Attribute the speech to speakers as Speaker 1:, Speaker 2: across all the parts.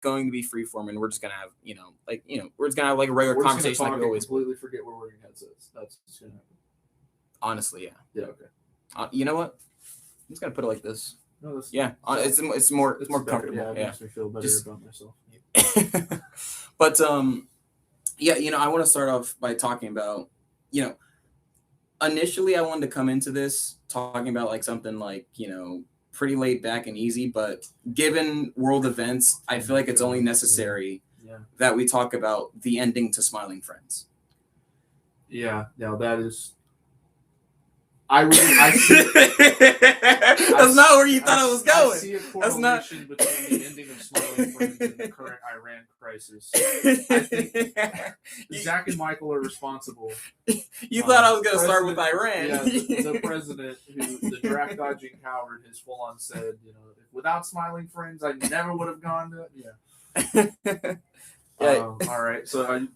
Speaker 1: going to be freeform, and we're just gonna have we're just gonna have like a regular conversation like we always
Speaker 2: completely forget we're wearing headsets. That's just gonna happen.
Speaker 1: Honestly, yeah.
Speaker 2: Yeah. Okay.
Speaker 1: You know what? I'm just gonna put it like this.
Speaker 2: No, that's
Speaker 1: it's more comfortable.
Speaker 2: Yeah, it makes me feel better about myself.
Speaker 1: But I want to start off by talking about, initially I wanted to come into this talking about like something like, pretty laid back and easy, but given world events, I feel like it's only necessary that we talk about the ending to Smiling Friends.
Speaker 2: Yeah, that is. I see,
Speaker 1: that's not where you thought I was going.
Speaker 2: I see a correlation between the ending of Smiling Friends and the current Iran crisis. I think Zach and Michael are responsible.
Speaker 1: You thought I was going to start with Iran.
Speaker 2: Yeah, the president, the draft dodging coward, has full on said, without Smiling Friends, I never would have gone to it. Yeah. All right. So,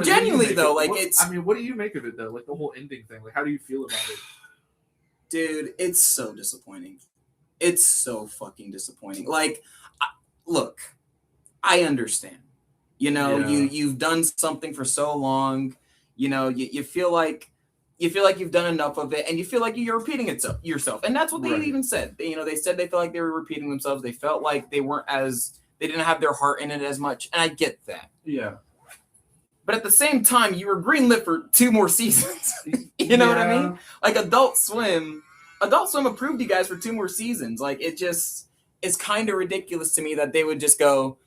Speaker 1: genuinely though,
Speaker 2: what do you make of it though? Like the whole ending thing. Like, how do you feel about it?
Speaker 1: Dude, it's so disappointing. It's so fucking disappointing. Like, look, I understand. You've done something for so long. You feel like you've done enough of it, and you feel like you're repeating yourself. And that's what they even said. They said they felt like they were repeating themselves. They felt like they didn't have their heart in it as much, and I get that.
Speaker 2: Yeah.
Speaker 1: But at the same time, you were greenlit for 2 more seasons. You know what I mean? Like Adult Swim approved you guys for 2 more seasons. Like it's kind of ridiculous to me that they would just go,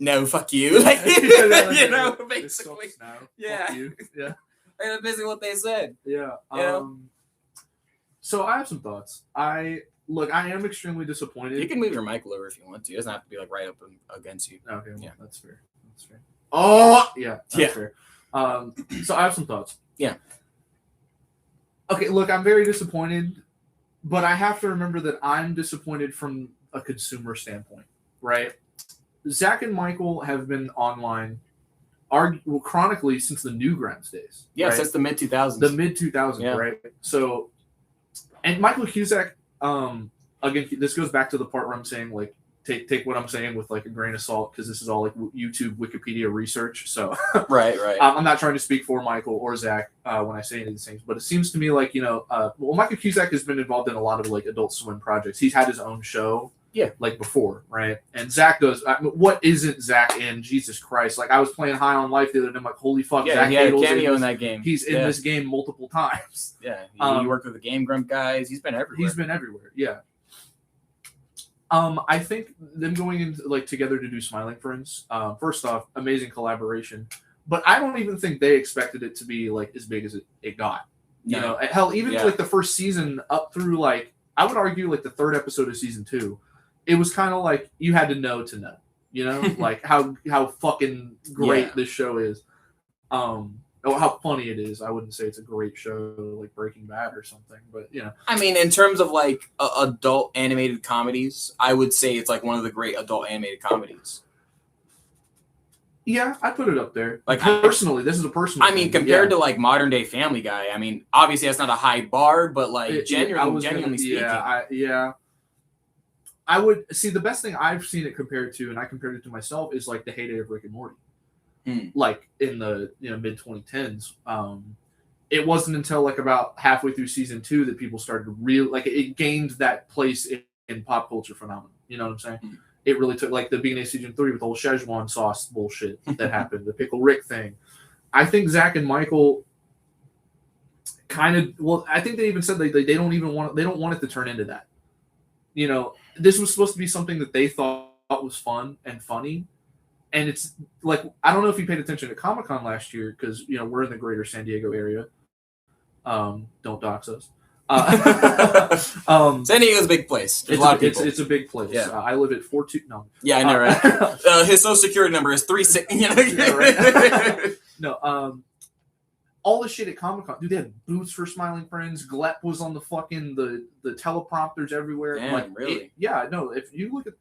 Speaker 1: no, fuck you. Like, basically. Yeah.
Speaker 2: Fuck you. Yeah.
Speaker 1: That's basically what they said.
Speaker 2: Yeah. So I have some thoughts. I am extremely disappointed.
Speaker 1: You can move your mic lower if you want to. It doesn't have to be like right up against you.
Speaker 2: Okay, well, that's fair. Oh, yeah, that's fair. So I have some thoughts.
Speaker 1: Yeah.
Speaker 2: Okay, look, I'm very disappointed, but I have to remember that I'm disappointed from a consumer standpoint, right? Zach and Michael have been online chronically since the Newgrounds days.
Speaker 1: Yeah, since the mid-2000s.
Speaker 2: The mid-2000s, right? So, and Michael Cusack, again, this goes back to the part where I'm saying, like, take what I'm saying with like a grain of salt, because this is all like YouTube, Wikipedia research. So
Speaker 1: right.
Speaker 2: I'm not trying to speak for Michael or Zach when I say any of these things, but it seems to me like Michael Cusack has been involved in a lot of like Adult Swim projects. He's had his own show, like before, right? And Zach does. What isn't Zach in? Jesus Christ! Like I was playing High on Life the other day. I'm like, holy fuck!
Speaker 1: Yeah,
Speaker 2: Zach
Speaker 1: he had a cameo in that game.
Speaker 2: He's in this game multiple times.
Speaker 1: Yeah, he worked with the Game Grump guys. He's been everywhere. Yeah.
Speaker 2: I think them going into like together to do Smiling Friends. First off, amazing collaboration, but I don't even think they expected it to be like as big as it got. You know, hell, even like the first season up through like I would argue like the 3rd episode of season 2, it was kind of like you had to know. You know, like how fucking great this show is. How funny it is. I wouldn't say it's a great show like Breaking Bad or something, but
Speaker 1: I mean, in terms of like adult animated comedies, I would say it's like one of the great adult animated comedies.
Speaker 2: Yeah, I put it up there.
Speaker 1: Like
Speaker 2: personally, this is a personal.
Speaker 1: I mean, compared to like modern day Family Guy, I mean, obviously that's not a high bar, but like genuinely speaking,
Speaker 2: I would see the best thing I've seen it compared to, and I compared it to myself, is like the heyday of Rick and Morty. Like in the mid 2010s, it wasn't until like about halfway through season 2 that people started to really like it gained that place in pop culture phenomenon. You know what I'm saying? It really took like the beginning of season 3 with the whole Szechuan sauce bullshit that happened, the Pickle Rick thing. I think Zach and Michael kind of I think they even said they don't want it to turn into that. This was supposed to be something that they thought was fun and funny. And it's like, I don't know if you paid attention to Comic-Con last year because, we're in the greater San Diego area. Don't dox us.
Speaker 1: San Diego's a big place. There's a lot of people.
Speaker 2: It's a big place. Yeah. I live at 42. No.
Speaker 1: Yeah, I know, right? His social security number is 36. Right?
Speaker 2: No. All the shit at Comic-Con. Dude, they had booths for Smiling Friends. Glep was on the fucking, the teleprompters everywhere.
Speaker 1: Damn, really?
Speaker 2: If you look at...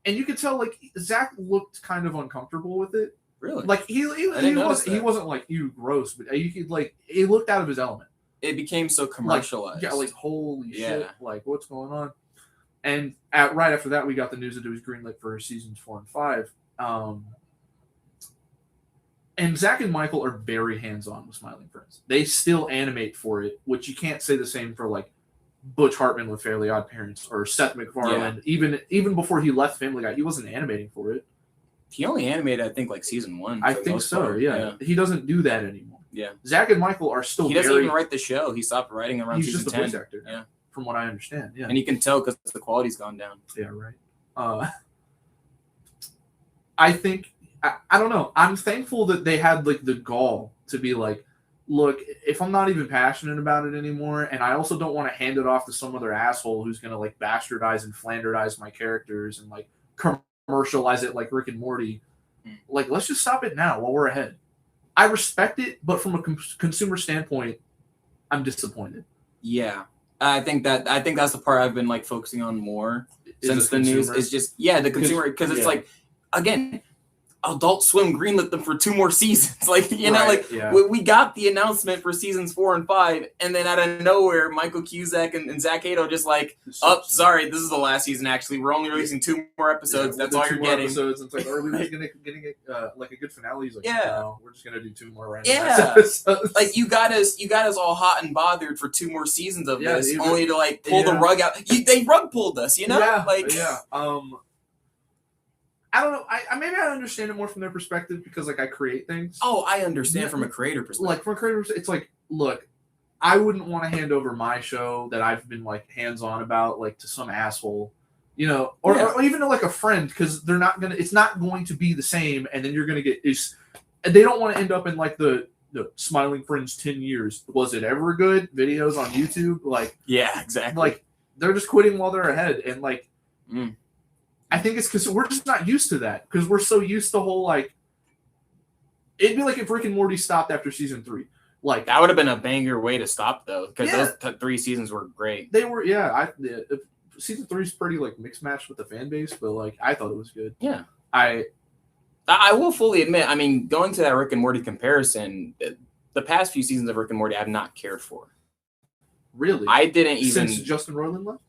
Speaker 2: And you could tell, like, Zach looked kind of uncomfortable with it.
Speaker 1: Really?
Speaker 2: Like, he wasn't like, ew, gross, but you could, like, he looked out of his element.
Speaker 1: It became so commercialized.
Speaker 2: Like holy shit. Like, what's going on? And right after that, we got the news that it was greenlit for seasons 4 and 5. And Zach and Michael are very hands-on with Smiling Friends. They still animate for it, which you can't say the same for like Butch Hartman with Fairly Odd Parents or Seth MacFarlane. Yeah. Even before he left Family Guy, he wasn't animating for it.
Speaker 1: He only animated, I think, like season 1.
Speaker 2: I think so. Yeah, he doesn't do that anymore.
Speaker 1: Yeah,
Speaker 2: Zach and Michael are still.
Speaker 1: He doesn't even write the show. He stopped writing around season 10. He's just a voice
Speaker 2: actor. Yeah, from what I understand. Yeah,
Speaker 1: and you can tell because the quality's gone down.
Speaker 2: Yeah, right. I think. I don't know. I'm thankful that they had like the gall to be like, look, if I'm not even passionate about it anymore, and I also don't want to hand it off to some other asshole who's gonna like bastardize and Flanderize my characters and like commercialize it like Rick and Morty, like let's just stop it now while we're ahead. I respect it, but from a consumer standpoint, I'm disappointed.
Speaker 1: Yeah, I think that's the part I've been like focusing on more since the news is just the consumer because it's like again. Adult Swim greenlit them for 2 more seasons. Like, you know, like we got the announcement for seasons 4 and 5, and then out of nowhere, Michael Cusack and Zach Hato just like, sorry, this is the last season. Actually, we're only releasing 2 more episodes. That's all you're getting.
Speaker 2: Episodes. It's like, are we getting like a good finale? He's like, no, we're just gonna do 2 more random
Speaker 1: episodes. Like you got us all hot and bothered for 2 more seasons of this, only to like pull the rug out. They rug pulled us, you know?
Speaker 2: I don't know. Maybe I understand it more from their perspective because, like, I create things.
Speaker 1: Oh, I understand from a creator perspective.
Speaker 2: Like, from a creator perspective, it's like, look, I wouldn't want to hand over my show that I've been, like, hands-on about, like, to some asshole, you know, or even to, like, a friend because they're not going to, it's not going to be the same, and then you're going to get, they don't want to end up in, like, the Smiling Friends 10 years. Was it ever good? Videos on YouTube? Like,
Speaker 1: yeah, exactly.
Speaker 2: Like, they're just quitting while they're ahead, and, like, I think it's because we're just not used to that because we're so used to whole like. It'd be like if Rick and Morty stopped after season 3. Like
Speaker 1: that would have been a banger way to stop though because those 3 seasons were great.
Speaker 2: They were season 3 is pretty like mixed match with the fan base, but like I thought it was good.
Speaker 1: Yeah, I will fully admit. I mean, going to that Rick and Morty comparison, the past few seasons of Rick and Morty, I've not cared for.
Speaker 2: Really,
Speaker 1: I didn't even
Speaker 2: since Justin Roiland left.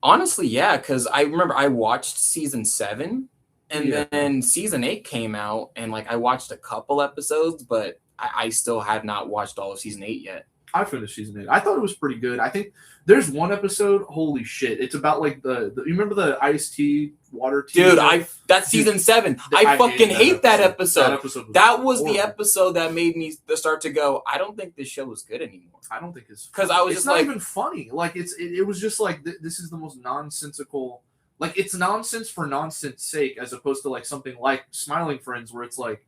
Speaker 1: Honestly, yeah, because I remember I watched season 7, and then season 8 came out, and like I watched a couple episodes, but I still have not watched all of season 8 yet.
Speaker 2: I finished season 8. I thought it was pretty good. I think there's one episode. Holy shit! It's about like the you remember the iced tea, water tea.
Speaker 1: Dude, that's season 7. I fucking hate that episode. That was the episode that made me start to go. I don't think this show is good anymore.
Speaker 2: I don't think it's
Speaker 1: because I was
Speaker 2: it's
Speaker 1: just
Speaker 2: not
Speaker 1: like,
Speaker 2: even funny. Like it was just like this is the most nonsensical. Like it's nonsense for nonsense sake, as opposed to like something like Smiling Friends, where it's like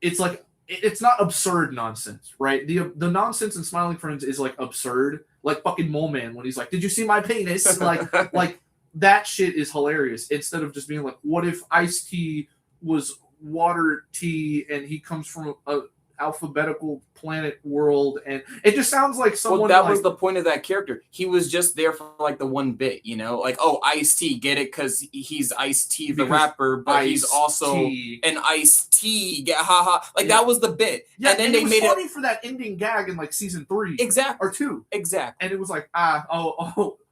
Speaker 2: it's not absurd nonsense, right? The nonsense in Smiling Friends is like absurd, like fucking Mole Man when he's like, "Did you see my penis?" like that shit is hilarious. Instead of just being like, "What if iced tea was water tea and he comes from a alphabetical planet world?" And it just sounds like someone.
Speaker 1: Well, that was the point of that character. He was just there for like the one bit, you know, like Ice-T, get it? Because he's Ice-T the rapper, but he's also an Ice-T. Haha, like that was the bit.
Speaker 2: Yeah, and then they made it funny for that ending gag in like season 3,
Speaker 1: exactly,
Speaker 2: or 2,
Speaker 1: exactly.
Speaker 2: And it was like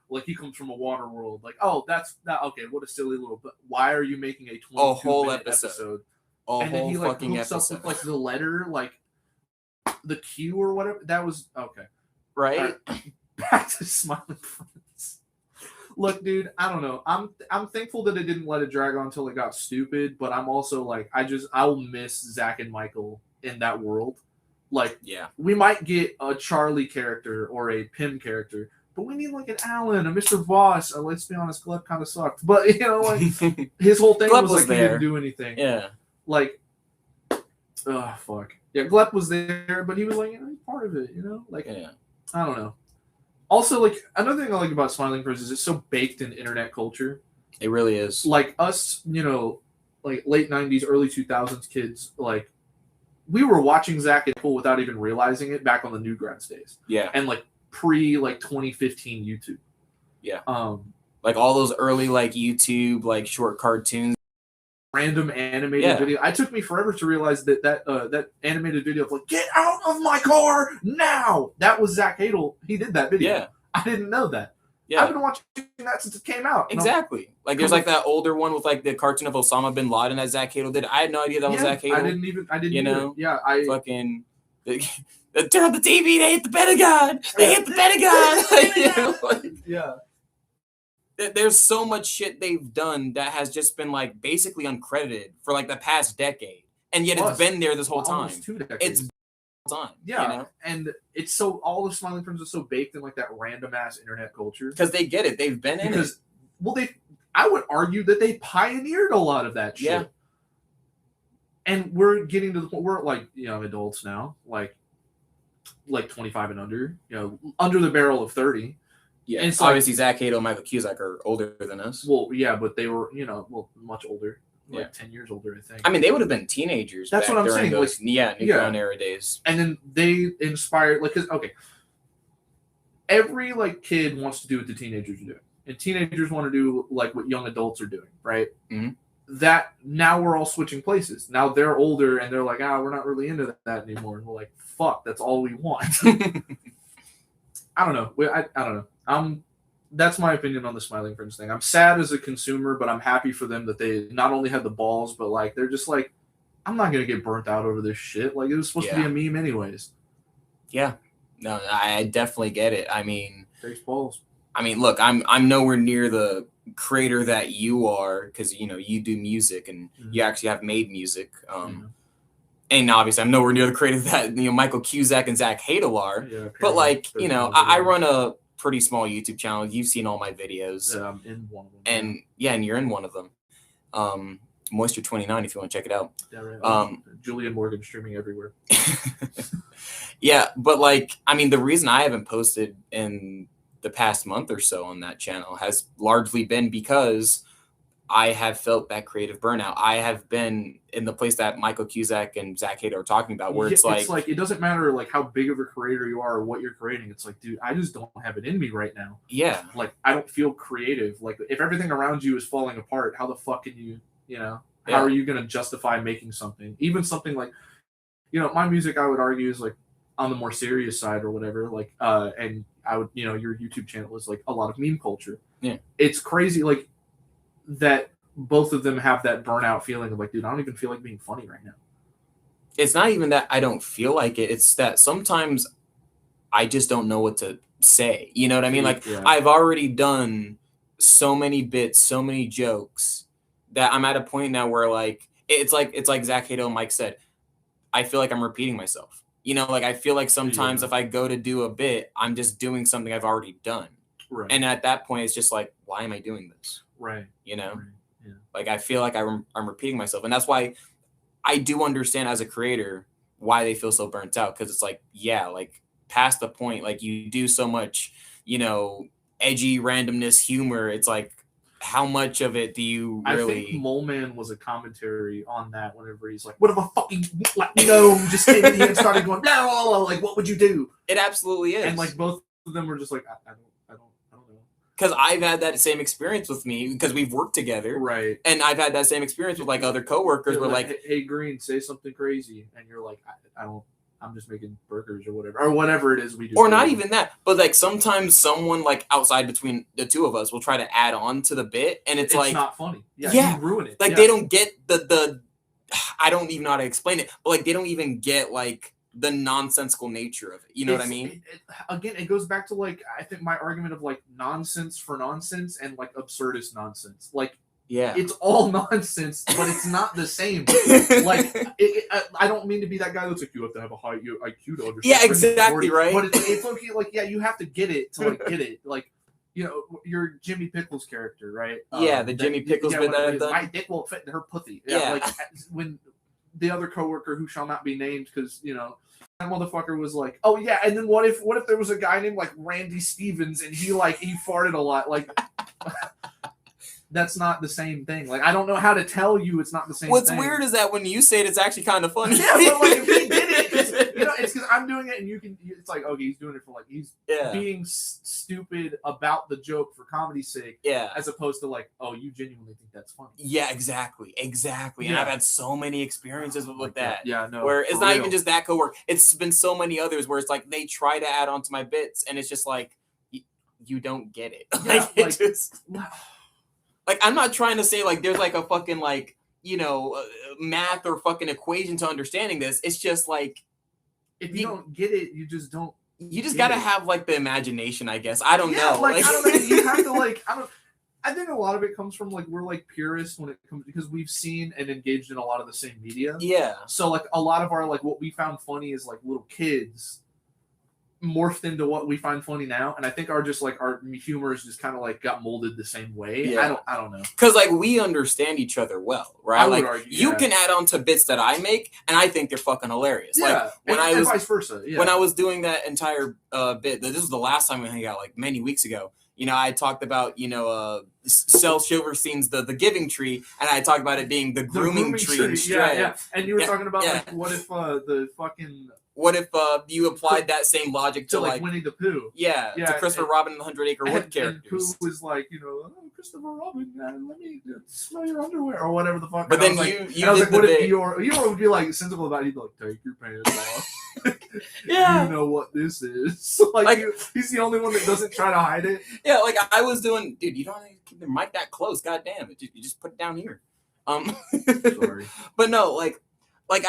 Speaker 2: like he comes from a water world. Like that's that. Okay, what a silly little. But why are you making a 22-minute episode? And then he like hooks up with like the letter, like the Q or whatever. That was okay,
Speaker 1: right?
Speaker 2: Back to Smiling Friends. Look, dude, I don't know. I'm thankful that it didn't let it drag on until it got stupid. But I'm also like, I'll miss Zach and Michael in that world. Like, we might get a Charlie character or a Pim character, but we need like an Alan, a Mr. Voss. Let's be honest, Gleb kind of sucked. But you know, like his whole thing was like he didn't do anything.
Speaker 1: Yeah.
Speaker 2: Like, oh fuck. Yeah, Gleb was there, but he was like, he's part of it, you know? Like, I don't know. Also, like, another thing I like about Smiling Friends is it's so baked in internet culture.
Speaker 1: It really is.
Speaker 2: Like, us, you know, like, late 90s, early 2000s kids, like, we were watching Zach and Cole without even realizing it back on the Newgrounds days.
Speaker 1: Yeah.
Speaker 2: And, like, 2015 YouTube.
Speaker 1: Yeah. Like, all those early, like, YouTube, like, short cartoons.
Speaker 2: Random animated video. It took me forever to realize that animated video of like, "Get out of my car now!" That was Zach Hadel. He did that video.
Speaker 1: Yeah.
Speaker 2: I didn't know that. I've been watching that since it came out.
Speaker 1: Exactly. Like there's like that older one with like the cartoon of Osama bin Laden that Zach Hadel did. I had no idea that was Zach Hadel.
Speaker 2: I didn't you know?
Speaker 1: Yeah, fucking turn on the TV, they hit the Pentagon. They hit the Pentagon.
Speaker 2: Yeah.
Speaker 1: There's so much shit they've done that has just been like basically uncredited for like the past decade. And yet it's been there this whole time.
Speaker 2: Almost 2 decades.
Speaker 1: It's time.
Speaker 2: Yeah.
Speaker 1: You know?
Speaker 2: And it's so all the Smiling Friends are so baked in like that random ass internet culture.
Speaker 1: Because they get it. They've been in it.
Speaker 2: Well, I would argue that they pioneered a lot of that shit. Yeah. And we're getting to the point we're like, adults now, like 25 and under, under the barrel of 30.
Speaker 1: Yeah, and obviously Zach Hadel and Michael Cusack are older than us.
Speaker 2: Well, yeah, but they were, much older, 10 years older, I think.
Speaker 1: I mean, they would have been teenagers.
Speaker 2: That's what I'm saying.
Speaker 1: Those, Nickelodeon era days.
Speaker 2: And then they inspired, every kid wants to do what the teenagers are doing, and teenagers want to do like what young adults are doing, right?
Speaker 1: Mm-hmm.
Speaker 2: That now we're all switching places. Now they're older and they're like, we're not really into that anymore. And we're like, fuck, that's all we want. I don't know. I don't know. That's my opinion on the Smiling Friends thing. I'm sad as a consumer, but I'm happy for them that they not only had the balls, but they're just like, I'm not gonna get burnt out over this shit. Like it was supposed to be a meme anyways.
Speaker 1: Yeah. No, I definitely get it. I mean,
Speaker 2: takes balls.
Speaker 1: I mean, look, I'm nowhere near the creator that you are because you do music and you actually have made music. And obviously, I'm nowhere near the creator that Michael Cusack and Zach Hadel are. Yeah, but I run a pretty small YouTube channel. You've seen all my videos.
Speaker 2: Yeah, I'm in one of them.
Speaker 1: And and you're in one of them. Moisture 29, if you want to check it out.
Speaker 2: Yeah, right. Julian Morgan streaming everywhere.
Speaker 1: Yeah, but the reason I haven't posted in the past month or so on that channel has largely been because I have felt that creative burnout. I have been in the place that Michael Cusack and Zach Hadel are talking about, where it's like
Speaker 2: it doesn't matter how big of a creator you are or what you're creating. It's like, dude, I just don't have it in me right now.
Speaker 1: Yeah,
Speaker 2: I don't feel creative. If everything around you is falling apart, how the fuck can you, how are you going to justify making something? Even something my music, I would argue, is on the more serious side or whatever. And I would, your YouTube channel is a lot of meme culture.
Speaker 1: Yeah,
Speaker 2: it's crazy. That both of them have that burnout feeling of dude, I don't even feel like being funny right now.
Speaker 1: It's not even that I don't feel like it. It's that sometimes I just don't know what to say. You know what I mean? I've already done so many bits, so many jokes that I'm at a point now where it's like Zach Hadel and Mike said, I feel like I'm repeating myself. I feel like sometimes if I go to do a bit, I'm just doing something I've already done.
Speaker 2: Right.
Speaker 1: And at that point, it's just why am I doing this?
Speaker 2: Right.
Speaker 1: Right.
Speaker 2: Yeah.
Speaker 1: I feel like I'm repeating myself. And that's why I do understand as a creator why they feel so burnt out. Because it's past the point, you do so much, edgy randomness, humor. It's how much of it do you really...
Speaker 2: I think Mole Man was a commentary on that whenever he's like, what if a fucking, just came here and started going, blah, blah, blah, what would you do?
Speaker 1: It absolutely is.
Speaker 2: And both of them were just I don't know.
Speaker 1: Because I've had that same experience with me because we've worked together.
Speaker 2: Right.
Speaker 1: And I've had that same experience with other coworkers where
Speaker 2: hey, Green, say something crazy. And you're I'm just making burgers or whatever it is we do.
Speaker 1: Or not even that. But sometimes someone outside between the two of us will try to add on to the bit. And it's
Speaker 2: not funny. Yeah. You ruin it.
Speaker 1: They don't get the I don't even know how to explain it. But they don't even get the nonsensical nature of it. You know what I mean?
Speaker 2: Again, it goes back to I think my argument of nonsense for nonsense and absurdist nonsense.
Speaker 1: Yeah,
Speaker 2: it's all nonsense, but it's not the same. I don't mean to be that guy that's you have to have a high IQ to understand.
Speaker 1: Yeah, exactly right.
Speaker 2: But it's okay. You have to get it to get it. Your Jimmy Pickles character, right?
Speaker 1: Yeah, the Jimmy Pickles bit that I've done.
Speaker 2: My dick won't fit in her pussy. Yeah, when the other coworker who shall not be named because that motherfucker was oh yeah, and then what if there was a guy named Randy Stevens and he farted a lot that's not the same thing. I don't know how to tell you it's not the same
Speaker 1: What's
Speaker 2: thing.
Speaker 1: What's weird is that when you say it, it's actually kind of funny.
Speaker 2: Yeah, but if he did it, it's because I'm doing it and you can, it's okay, he's doing it for he's being stupid about the joke for comedy's sake.
Speaker 1: Yeah.
Speaker 2: As opposed to oh, you genuinely think that's funny.
Speaker 1: Yeah, exactly. Yeah. And I've had so many experiences with that.
Speaker 2: Yeah, no.
Speaker 1: Where it's not even just that coworker. It's been so many others where it's they try to add on to my bits and it's just you don't get it.
Speaker 2: Yeah,
Speaker 1: Like, just, like I'm not trying to say like there's like a fucking like math or fucking equation to understanding this. It's just like
Speaker 2: if you don't get it, you just don't.
Speaker 1: You just gotta have like the imagination, I guess. I don't know.
Speaker 2: Like I don't know. You have to like I think a lot of it comes from like we're like purists when it comes because we've seen and engaged in a lot of the same media.
Speaker 1: Yeah.
Speaker 2: So like a lot of our like what we found funny is like little kids morphed into what we find funny now, and I think our humor is just kind of like got molded the same way.
Speaker 1: Yeah.
Speaker 2: I don't know,
Speaker 1: because like we understand each other well, right?
Speaker 2: I would
Speaker 1: like
Speaker 2: argue,
Speaker 1: you can add on to bits that I make, and I think they're fucking hilarious.
Speaker 2: Yeah,
Speaker 1: like
Speaker 2: and vice versa. Yeah.
Speaker 1: When I was doing that entire bit, this was the last time we hung out, like many weeks ago. I talked about Cell Silverstein's the Giving Tree, and I talked about it being the grooming tree.
Speaker 2: Yeah. And you were talking about like what if the fucking.
Speaker 1: What if you applied that same logic to like
Speaker 2: Winnie the Pooh?
Speaker 1: Yeah, to Christopher Robin and the 100 Acre Wood characters.
Speaker 2: And Pooh was like, oh, Christopher Robin, let me smell your underwear or whatever the fuck.
Speaker 1: But then
Speaker 2: I was like, what if Eeyore would be like sensible about it? He'd be like, take your pants off.
Speaker 1: Yeah,
Speaker 2: you know what this is. Like he's the only one that doesn't try to hide it.
Speaker 1: Yeah, like I was doing, dude. You don't keep the mic that close. God damn it! You just put it down here.
Speaker 2: Sorry,
Speaker 1: but no,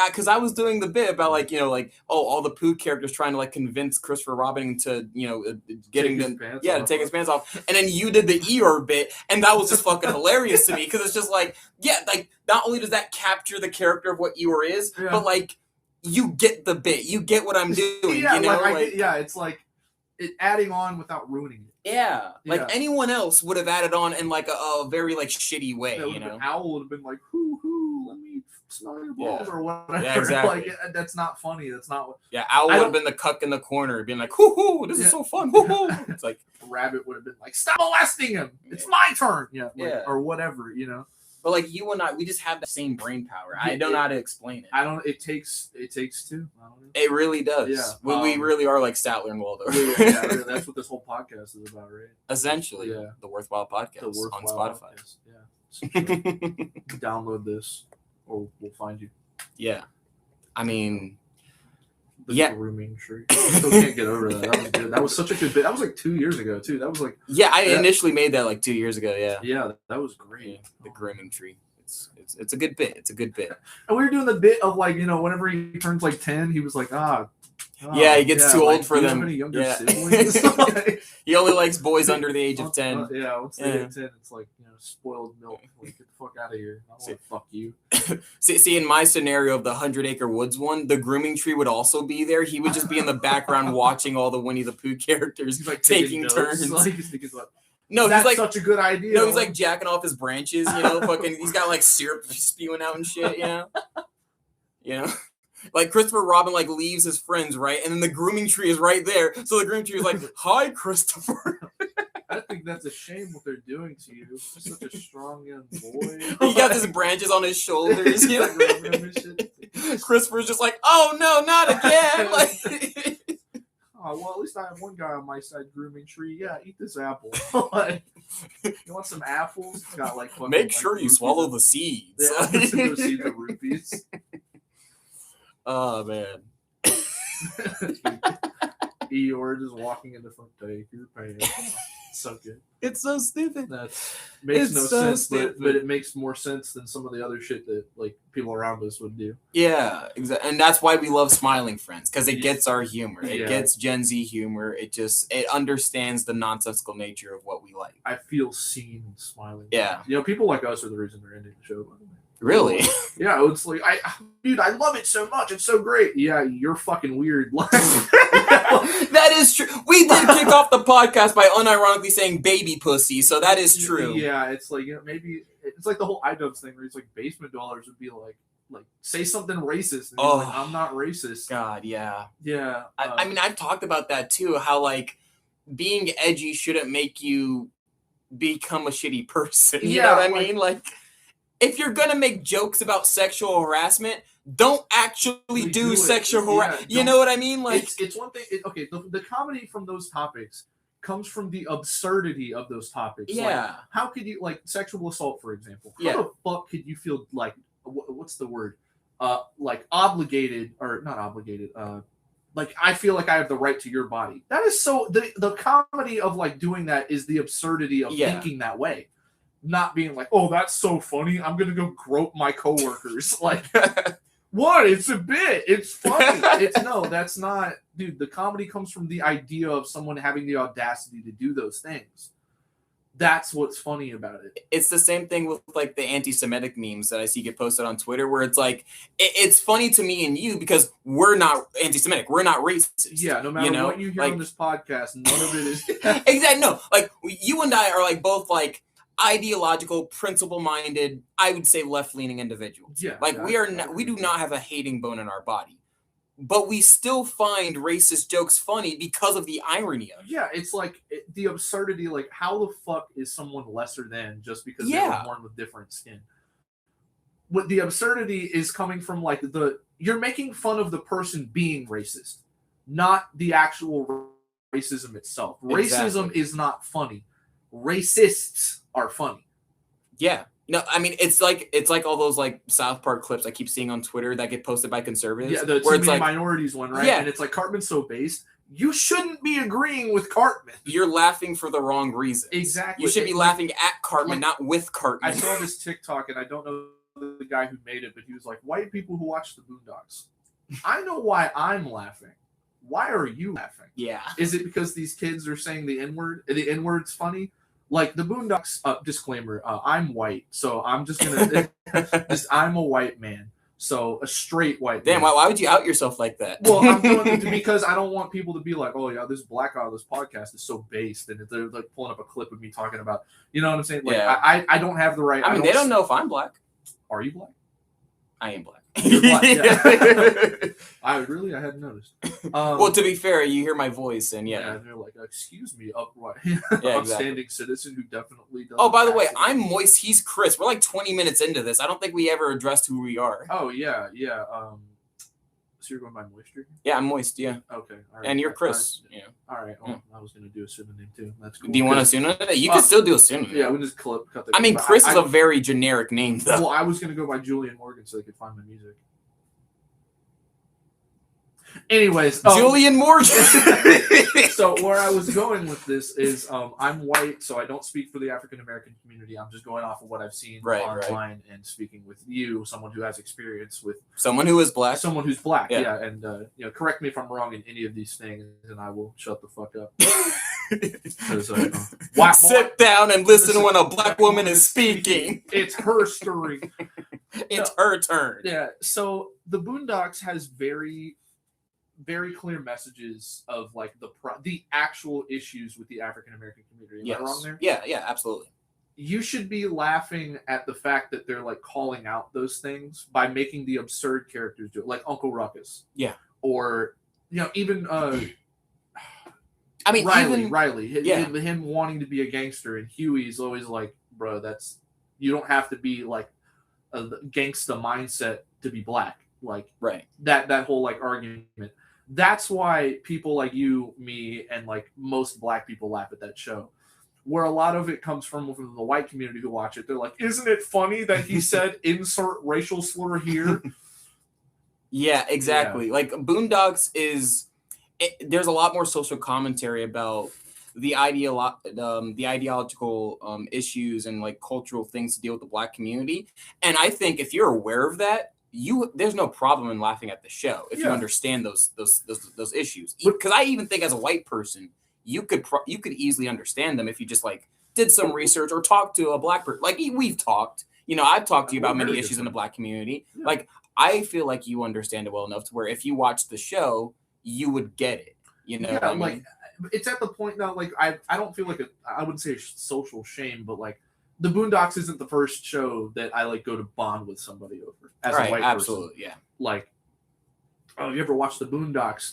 Speaker 1: because I was doing the bit about all the Pooh characters trying to like convince Christopher Robin to getting them to take his pants off, and then you did the Eeyore bit, and that was just fucking hilarious to me because it's just like not only does that capture the character of what Eeyore is, but like you get the bit, you get what I'm doing.
Speaker 2: It's like adding on without ruining it.
Speaker 1: Yeah, anyone else would have added on in like a very like shitty way.
Speaker 2: Owl would have been like, hoo, let me smell your balls or whatever.
Speaker 1: Yeah, exactly.
Speaker 2: Like that's not funny. That's not what.
Speaker 1: Yeah, Owl would have been the cuck in the corner, being like, hoo, this is so fun. Hoo. It's like
Speaker 2: Rabbit would have been like, stop molesting him. It's my turn. Or whatever.
Speaker 1: But like you and I, we just have the same brain power. I don't know how to explain it.
Speaker 2: I don't. It takes two. I don't know.
Speaker 1: It really does. Yeah. We really are like Statler and Waldorf.
Speaker 2: That's what this whole podcast is about, right?
Speaker 1: Essentially, the Worthwhile Podcast on Spotify.
Speaker 2: Podcast. Yeah. So download this, or we'll find you.
Speaker 1: Yeah. I mean.
Speaker 2: The grooming tree. I still can't get over that. That was good. That was such a good bit. That was like 2 years ago too. That was like
Speaker 1: I initially made that like 2 years ago.
Speaker 2: Yeah, that was great.
Speaker 1: Yeah, the grooming tree. It's a good bit. It's a good bit.
Speaker 2: And we were doing the bit of like whenever he turns like 10, he was like
Speaker 1: he gets too old for them.
Speaker 2: Do you have any younger siblings?
Speaker 1: He only likes boys under the age of 10.
Speaker 2: Once they hit 10, it's like spoiled milk. Like, get the fuck out of here. I want to fuck you.
Speaker 1: See, in my scenario of the 100 Acre Woods one, the grooming tree would also be there. He would just be in the background watching all the Winnie the Pooh characters.
Speaker 2: He's like
Speaker 1: taking turns.
Speaker 2: No,
Speaker 1: that's
Speaker 2: like such a good idea.
Speaker 1: No, he's like jacking off his branches. Fucking. He's got like syrup spewing out and shit. Like Christopher Robin like leaves his friends, right? And then the grooming tree is right there. So the grooming tree is like, "Hi, Christopher."
Speaker 2: I think that's a shame what they're doing to you. You're such a strong young boy.
Speaker 1: He got his branches on his shoulders. Christopher's just like, "Oh no, not again!" Like,
Speaker 2: oh well, at least I have one guy on my side grooming tree. Yeah, eat this apple. You want some apples? It's got like fucking,
Speaker 1: make sure you swallow the seeds.
Speaker 2: Yeah, the seeds of rupees.
Speaker 1: Oh man.
Speaker 2: Eeyore just walking in the front, take your pants. So good.
Speaker 1: It's so stupid.
Speaker 2: That makes no sense, but it makes more sense than some of the other shit that like people around us would do.
Speaker 1: Yeah, exactly. And that's why we love Smiling Friends, because it gets our humor. It gets Gen Z humor. It understands the nonsensical nature of what we like.
Speaker 2: I feel seen in Smiling.
Speaker 1: Yeah.
Speaker 2: People like us are the reason they're ending the show, by the way.
Speaker 1: Really?
Speaker 2: Yeah, it's like I love it so much. It's so great. Yeah, you're fucking weird.
Speaker 1: That is true. We did kick off the podcast by unironically saying baby pussy, so that is true.
Speaker 2: Yeah, it's like maybe it's like the whole iDubbbz thing where it's like basement dwellers would be like say something racist. And like, I'm not racist.
Speaker 1: God, yeah.
Speaker 2: Yeah.
Speaker 1: I mean, I've talked about that too. How like being edgy shouldn't make you become a shitty person. You know what I mean? Like. If you're gonna make jokes about sexual harassment, don't actually do sexual harassment. You know what I mean? Like
Speaker 2: it's one thing. The comedy from those topics comes from the absurdity of those topics.
Speaker 1: Yeah.
Speaker 2: Like, how could you sexual assault, for example? How the fuck could you feel like what's the word? Like obligated or not obligated? like, I feel like I have the right to your body. That is so, the comedy of like doing that is the absurdity of thinking that way. Not being like, oh, that's so funny, I'm gonna go grope my coworkers. Like, what? It's a bit. It's funny. No, that's not, dude. The comedy comes from the idea of someone having the audacity to do those things. That's what's funny about it.
Speaker 1: It's the same thing with like the anti-Semitic memes that I see get posted on Twitter, where it's like it's funny to me and you because we're not anti-Semitic, we're not racist.
Speaker 2: Yeah, no matter what you hear on this podcast, none of it is
Speaker 1: exactly. No, like you and I are like both like ideological, principle-minded, I would say left-leaning individuals.
Speaker 2: Yeah,
Speaker 1: like we do not have a hating bone in our body. But we still find racist jokes funny because of the irony of it.
Speaker 2: Yeah, it's like the absurdity, like how the fuck is someone lesser than just because they were born with different skin? What the absurdity is coming from, like, you're making fun of the person being racist, not the actual racism itself. Exactly. Racism is not funny. Racists are funny.
Speaker 1: Yeah. No, I mean it's like all those like South Park clips I keep seeing on Twitter that get posted by conservatives.
Speaker 2: Yeah, the too many minorities one, right? Yeah. And it's like Cartman's so based. You shouldn't be agreeing with Cartman.
Speaker 1: You're laughing for the wrong reason.
Speaker 2: Exactly.
Speaker 1: You should be laughing at Cartman, not with Cartman.
Speaker 2: I saw this TikTok, and I don't know the guy who made it, but he was like, white people who watch the Boondocks. I know why I'm laughing. Why are you laughing?
Speaker 1: Yeah.
Speaker 2: Is it because these kids are saying the N-word? The N-word's funny? Like the Boondocks, disclaimer, I'm white, so I'm just going to, I'm a white man, so a straight white man.
Speaker 1: Damn, why would you out yourself like that?
Speaker 2: Well, I'm doing it because I don't want people to be like, oh yeah, this black guy on this podcast is so based, and they're like pulling up a clip of me talking about, you know what I'm saying? Like, yeah. I don't have the right.
Speaker 1: I mean, they don't know if I'm black.
Speaker 2: Are you black?
Speaker 1: I am black.
Speaker 2: You're black, yeah. I hadn't noticed.
Speaker 1: Well, to be fair, you hear my voice, and
Speaker 2: yeah, and they're like, "Excuse me, upright,
Speaker 1: upstanding
Speaker 2: exactly. Citizen who definitely does."
Speaker 1: Oh, by the way, I'm Moist. He's Chris. We're like 20 minutes into this. I don't think we ever addressed who we are.
Speaker 2: Oh yeah. So you're going by Moisture?
Speaker 1: Yeah, I'm Moist. Yeah.
Speaker 2: Okay. All right.
Speaker 1: And you're Chris. Yeah.
Speaker 2: All right. Well, I was going to do a pseudonym too. That's cool.
Speaker 1: Do you want a pseudonym? You can still do a pseudonym.
Speaker 2: Yeah, we just cut the.
Speaker 1: I mean, Chris is a very generic name, though.
Speaker 2: Well, I was going to go by Julian Morgan so they could find my music. Anyways,
Speaker 1: Julian Morgan.
Speaker 2: So where I was going with this is, I'm white, so I don't speak for the African American community. I'm just going off of what I've seen online and speaking with you, someone who has experience with
Speaker 1: someone who is black,
Speaker 2: someone who's black. Yeah. And correct me if I'm wrong in any of these things, and I will shut the fuck up.
Speaker 1: Sit down and listen when a black woman is speaking.
Speaker 2: It's her story.
Speaker 1: It's her turn.
Speaker 2: Yeah. So the Boondocks has very clear messages of like the actual issues with the African American community. Am I wrong there?
Speaker 1: Yeah, absolutely.
Speaker 2: You should be laughing at the fact that they're like calling out those things by making the absurd characters do it, like Uncle Ruckus.
Speaker 1: Yeah.
Speaker 2: Or even
Speaker 1: I mean,
Speaker 2: Riley, him wanting to be a gangster, and Huey's always like, bro, you don't have to be like a gangsta mindset to be black. Like that whole like argument. That's why people like you, me, and like most black people laugh at that show. Where a lot of it comes from the white community who watch it. They're like, isn't it funny that he said insert racial slur here?
Speaker 1: Yeah, exactly. Yeah. Like Boondocks there's a lot more social commentary about the ideological issues and like cultural things to deal with the black community. And I think if you're aware of that, there's no problem in laughing at the show if you understand those issues. Because I even think as a white person, you could easily understand them if you just like did some research or talked to a black person. Like we've talked, I've talked to you about many issues in the black community. Yeah. Like I feel like you understand it well enough to where if you watch the show, you would get it. What I mean?
Speaker 2: Like it's at the point now. Like I don't feel like I wouldn't say social shame, but like. The Boondocks isn't the first show that I like go to bond with somebody over as a white person.
Speaker 1: Absolutely, yeah.
Speaker 2: Like, you ever watch the Boondocks?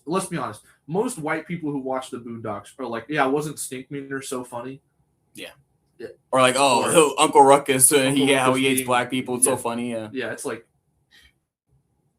Speaker 2: Let's be honest, most white people who watch the Boondocks are like, yeah, wasn't Stinkmeaner so funny?
Speaker 1: Yeah. Or like, Uncle Ruckus, how he hates black people. It's so funny, yeah.
Speaker 2: Yeah, it's like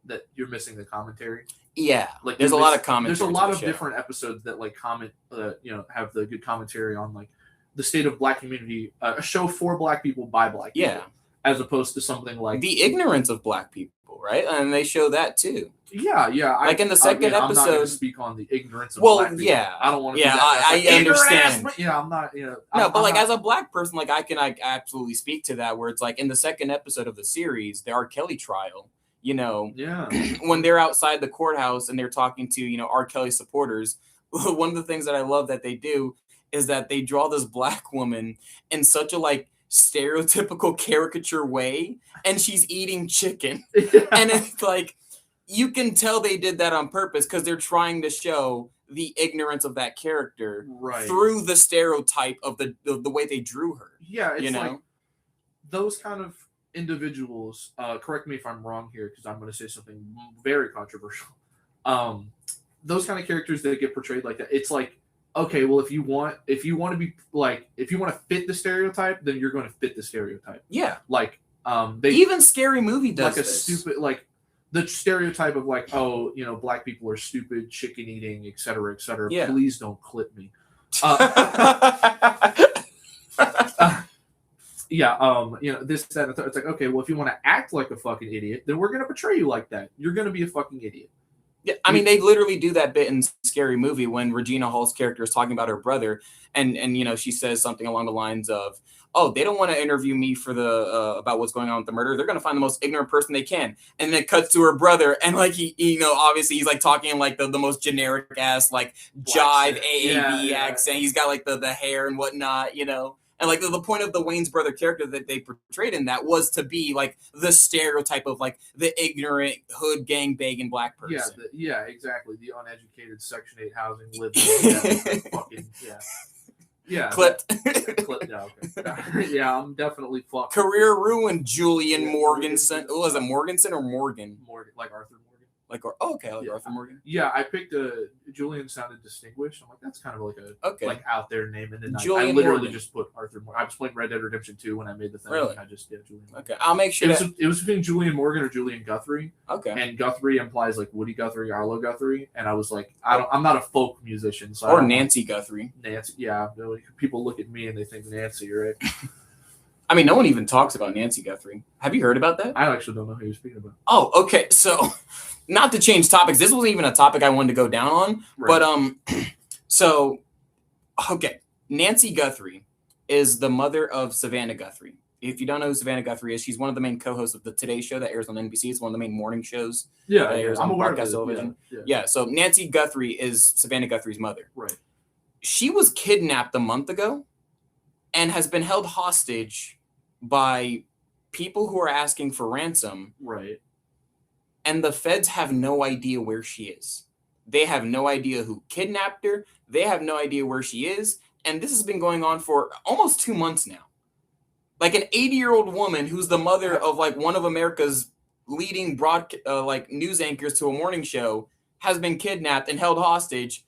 Speaker 2: that you're missing the commentary.
Speaker 1: Yeah, like there's a lot of commentary.
Speaker 2: There's a lot of different episodes that like comment, have the good commentary on like the state of black community, a show for black people by black people, as opposed to something like
Speaker 1: the ignorance of black people, right? And they show that too.
Speaker 2: Yeah.
Speaker 1: Like in the second episode,
Speaker 2: I'm not going to speak on the ignorance of black people.
Speaker 1: Yeah,
Speaker 2: I don't want to.
Speaker 1: Yeah, I understand.
Speaker 2: Yeah, I'm not.
Speaker 1: No, but like as a black person, like I can absolutely speak to that. Where it's like in the second episode of the series, the R. Kelly trial. When they're outside the courthouse and they're talking to R. Kelly supporters, one of the things that I love that they do is that they draw this black woman in such a like stereotypical caricature way, and she's eating chicken, and it's like you can tell they did that on purpose because they're trying to show the ignorance of that character through the stereotype of the way they drew her.
Speaker 2: Yeah, it's like those kind of individuals. Correct me if I'm wrong here, because I'm going to say something very controversial. Those kind of characters that get portrayed like that, it's like, okay, well, if you want to be like, if you want to fit the stereotype, then you're going to fit the stereotype.
Speaker 1: Yeah,
Speaker 2: like
Speaker 1: even Scary Movie does
Speaker 2: like a stupid like. The stereotype of like, oh, black people are stupid, chicken eating, et cetera, et cetera. Yeah. Please don't clip me. This, that, and it's like, okay, well, if you want to act like a fucking idiot, then we're going to portray you like that. You're going to be a fucking idiot.
Speaker 1: Yeah, I mean, they literally do that bit in Scary Movie when Regina Hall's character is talking about her brother, and she says something along the lines of, "Oh, they don't want to interview me for the about what's going on with the murder. They're going to find the most ignorant person they can." And then it cuts to her brother, and like he obviously he's like talking in like the most generic ass like jive AAB accent. He's got like the hair and whatnot, And like the point of the Wayne's brother character that they portrayed in that was to be like the stereotype of like the ignorant hood gang banging black person.
Speaker 2: Yeah, exactly. The uneducated Section 8 housing living. Yeah.
Speaker 1: Clipped.
Speaker 2: Yeah, okay. Yeah, I'm definitely fucked.
Speaker 1: Career ruined, Julian Morganson. Was it Morganson or Morgan?
Speaker 2: Morgan, like Arthur Morgan.
Speaker 1: Arthur Morgan.
Speaker 2: Yeah, I picked Julian sounded distinguished. I'm like, that's kind of like a like out there name, and then I literally Morgan. Just put Arthur Morgan. I was playing Red Dead Redemption 2 when I made the thing.
Speaker 1: Really?
Speaker 2: And I just Julian.
Speaker 1: Okay, I'll make sure.
Speaker 2: It was between Julian Morgan or Julian Guthrie.
Speaker 1: Okay.
Speaker 2: And Guthrie implies like Woody Guthrie, Arlo Guthrie, and I was like, I'm not a folk musician, so
Speaker 1: or Nancy Guthrie.
Speaker 2: Nancy, yeah. People look at me and they think Nancy, right?
Speaker 1: I mean, no one even talks about Nancy Guthrie. Have you heard about that?
Speaker 2: I actually don't know who you're speaking about.
Speaker 1: Oh, okay. So, not to change topics, this wasn't even a topic I wanted to go down on. Right. But Nancy Guthrie is the mother of Savannah Guthrie. If you don't know who Savannah Guthrie is, she's one of the main co-hosts of the Today Show that airs on NBC. It's one of the main morning shows.
Speaker 2: Yeah,
Speaker 1: that airs
Speaker 2: I'm
Speaker 1: on
Speaker 2: aware
Speaker 1: podcast
Speaker 2: of
Speaker 1: television.
Speaker 2: Yeah.
Speaker 1: So Nancy Guthrie is Savannah Guthrie's mother.
Speaker 2: Right.
Speaker 1: She was kidnapped a month ago and has been held hostage by people who are asking for ransom.
Speaker 2: Right.
Speaker 1: And the feds have no idea where she is. They have no idea who kidnapped her. They have no idea where she is. And this has been going on for almost 2 months now. Like an 80-year-old woman who's the mother of like one of America's leading news anchors to a morning show has been kidnapped and held hostage.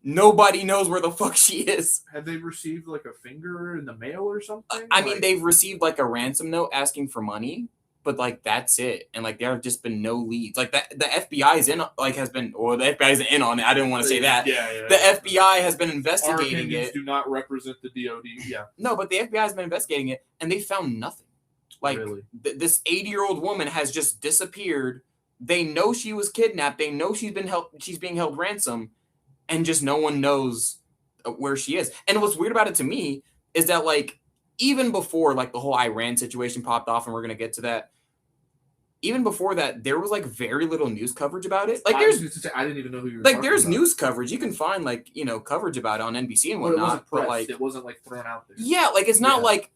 Speaker 1: Nobody knows where the fuck she is.
Speaker 2: Have they received like a finger in the mail or something?
Speaker 1: I mean, they've received like a ransom note asking for money, but like that's it. And like there have just been no leads. Like the FBI is the FBI isn't in on it. I didn't want to say that.
Speaker 2: Yeah.
Speaker 1: The FBI has been investigating
Speaker 2: Our opinions
Speaker 1: it.
Speaker 2: Do not represent the DOD. Yeah.
Speaker 1: No, but the FBI has been investigating it, and they found nothing. Like
Speaker 2: really?
Speaker 1: This 80-year-old woman has just disappeared. They know she was kidnapped. They know she's being held ransom. And just no one knows where she is. And what's weird about it to me is that, like, even before, like, the whole Iran situation popped off, and we're going to get to that, even before that, there was, like, very little news coverage about it. Like,
Speaker 2: I didn't even know who you were
Speaker 1: like, there's about. News coverage. You can find, like, coverage about it on NBC and whatnot.
Speaker 2: But, like, it wasn't, like, thrown out there.
Speaker 1: Yeah, like, it's not, like,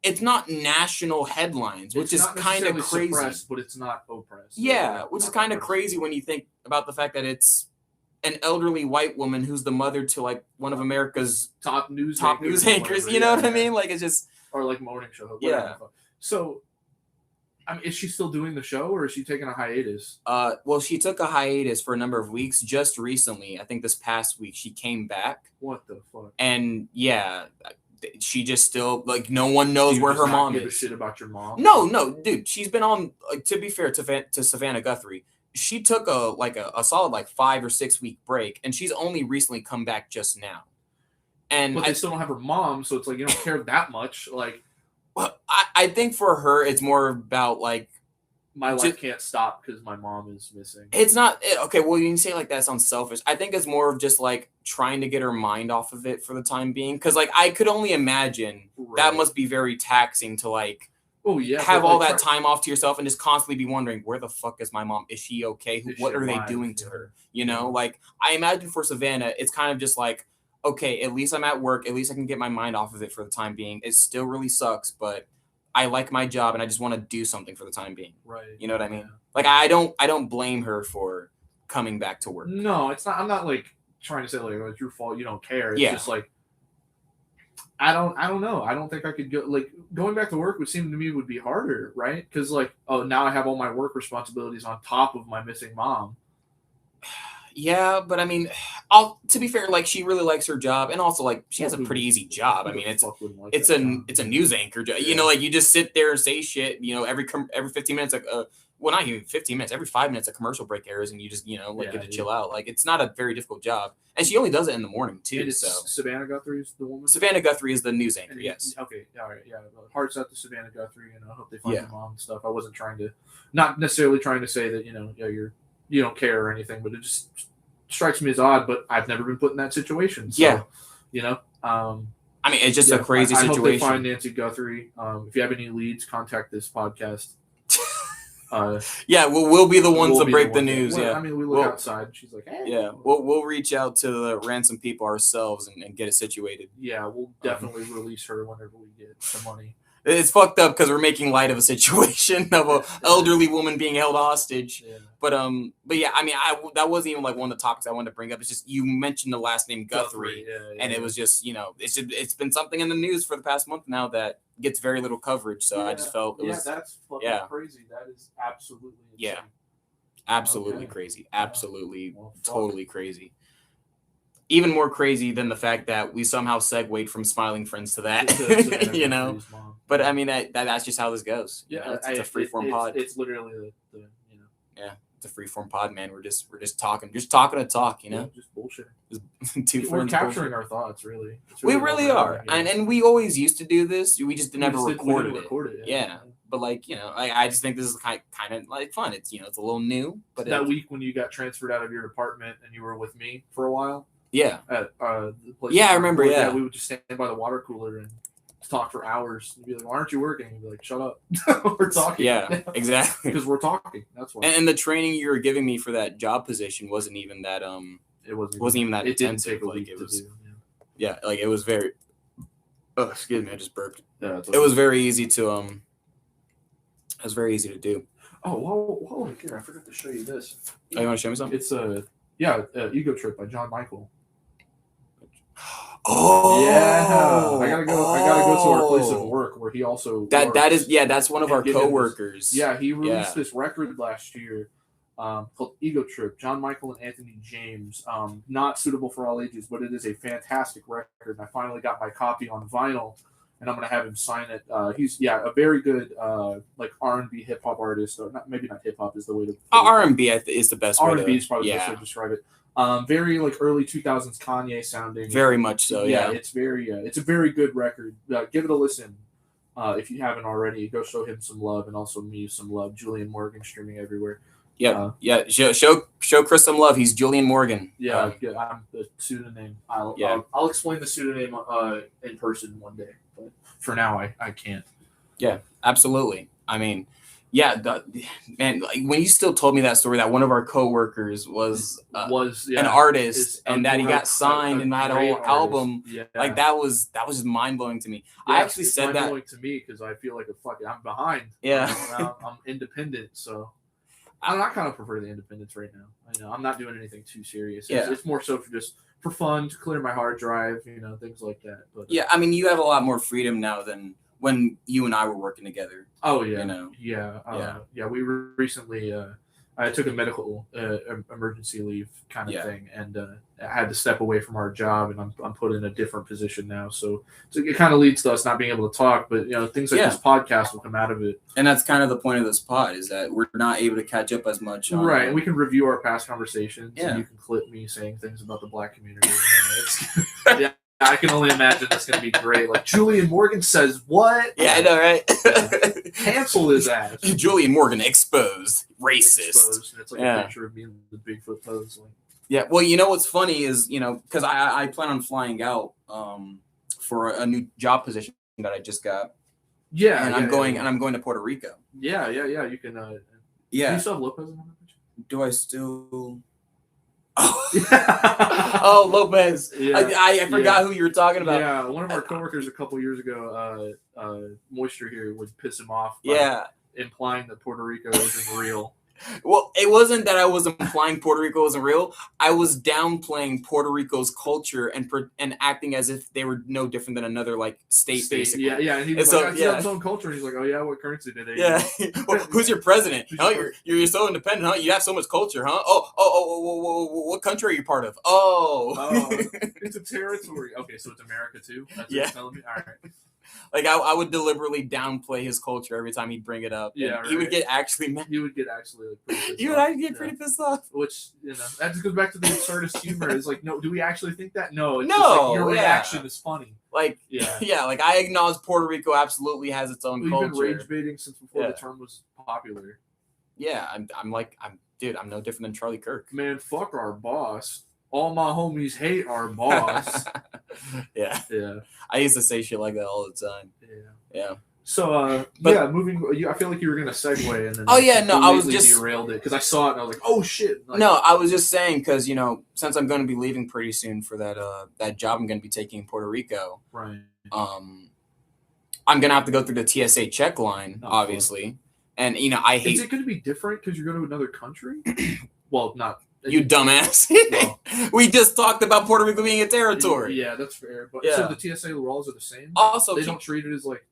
Speaker 1: it's not national headlines, which is kind of crazy.
Speaker 2: Suppressed, but it's not oppressed.
Speaker 1: Yeah, which is kind of crazy when you think about the fact that it's an elderly white woman who's the mother to like one of America's
Speaker 2: top news
Speaker 1: anchors. You know what I mean? Like it's just
Speaker 2: or like morning show.
Speaker 1: Yeah.
Speaker 2: So, I mean, is she still doing the show or is she taking a hiatus?
Speaker 1: Well, she took a hiatus for a number of weeks. Just recently, I think this past week, she came back.
Speaker 2: What the fuck?
Speaker 1: And yeah, she just still like no one knows where her mom is.
Speaker 2: Give a shit about your mom?
Speaker 1: No, dude. She's been on. Like, to be fair to Savannah Guthrie. She took a solid like 5 or 6 week break, and she's only recently come back just now.
Speaker 2: But they still don't have her mom, so it's like you don't care that much. Like,
Speaker 1: well, I think for her it's more about like
Speaker 2: my life can't stop because my mom is missing.
Speaker 1: It's not okay. Well, you can say like that sounds selfish. I think it's more of just like trying to get her mind off of it for the time being. Because like I could only imagine that must be very taxing to like.
Speaker 2: Oh yeah,
Speaker 1: have all that time off to yourself and just constantly be wondering where the fuck is my mom? Is she okay? What are they doing to her? You know, like I imagine for Savannah, it's kind of just like, okay, at least I'm at work. At least I can get my mind off of it for the time being. It still really sucks, but I like my job and I just want to do something for the time being.
Speaker 2: Right.
Speaker 1: You know what I mean? Like I don't blame her for coming back to work.
Speaker 2: No, it's not. I'm not like trying to say like, oh, it's your fault. You don't care. It's just like, I don't know. I don't think I could go, like, going back to work would seem to me would be harder, right? Because like, oh, now I have all my work responsibilities on top of my missing mom.
Speaker 1: Yeah, but I mean, to be fair, like she really likes her job, and also like she has a pretty easy job. I mean, it's a news anchor job. You know, like you just sit there and say shit. You know, every 15 minutes, like well, not even 15 minutes. Every 5 minutes, a commercial break airs, and you just like get to chill out. Like it's not a very difficult job, and she only does it in the morning too. So
Speaker 2: Savannah Guthrie is the woman.
Speaker 1: Savannah Guthrie is the news anchor. Yes.
Speaker 2: Okay. All right. Yeah. Hearts out to Savannah Guthrie, and I hope they find your mom and stuff. I wasn't not necessarily trying to say that you don't care or anything, but it just strikes me as odd. But I've never been put in that situation. So, I mean, it's just a crazy situation. I hope they find Nancy Guthrie. If you have any leads, contact this podcast.
Speaker 1: We'll be the ones to break the news.
Speaker 2: I mean, we look outside. And she's like, hey.
Speaker 1: Yeah, we'll reach out to the ransom people ourselves and get it situated.
Speaker 2: Yeah, we'll definitely release her whenever we get the money.
Speaker 1: It's fucked up because we're making light of a situation of an elderly woman being held hostage. Yeah. But yeah, I mean, that wasn't even like one of the topics I wanted to bring up. It's just you mentioned the last name Guthrie, and it was just it's been something in the news for the past month now that gets very little coverage. So I just felt it was
Speaker 2: that's fucking crazy. That is absolutely insane.
Speaker 1: Absolutely crazy, absolutely totally crazy. Even more crazy than the fact that we somehow segued from Smiling Friends to that, But I mean, that's just how this goes.
Speaker 2: Yeah,
Speaker 1: it's a freeform pod.
Speaker 2: It's literally
Speaker 1: it's a freeform pod, man. We're just talking to talk,
Speaker 2: just bullshit.
Speaker 1: We're
Speaker 2: capturing our thoughts, really.
Speaker 1: We really are, and we always used to do this. We just never recorded it. Yeah. But I just think this is kind of like fun. It's it's a little new. But
Speaker 2: that week when you got transferred out of your apartment and you were with me for a while.
Speaker 1: Yeah.
Speaker 2: At the place.
Speaker 1: Yeah, I remember. Yeah,
Speaker 2: we would just stand by the water cooler and talk for hours. You'd be like, "Why aren't you working?" You'd be like, "Shut up, we're talking."
Speaker 1: Yeah, exactly.
Speaker 2: Because we're talking. That's why.
Speaker 1: And the training you were giving me for that job position wasn't even that. It wasn't even that intensive.
Speaker 2: Didn't take a week to do.
Speaker 1: Yeah, like it was very. Oh, excuse me, I just burped. Yeah, it was very easy to It was very easy to do.
Speaker 2: Oh, hold on, here, I forgot to show you this.
Speaker 1: Oh, you want to show me something?
Speaker 2: It's Ego Trip by John Michael.
Speaker 1: Oh
Speaker 2: yeah, I gotta go to our place of work where he also
Speaker 1: that's one of our coworkers.
Speaker 2: He released this record last year called Ego Trip. John Michael and Anthony James. Not suitable for all ages, but it is a fantastic record. I finally got my copy on vinyl, and I'm gonna have him sign it. He's a very good like R&B hip hop artist. Or maybe not hip hop is the way to.
Speaker 1: R&B is the best.
Speaker 2: R&B is probably the best way to describe it. Very like early 2000s Kanye sounding.
Speaker 1: Very much so. Yeah.
Speaker 2: It's very it's a very good record. Give it a listen if you haven't already. Go show him some love and also me some love. Julian Morgan streaming everywhere.
Speaker 1: Yeah. Show Chris some love. He's Julian Morgan.
Speaker 2: Yeah. I'm the pseudonym. I'll explain the pseudonym in person one day, but for now I can't.
Speaker 1: Yeah, absolutely. I mean. Yeah, man. Like when you still told me that story, that one of our coworkers was an artist, and that he got signed and had a whole album. Yeah. Like that was just mind blowing to me. Yeah, I actually said that
Speaker 2: mind blowing to me because I feel like I'm behind.
Speaker 1: Yeah,
Speaker 2: I'm independent, so I kind of prefer the independence right now. I know I'm not doing anything too serious. It's more so for fun to clear my hard drive, things like that. But
Speaker 1: I mean, you have a lot more freedom now than when you and I were working together.
Speaker 2: Oh yeah, We were recently. I took a medical emergency leave kind of thing, and I had to step away from our job, and I'm put in a different position now. So it kind of leads to us not being able to talk, but things like this podcast will come out of it.
Speaker 1: And that's kind of the point of this pod is that we're not able to catch up as much.
Speaker 2: Right, and we can review our past conversations. Yeah, and you can clip me saying things about the Black community. I can only imagine that's going to be great. Like, Julian Morgan says what?
Speaker 1: Yeah, I know, right?
Speaker 2: Cancel his ass.
Speaker 1: Julian Morgan exposed. Racist.
Speaker 2: Exposed. And it's like a picture of me in the Bigfoot pose. Like.
Speaker 1: Yeah, well, you know what's funny is, because I plan on flying out for a new job position that I just got.
Speaker 2: Yeah,
Speaker 1: and I'm going to Puerto Rico.
Speaker 2: Yeah. You can.
Speaker 1: Yeah.
Speaker 2: Do you still have Lopez on that picture?
Speaker 1: Do I still? Oh, Lopez. Yeah. I forgot who you were talking about.
Speaker 2: Yeah, one of our coworkers a couple years ago, Moisture here, would piss him off. Implying that Puerto Rico isn't real.
Speaker 1: Well, it wasn't that I was implying Puerto Rico wasn't real. I was downplaying Puerto Rico's culture and acting as if they were no different than another state basically.
Speaker 2: Yeah. And he was like, "I his own culture." And he's like, "Oh yeah, what currency do they?"
Speaker 1: Yeah. Well, who's your president? You're so independent, huh? You have so much culture, huh? Oh, what country are you part of? Oh,
Speaker 2: it's a territory. Okay, so it's America too. That's what you're telling me. All right.
Speaker 1: I would deliberately downplay his culture every time he'd bring it up.
Speaker 2: Yeah, right.
Speaker 1: He would get actually mad.
Speaker 2: He would get actually pretty pissed off.
Speaker 1: You would get pretty pissed off.
Speaker 2: Which, that just goes back to the absurdist humor. It's like, no, do we actually think that? No. It's
Speaker 1: just
Speaker 2: your reaction is funny.
Speaker 1: I acknowledge Puerto Rico absolutely has its own culture.
Speaker 2: We've been rage baiting since before the term was popular.
Speaker 1: Yeah, I'm no different than Charlie Kirk.
Speaker 2: Man, fuck our boss. All my homies hate our boss.
Speaker 1: Yeah. I used to say shit like that all the time. Yeah.
Speaker 2: So, moving. I feel like you were gonna segue, and then
Speaker 1: I was just
Speaker 2: derailed it because I saw it and I was like, oh shit.
Speaker 1: No, I was just saying because since I'm going to be leaving pretty soon for that job I'm going to be taking in Puerto Rico.
Speaker 2: Right.
Speaker 1: I'm gonna have to go through the TSA check line, obviously, and I hate.
Speaker 2: Is it going to be different because you go to another country? Well, not.
Speaker 1: You dumbass. Well, we just talked about Puerto Rico being a territory.
Speaker 2: Yeah, that's fair. But so the TSA laws are the same?
Speaker 1: Also,
Speaker 2: they don't treat it as like...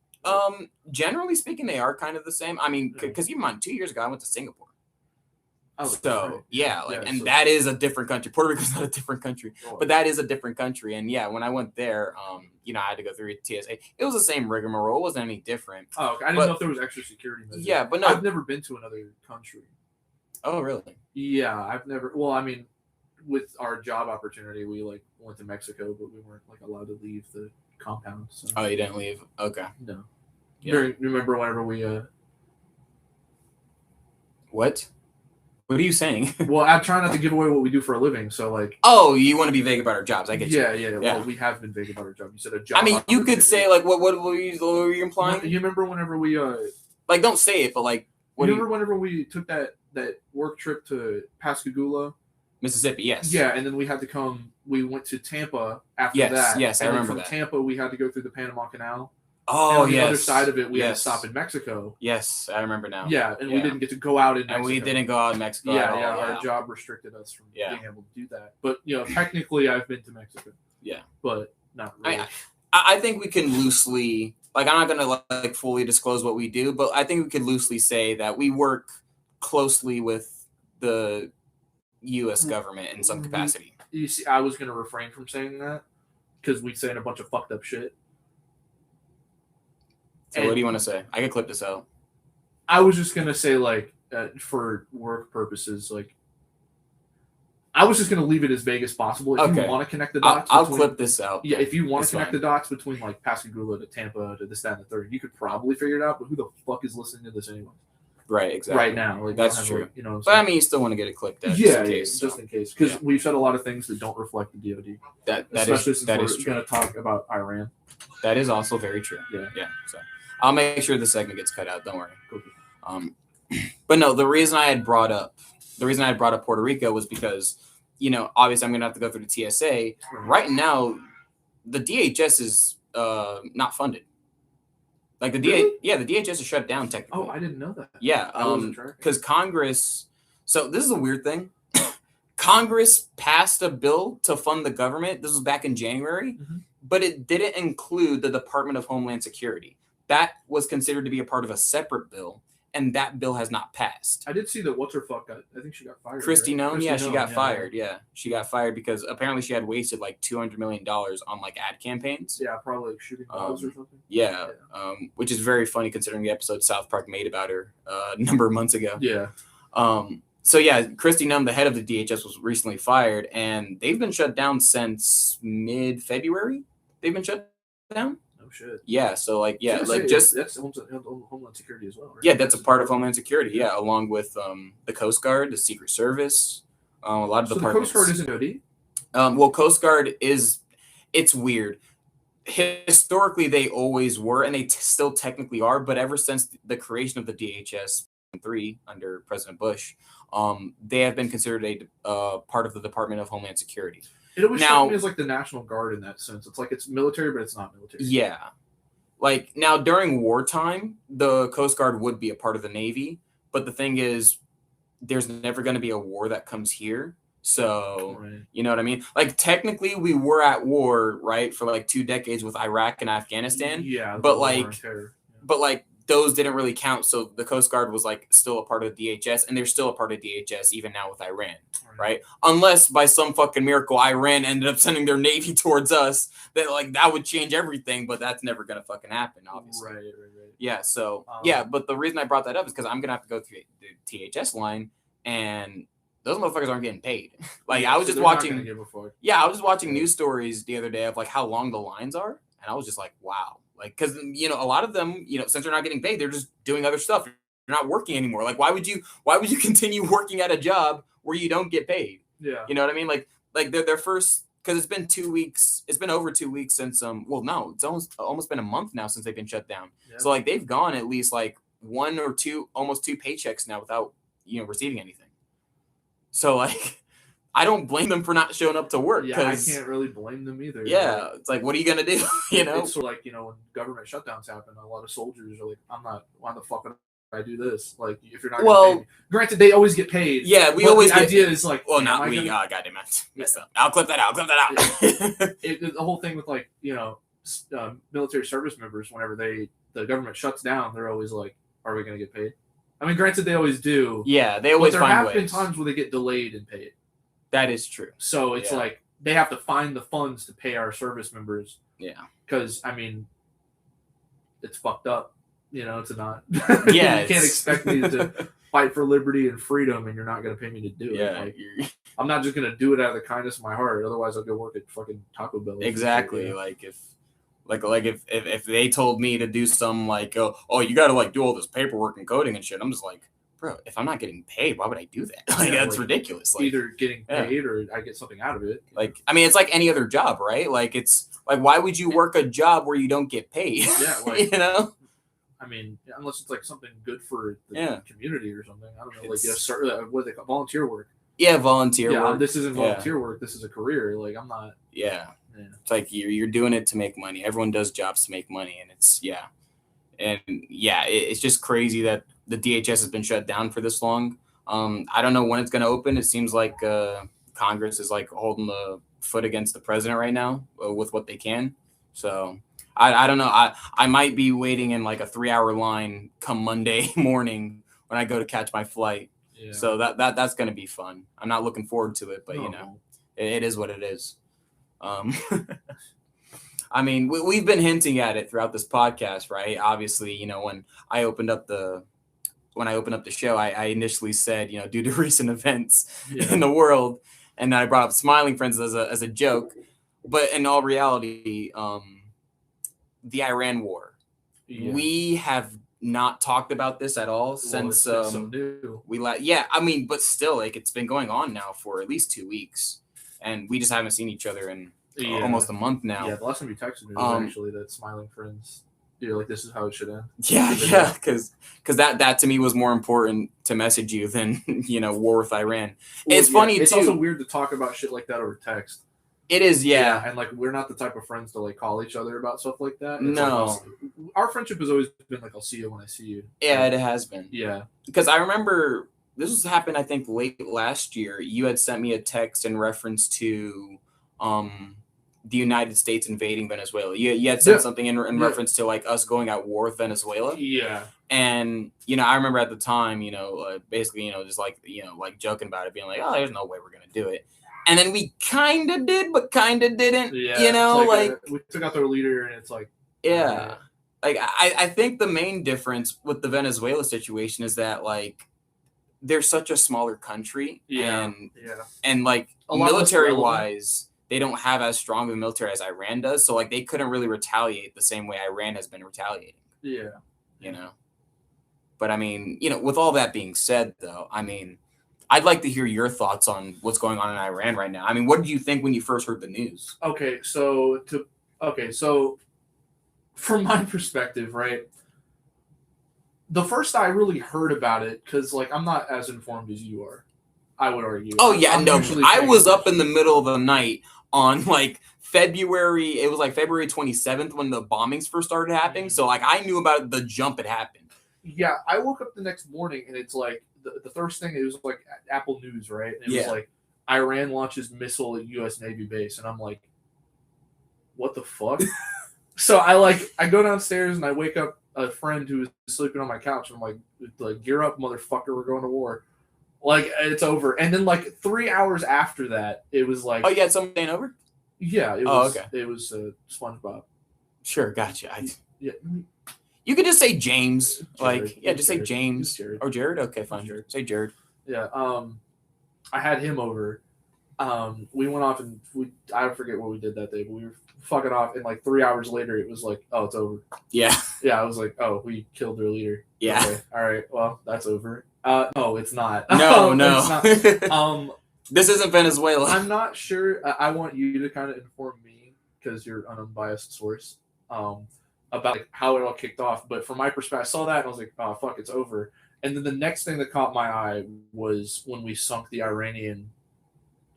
Speaker 1: generally speaking, they are kind of the same. I mean, because keep in mind, 2 years ago, I went to Singapore. That is a different country. Puerto Rico's not a different country, but that is a different country. And when I went there, I had to go through TSA. It was the same rigmarole. It wasn't any different.
Speaker 2: Oh, okay. I didn't know if there was extra security measures.
Speaker 1: Yeah, but no.
Speaker 2: I've never been to another country.
Speaker 1: Oh, really?
Speaker 2: Yeah, I've never. Well, I mean, with our job opportunity, we went to Mexico, but we weren't allowed to leave the compound. So.
Speaker 1: Oh, you didn't leave? Okay.
Speaker 2: No. Yeah. Remember whenever we?
Speaker 1: What? What are you saying?
Speaker 2: Well, I'm trying not to give away what we do for a living, so
Speaker 1: Oh, you want to be vague about our jobs? I get you.
Speaker 2: Yeah. Well, we have been vague about our job. You said a job.
Speaker 1: I mean, you could say what were you implying?
Speaker 2: You remember whenever we
Speaker 1: don't say it, but
Speaker 2: whenever we took that work trip to Pascagoula,
Speaker 1: Mississippi? Yes.
Speaker 2: Yeah, and then we had to come. We went to Tampa after that.
Speaker 1: Yes, I remember that.
Speaker 2: From Tampa, we had to go through the Panama Canal.
Speaker 1: Oh,
Speaker 2: and on the other side of it, we had to stop in Mexico.
Speaker 1: Yes, I remember now.
Speaker 2: Yeah, and we didn't get to go out in Mexico.
Speaker 1: And we didn't go out in Mexico at all.
Speaker 2: Our job restricted us from being able to do that. But, technically I've been to Mexico.
Speaker 1: Yeah.
Speaker 2: But not really.
Speaker 1: I think we can loosely, I'm not going to fully disclose what we do, but I think we could loosely say that we work closely with the U.S. government in some capacity.
Speaker 2: You see, I was going to refrain from saying that because we saying a bunch of fucked up shit.
Speaker 1: So what do you want to say? I can clip this out.
Speaker 2: I was just going to say, for work purposes, I was just going to leave it as vague as possible. If you want to connect the dots.
Speaker 1: I'll clip this out.
Speaker 2: Yeah, if you want to connect the dots between, Pascagoula to Tampa to this, that, and the third, you could probably figure it out, but who the fuck is listening to this anyway?
Speaker 1: Right, exactly.
Speaker 2: Right now.
Speaker 1: That's true. But I mean, you still want to get it clipped out.
Speaker 2: Yeah, just in case. Because we've said a lot of things that don't reflect the DoD. Especially since we're going to talk about Iran.
Speaker 1: That is also very true. Yeah. So I'll make sure the segment gets cut out. Don't worry. But no, the reason I had brought up Puerto Rico was because, obviously I'm going to have to go through the TSA. Right now, the DHS is not funded. The DHS is shut down technically.
Speaker 2: Oh, I didn't know that.
Speaker 1: Yeah, because Congress. So this is a weird thing. Congress passed a bill to fund the government. This was back in January, but it didn't include the Department of Homeland Security. That was considered to be a part of a separate bill, and that bill has not passed.
Speaker 2: I did see that what's-her-fuck I think she got fired.
Speaker 1: Kristi Noem? Yeah, she got fired. Yeah, she got fired because apparently she had wasted $200 million on ad campaigns.
Speaker 2: Yeah, probably shooting balls or something.
Speaker 1: Yeah, which is very funny considering the episode South Park made about her a number of months ago.
Speaker 2: Yeah.
Speaker 1: So yeah, Kristi Noem, the head of the DHS, was recently fired, and they've been shut down since mid-February. they've been shut down.
Speaker 2: Oh shit.
Speaker 1: Yeah, so like just
Speaker 2: that's Homeland Security as well, right?
Speaker 1: Yeah, that's a part of Homeland Security. Yeah, along with the Coast Guard, the Secret Service, a lot of departments.
Speaker 2: The Coast Guard isn't OD.
Speaker 1: Well, Coast Guard it's weird. Historically, they always were, and they still technically are. But ever since the creation of the DHS 3 under President Bush, they have been considered a part of the Department of Homeland Security.
Speaker 2: It always struck me as like the National Guard in that sense. It's like it's military, but it's not military.
Speaker 1: Yeah. Like now during wartime, the Coast Guard would be a part of the Navy. But the thing is, there's never going to be a war that comes here. So, You know what I mean? Like technically we were at war, right? For like 2 decades with Iraq and Afghanistan.
Speaker 2: Yeah.
Speaker 1: But like those didn't really count. So the Coast Guard was like still a part of the DHS, and they're still a part of DHS even now with Iran, right? Unless by some fucking miracle Iran ended up sending their navy towards us, that would change everything, but that's never gonna fucking happen, obviously. Right. Yeah, so but the reason I brought that up is because I'm gonna have to go through the THS line, and those motherfuckers aren't getting paid. I was just watching. I was just watching news stories the other day of like how long the lines are, and I was just like, wow. Like, because, a lot of them, since they're not getting paid, they're just doing other stuff. They're not working anymore. Like, why would you continue working at a job where you don't get paid?
Speaker 2: Yeah.
Speaker 1: You know what I mean? Like their first, because it's been 2 weeks. It's been over 2 weeks since, it's almost been a month now since they've been shut down. Yeah. So, like, they've gone at least, like, 1 or 2, almost 2 paychecks now without, receiving anything. So, like, I don't blame them for not showing up to work.
Speaker 2: Yeah, I can't really blame them either.
Speaker 1: Yeah, it's like, what are you gonna do?
Speaker 2: It's sort of like when government shutdowns happen, a lot of soldiers are like, why the fuck would I do this? Like, if you're not gonna pay me. Granted, they always get paid.
Speaker 1: Yeah, we always.
Speaker 2: The idea is like,
Speaker 1: not we. Goddamn it, messed up. I'll clip that out.
Speaker 2: The whole thing with military service members, whenever the government shuts down, they're always like, are we gonna get paid? I mean, granted, they always do.
Speaker 1: Yeah, they always find ways.
Speaker 2: There have been times where they get delayed in paid.
Speaker 1: That is true.
Speaker 2: So it's like they have to find the funds to pay our service members.
Speaker 1: Yeah.
Speaker 2: Because, I mean, it's fucked up. It's not.
Speaker 1: Yeah.
Speaker 2: You can't expect me to fight for liberty and freedom and you're not going to pay me to do it.
Speaker 1: Yeah.
Speaker 2: I'm not just going to do it out of the kindness of my heart. Otherwise, I'll go work at fucking Taco Bell.
Speaker 1: Exactly. Like if they told me to do some you got to like do all this paperwork and coding and shit, I'm just like, bro, if I'm not getting paid, why would I do that? That's ridiculous. Like,
Speaker 2: either getting paid or I get something out of it.
Speaker 1: Like, I mean, it's like any other job, right? Like, it's like, why would you work a job where you don't get paid?
Speaker 2: Yeah, I mean, unless it's like something good for the community or something. I don't know, what they call volunteer work.
Speaker 1: Yeah, volunteer work.
Speaker 2: This isn't volunteer work. This is a career. Like, I'm not.
Speaker 1: Yeah. It's like you're doing it to make money. Everyone does jobs to make money, and it's just crazy that the DHS has been shut down for this long. I don't know when it's going to open. It seems like Congress is like holding the foot against the president right now with what they can. So I don't know. I might be waiting in like a 3-hour line come Monday morning when I go to catch my flight. Yeah. So that's going to be fun. I'm not looking forward to it, but it is what it is. I mean, we've been hinting at it throughout this podcast, right? Obviously, when I opened up the show, I initially said, due to recent events in the world, and then I brought up Smiling Friends as a joke, but in all reality, the Iran war, we have not talked about this at all since
Speaker 2: so new.
Speaker 1: I mean, but still, like, it's been going on now for at least 2 weeks, and we just haven't seen each other in almost a month now.
Speaker 2: Yeah, the last time you texted me was actually that Smiling Friends. You're like, this is how it should end.
Speaker 1: Yeah, because that to me was more important to message you than war with Iran. Well, it's funny too.
Speaker 2: It's also weird to talk about shit like that over text.
Speaker 1: It is, yeah.
Speaker 2: And like, we're not the type of friends to like call each other about stuff like that.
Speaker 1: No,
Speaker 2: our friendship has always been like, I'll see you when I see you.
Speaker 1: Yeah, it has been.
Speaker 2: Yeah,
Speaker 1: because I remember this happened, I think, late last year. You had sent me a text in reference to the United States invading Venezuela. You had said something in reference to like us going at war with Venezuela.
Speaker 2: Yeah.
Speaker 1: And, I remember at the time, basically, just like, like joking about it, being like, oh, there's no way we're going to do it. And then we kind of did, but kind of didn't,
Speaker 2: like we took out their leader and it's like.
Speaker 1: Yeah. Like, I think the main difference with the Venezuela situation is that, like, they're such a smaller country. And like, military-wise, they don't have as strong of a military as Iran does. So like they couldn't really retaliate the same way Iran has been retaliating.
Speaker 2: Yeah.
Speaker 1: You know. But I mean, with all that being said, though, I mean, I'd like to hear your thoughts on what's going on in Iran right now. I mean, what did you think when you first heard the news?
Speaker 2: Okay, so from my perspective, right, the first I really heard about it, because like I'm not as informed as you are, I would argue.
Speaker 1: Oh yeah, I was up in the middle of the night on like February 27th when the bombings first started happening. So like I knew about the jump it happened.
Speaker 2: Yeah, I woke up the next morning and it's like the first thing, it was like Apple News, right? And it was like Iran launches missile at U.S. Navy base, and I'm like, what the fuck? So I go downstairs and I wake up a friend who was sleeping on my couch, and I'm like, gear up, motherfucker, we're going to war. Like, it's over. And then like 3 hours after that, it was like,
Speaker 1: oh, you had something over?
Speaker 2: Yeah, it was. Okay. It was SpongeBob.
Speaker 1: Sure, gotcha.
Speaker 2: Yeah.
Speaker 1: You could just say James.
Speaker 2: Jared.
Speaker 1: Just say James.
Speaker 2: Jared.
Speaker 1: Or Jared? Okay, fine. Jared. Say Jared.
Speaker 2: Yeah. I had him over. We went off and I forget what we did that day, but we were fucking off, and like 3 hours later it was like, oh, it's over.
Speaker 1: Yeah.
Speaker 2: Yeah, I was like, oh, we killed their leader.
Speaker 1: Yeah.
Speaker 2: Okay. All right, well, that's over. No, it's not.
Speaker 1: No.
Speaker 2: It's not.
Speaker 1: This isn't Venezuela.
Speaker 2: I'm not sure. I want you to kind of inform me, because you're an unbiased source, about like how it all kicked off. But from my perspective, I saw that and I was like, oh, fuck, it's over. And then the next thing that caught my eye was when we sunk the Iranian,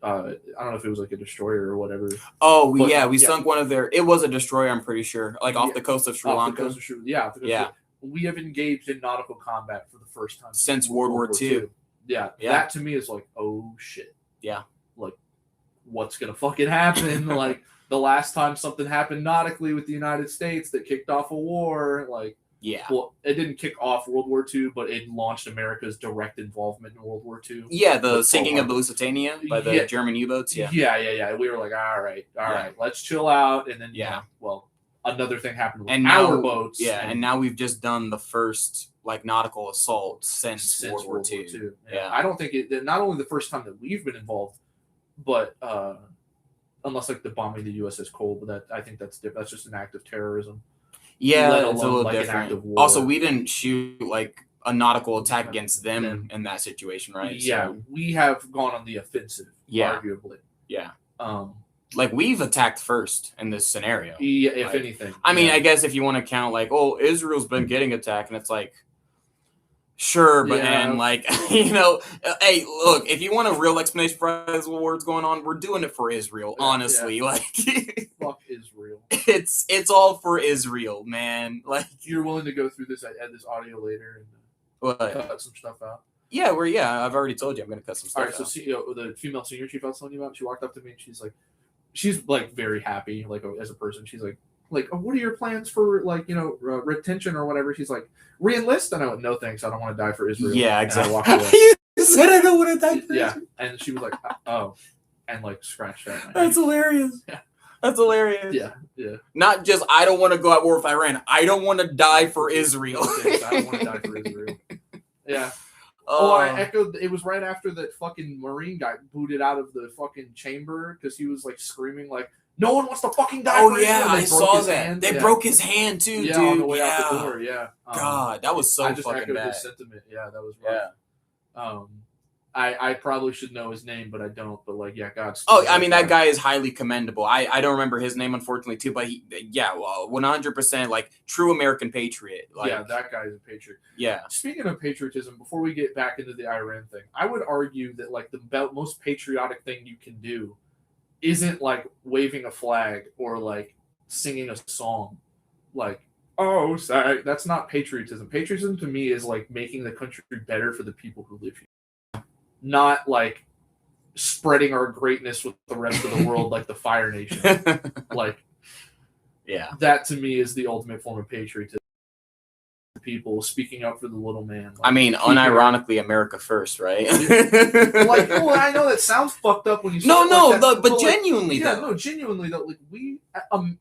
Speaker 2: I don't know if it was like a destroyer or whatever.
Speaker 1: Oh, we sunk one of their, it was a destroyer, I'm pretty sure, like off the coast of Sri Lanka.
Speaker 2: We have engaged in nautical combat for the first time
Speaker 1: since World War II.
Speaker 2: Yeah, that to me is like, oh shit.
Speaker 1: Yeah.
Speaker 2: Like, what's going to fucking happen? Like, the last time something happened nautically with the United States that kicked off a war, like, well, it didn't kick off World War II, but it launched America's direct involvement in World War II.
Speaker 1: Yeah, the sinking of the Lusitania by the German U-boats. Yeah.
Speaker 2: We were like, all right, let's chill out. And then, another thing happened with our boats.
Speaker 1: Yeah, and now we've just done the first like nautical assault since World War II.
Speaker 2: Yeah. I don't think not only the first time that we've been involved, but unless like the bombing the USS Cole, but I think that's different. That's just an act of terrorism.
Speaker 1: Yeah, it's a little different. Also, we didn't shoot like a nautical attack against them in that situation, right?
Speaker 2: Yeah, so, we have gone on the offensive, arguably.
Speaker 1: Yeah. Like we've attacked first in this scenario.
Speaker 2: Yeah, if anything.
Speaker 1: I mean, I guess if you want to count like, oh, Israel's been getting attacked, and it's like, sure, but then like, hey, look, if you want a real explanation for what's going on, we're doing it for Israel, honestly. Like,
Speaker 2: fuck Israel.
Speaker 1: It's all for Israel, man. Like,
Speaker 2: you're willing to go through this, add this audio later and cut some stuff out.
Speaker 1: Yeah, I've already told you I'm going to cut some stuff out.
Speaker 2: All right, so the female senior chief I was telling you about, she walked up to me and she's like very happy, like as a person. She's like, what are your plans for like, retention or whatever? She's like, re-enlist? And I went, no thanks, I don't want to die for Israel.
Speaker 1: Yeah, exactly.
Speaker 2: And I walked away.
Speaker 1: You said I don't want to die for Israel.
Speaker 2: Yeah, and she was like, oh, and like scratched that.
Speaker 1: That's hilarious. Yeah. That's hilarious.
Speaker 2: Yeah.
Speaker 1: Not just I don't want to go at war with Iran. I don't want to die for Israel.
Speaker 2: I don't want to die for Israel. Yeah. I echoed. It was right after that fucking Marine guy booted out of the fucking chamber because he was like screaming like, "No one wants to fucking die."
Speaker 1: Oh yeah, I saw that. They broke his hand too, dude.
Speaker 2: On the way out the door. Yeah.
Speaker 1: God, that was so fucking bad. I just echoed
Speaker 2: his sentiment. Yeah, that was rough. Yeah. I probably should know his name, but I don't. But like, yeah, God.
Speaker 1: Oh, I mean, that guy is highly commendable. I don't remember his name, unfortunately, too. But 100% like true American patriot. Like,
Speaker 2: yeah, that guy is a patriot.
Speaker 1: Yeah.
Speaker 2: Speaking of patriotism, before we get back into the Iran thing, I would argue that like the most patriotic thing you can do isn't like waving a flag or like singing a song, like. Oh, sorry. That's not patriotism. Patriotism to me is like making the country better for the people who live here. Not like spreading our greatness with the rest of the world like the Fire Nation. Like,
Speaker 1: yeah,
Speaker 2: that to me is the ultimate form of patriotism. People speaking up for the little man. Like,
Speaker 1: I mean, unironically, America first, right?
Speaker 2: Like, well, I know that sounds fucked up when you say
Speaker 1: but genuinely,
Speaker 2: genuinely though, like we,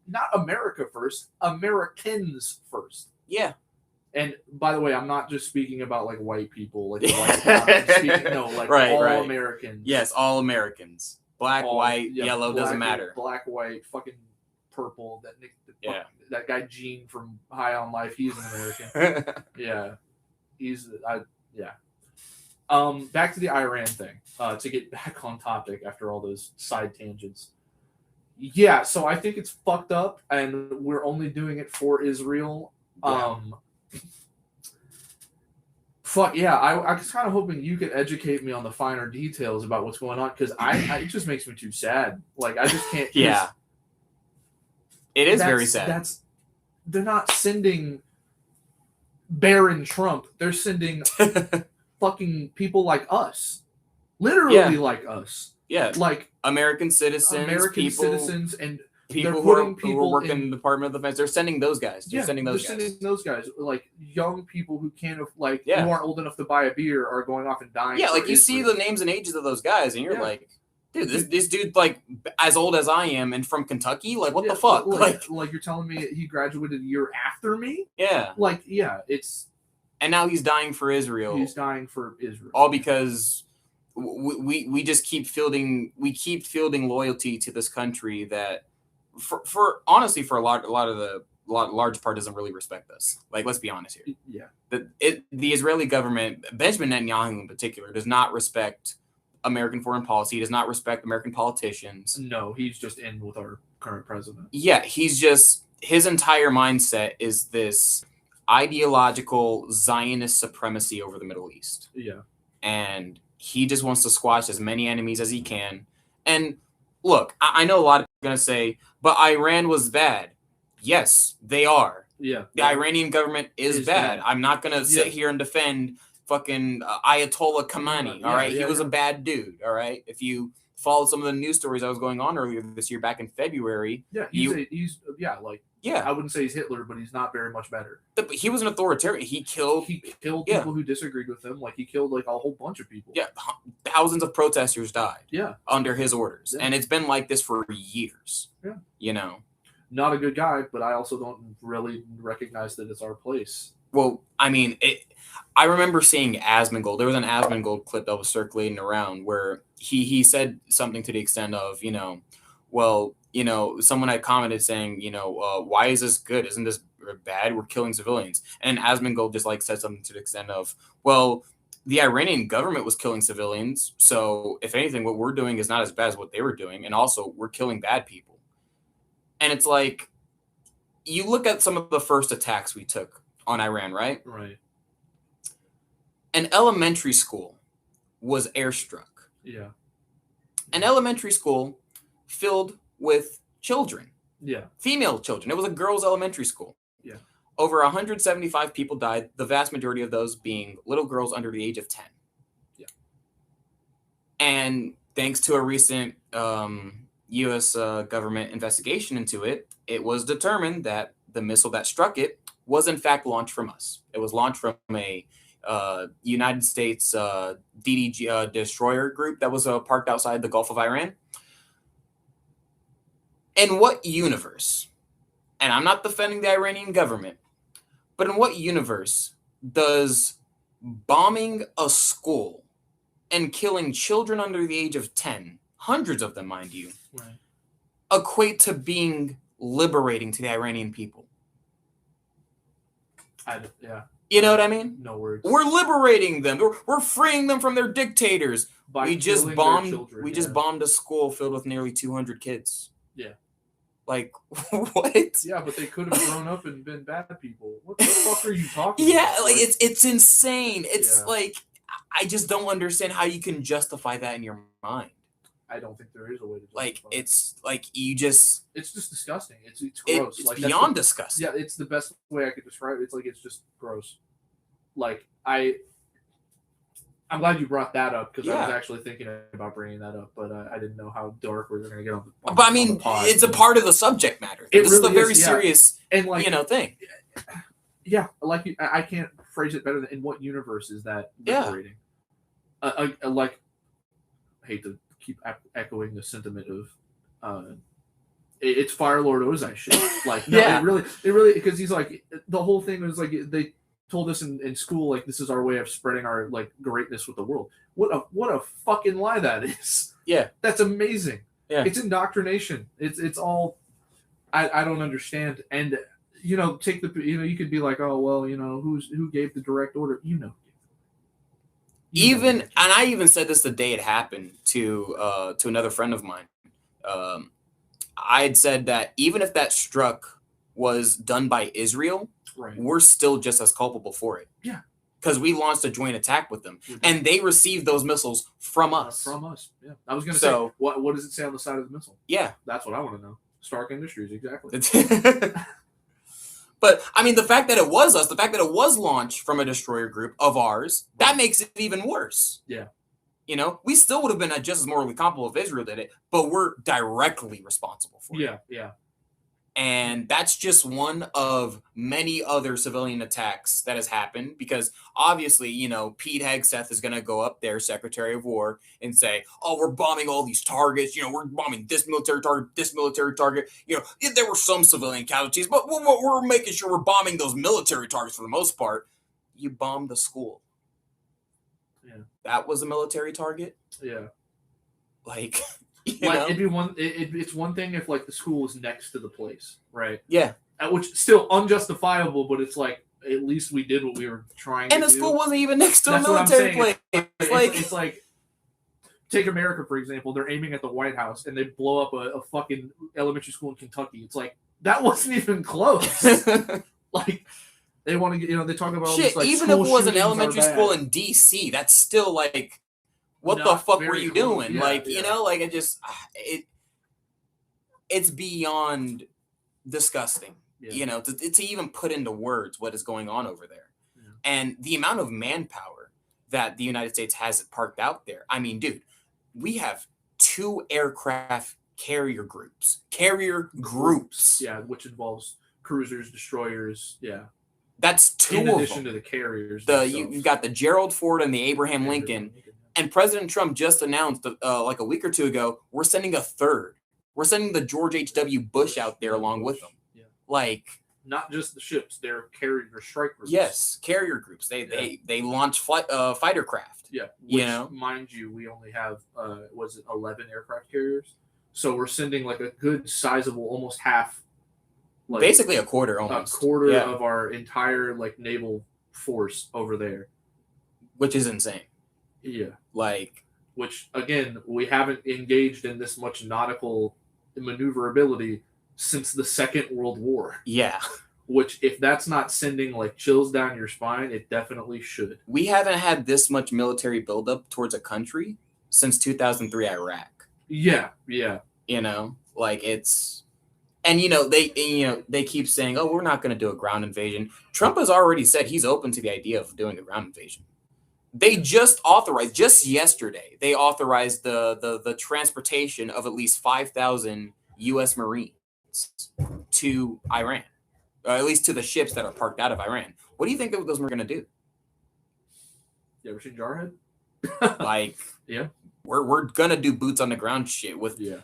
Speaker 2: not America first, Americans first.
Speaker 1: Yeah.
Speaker 2: And by the way, I'm not just speaking about like white people, like white. I'm speaking, all Americans.
Speaker 1: Yes, all Americans. Black, white, yellow, doesn't matter.
Speaker 2: Black, white, fucking purple. That guy Gene from High on Life, he's an American. Yeah. Back to the Iran thing, to get back on topic after all those side tangents. Yeah, so I think it's fucked up, and we're only doing it for Israel. Yeah. I was kind of hoping you could educate me on the finer details about what's going on, because it just makes me too sad. Like, I just can't.
Speaker 1: Yeah. It is very sad.
Speaker 2: They're not sending Baron Trump. They're sending fucking people like us. Literally like us.
Speaker 1: Yeah.
Speaker 2: Like
Speaker 1: American citizens and people who are working in the Department of Defense. They're sending those guys. They're sending those guys.
Speaker 2: Like young people who can't, who aren't old enough to buy a beer are going off and dying.
Speaker 1: Yeah, like you see the names and ages of those guys, and you're like, dude, this dude, like, as old as I am and from Kentucky, like, what the fuck?
Speaker 2: Like you're telling me he graduated a year after me?
Speaker 1: Yeah.
Speaker 2: It's...
Speaker 1: And now he's dying for Israel. All because we just keep fielding loyalty to this country that, for honestly, for a large part doesn't really respect us. Like, let's be honest here.
Speaker 2: Yeah.
Speaker 1: The Israeli government, Benjamin Netanyahu in particular, does not respect American foreign policy. He does not respect American politicians.
Speaker 2: No, he's just in with our current president.
Speaker 1: Yeah, his entire mindset is this ideological Zionist supremacy over the Middle East.
Speaker 2: Yeah.
Speaker 1: And he just wants to squash as many enemies as he can. And look, I know a lot of people are going to say, but Iran was bad. Yes, they are.
Speaker 2: Yeah.
Speaker 1: The Iranian government is bad. I'm not going to sit here and defend fucking Ayatollah Khamenei. All right. He was a bad dude. All right. If you followed some of the news stories that was going on earlier this year, back in February.
Speaker 2: Yeah. I wouldn't say he's Hitler, but he's not very much better.
Speaker 1: But he was an authoritarian. He killed
Speaker 2: people who disagreed with him. Like, he killed like a whole bunch of people.
Speaker 1: Yeah. Thousands of protesters died.
Speaker 2: Yeah.
Speaker 1: Under his orders. Yeah. And it's been like this for years.
Speaker 2: Yeah.
Speaker 1: You know.
Speaker 2: Not a good guy, but I also don't really recognize that it's our place.
Speaker 1: Well, I mean, I remember seeing Asmongold. There was an Asmongold clip that was circulating around where he said something to the extent of, someone had commented saying, why is this good? Isn't this bad? We're killing civilians. And Asmongold just said something to the extent of, well, the Iranian government was killing civilians. So if anything, what we're doing is not as bad as what they were doing. And also we're killing bad people. And it's like, you look at some of the first attacks we took on Iran, right?
Speaker 2: Right.
Speaker 1: An elementary school was airstruck.
Speaker 2: Yeah.
Speaker 1: An elementary school filled with children.
Speaker 2: Yeah.
Speaker 1: Female children. It was a girls' elementary school.
Speaker 2: Yeah.
Speaker 1: Over 175 people died, the vast majority of those being little girls under the age of 10.
Speaker 2: Yeah.
Speaker 1: And thanks to a recent U.S. government investigation into it, it was determined that the missile that struck it was in fact launched from us. It was launched from a United States DDG destroyer group that was parked outside the Gulf of Iran. In what universe, and I'm not defending the Iranian government, but in what universe does bombing a school and killing children under the age of 10, hundreds of them, mind you,
Speaker 2: right,
Speaker 1: equate to being liberating to the Iranian people? You know what I mean?
Speaker 2: No words.
Speaker 1: We're liberating them. We're freeing them from their dictators. We just bombed a school filled with nearly 200 kids.
Speaker 2: Yeah.
Speaker 1: Like, what?
Speaker 2: Yeah, but they could have grown up and been bad people. What the fuck are you talking about?
Speaker 1: Yeah, like it's insane. It's like, I just don't understand how you can justify that in your mind.
Speaker 2: I don't think there is a way to justify it.
Speaker 1: It's like you just...
Speaker 2: It's just disgusting. It's gross.
Speaker 1: It's beyond disgusting.
Speaker 2: Yeah, it's the best way I could describe it. It's just gross. Like, I'm glad you brought that up, because I was actually thinking about bringing that up, but I didn't know how dark we were going to get on the
Speaker 1: But I mean, it's a part of the subject matter. This is a very serious, thing.
Speaker 2: Yeah, I can't phrase it better than in what universe is that liberating? I hate to keep echoing the sentiment of it's Fire Lord Ozai shit. Like, no, it really, because he's like, the whole thing was like, they told us in school, like, this is our way of spreading our greatness with the world. What a fucking lie that is.
Speaker 1: Yeah.
Speaker 2: That's amazing.
Speaker 1: Yeah.
Speaker 2: It's indoctrination. It's all I don't understand. And take the you could be like, oh well, who gave the direct order?
Speaker 1: And I even said this the day it happened to another friend of mine. I had said that even if that struck was done by Israel,
Speaker 2: right,
Speaker 1: we're still just as culpable for it.
Speaker 2: Yeah.
Speaker 1: Because we launched a joint attack with them, and they received those missiles from us.
Speaker 2: Yeah. I was going to say, what does it say on the side of the missile?
Speaker 1: Yeah.
Speaker 2: That's what I want to know. Stark Industries, exactly.
Speaker 1: But, I mean, the fact that it was us, the fact that it was launched from a destroyer group of ours, that makes it even worse.
Speaker 2: Yeah.
Speaker 1: We still would have been just as morally culpable if Israel did it, but we're directly responsible for it.
Speaker 2: Yeah.
Speaker 1: And that's just one of many other civilian attacks that has happened because obviously, Pete Hegseth is going to go up there, Secretary of War, and say, oh, we're bombing all these targets. We're bombing this military target. There were some civilian casualties, but we're making sure we're bombing those military targets for the most part. You bombed the school.
Speaker 2: Yeah.
Speaker 1: That was a military target?
Speaker 2: Yeah.
Speaker 1: Like...
Speaker 2: it'd be it's one thing if like the school is next to the place, right?
Speaker 1: Yeah.
Speaker 2: Which still unjustifiable, but it's like at least we did what we were trying to do.
Speaker 1: And the school wasn't even next to a military place.
Speaker 2: It's like take America, for example. They're aiming at the White House and they blow up a fucking elementary school in Kentucky. It's like that wasn't even close. Like they want to get they talk about all this, like,
Speaker 1: even if it was an elementary school in DC, that's still like what the fuck were you doing? Yeah, it's beyond disgusting, to even put into words what is going on over there. Yeah. And the amount of manpower that the United States has parked out there. I mean, dude, we have 2 aircraft carrier groups.
Speaker 2: Yeah, which involves cruisers, destroyers. Yeah.
Speaker 1: That's 2
Speaker 2: in
Speaker 1: of
Speaker 2: addition
Speaker 1: them.
Speaker 2: To the carriers.
Speaker 1: You've got the Gerald Ford and the Abraham Lincoln. And President Trump just announced like a week or two ago, we're sending a 3rd. We're sending the George H.W. Bush out there along with them. Yeah. Like
Speaker 2: not just the ships, they're carrier strike groups.
Speaker 1: Yes, carrier groups. They launch fighter craft.
Speaker 2: Yeah. Which, mind you, we only have 11 aircraft carriers. So we're sending like a good sizable, almost half.
Speaker 1: Like, basically a quarter almost.
Speaker 2: A quarter of our entire like naval force over there.
Speaker 1: Which is insane.
Speaker 2: Yeah.
Speaker 1: Which,
Speaker 2: again, we haven't engaged in this much nautical maneuverability since the Second World War.
Speaker 1: Yeah.
Speaker 2: Which, if that's not sending, like, chills down your spine, it definitely should.
Speaker 1: We haven't had this much military buildup towards a country since 2003 Iraq.
Speaker 2: Yeah.
Speaker 1: It's... And, they keep saying, oh, we're not going to do a ground invasion. Trump has already said he's open to the idea of doing a ground invasion. They just yesterday, they authorized the transportation of at least 5,000 U.S. Marines to Iran, or at least to the ships that are parked out of Iran. What do you think those are going to do?
Speaker 2: You ever seen Jarhead?
Speaker 1: Yeah. We're going to do boots on the ground shit with... Yeah.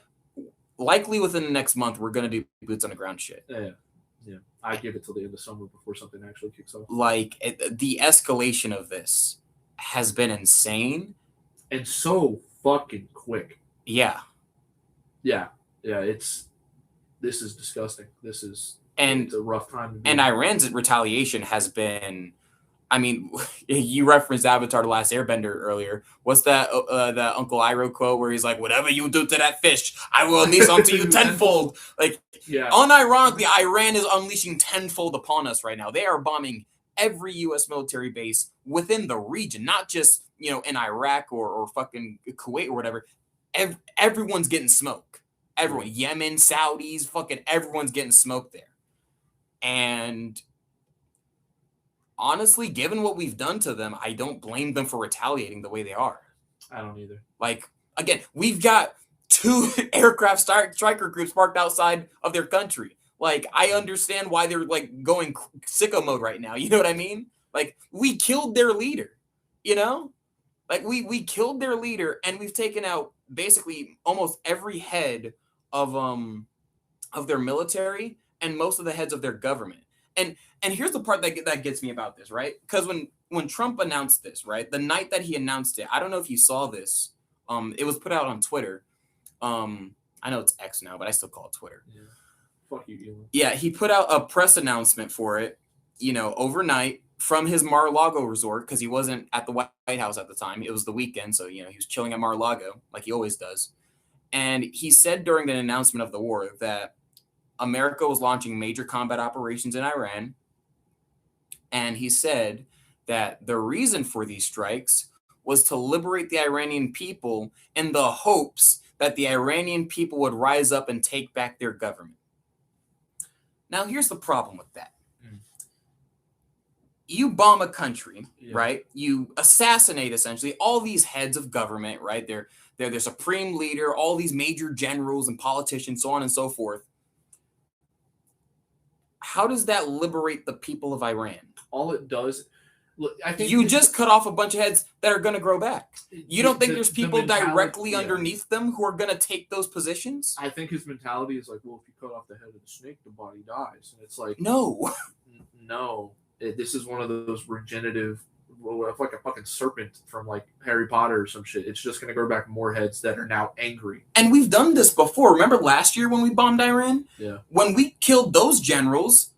Speaker 1: Likely within the next month, we're going to do boots on the ground shit.
Speaker 2: Yeah. I give it till the end of summer before something actually kicks off.
Speaker 1: The escalation of this has been insane.
Speaker 2: And so fucking quick.
Speaker 1: Yeah.
Speaker 2: This is disgusting. It's a rough time to be.
Speaker 1: And Iran's retaliation has been... I mean, you referenced Avatar: The Last Airbender earlier. What's that Uncle Iroh quote where he's like, whatever you do to that fish, I will unleash onto you tenfold. Unironically, Iran is unleashing tenfold upon us right now. They are bombing every U.S. military base within the region, not just, in Iraq or fucking Kuwait or whatever. Everyone's getting smoke. Everyone. Yemen, Saudis, fucking everyone's getting smoked there. And... honestly, given what we've done to them, I don't blame them for retaliating the way they are.
Speaker 2: I don't either.
Speaker 1: Again, we've got 2 aircraft striker groups parked outside of their country. I understand why they're, going sicko mode right now. You know what I mean? We killed their leader, we killed their leader, and we've taken out basically almost every head of their military and most of the heads of their government. And here's the part that gets me about this, right? Because when Trump announced this, right, the night that he announced it, I don't know if you saw this It was put out on Twitter. I know it's X now, but I still call it Twitter.
Speaker 2: Yeah. Fuck you, Elon.
Speaker 1: Yeah, he put out a press announcement for it, overnight from his Mar-a-Lago resort, because he wasn't at the White House at the time. It was the weekend, so he was chilling at Mar-a-Lago like he always does. And he said during the announcement of the war that America was launching major combat operations in Iran. And he said that the reason for these strikes was to liberate the Iranian people in the hopes that the Iranian people would rise up and take back their government. Now, here's the problem with that. You bomb a country, right? You assassinate, essentially, all these heads of government, right? They're their supreme leader, all these major generals and politicians, so on and so forth. How does that liberate the people of Iran?
Speaker 2: All it does, look, I think
Speaker 1: you just cut off a bunch of heads that are going to grow back. You don't think there's people directly underneath them who are going to take those positions?
Speaker 2: I think his mentality is like, well, if you cut off the head of the snake, the body dies. And it's like,
Speaker 1: no.
Speaker 2: This is one of those regenerative, like a fucking serpent from like Harry Potter or some shit. It's just going to grow back more heads that are now angry.
Speaker 1: And we've done this before. Remember last year when we bombed Iran?
Speaker 2: Yeah.
Speaker 1: When we killed those generals,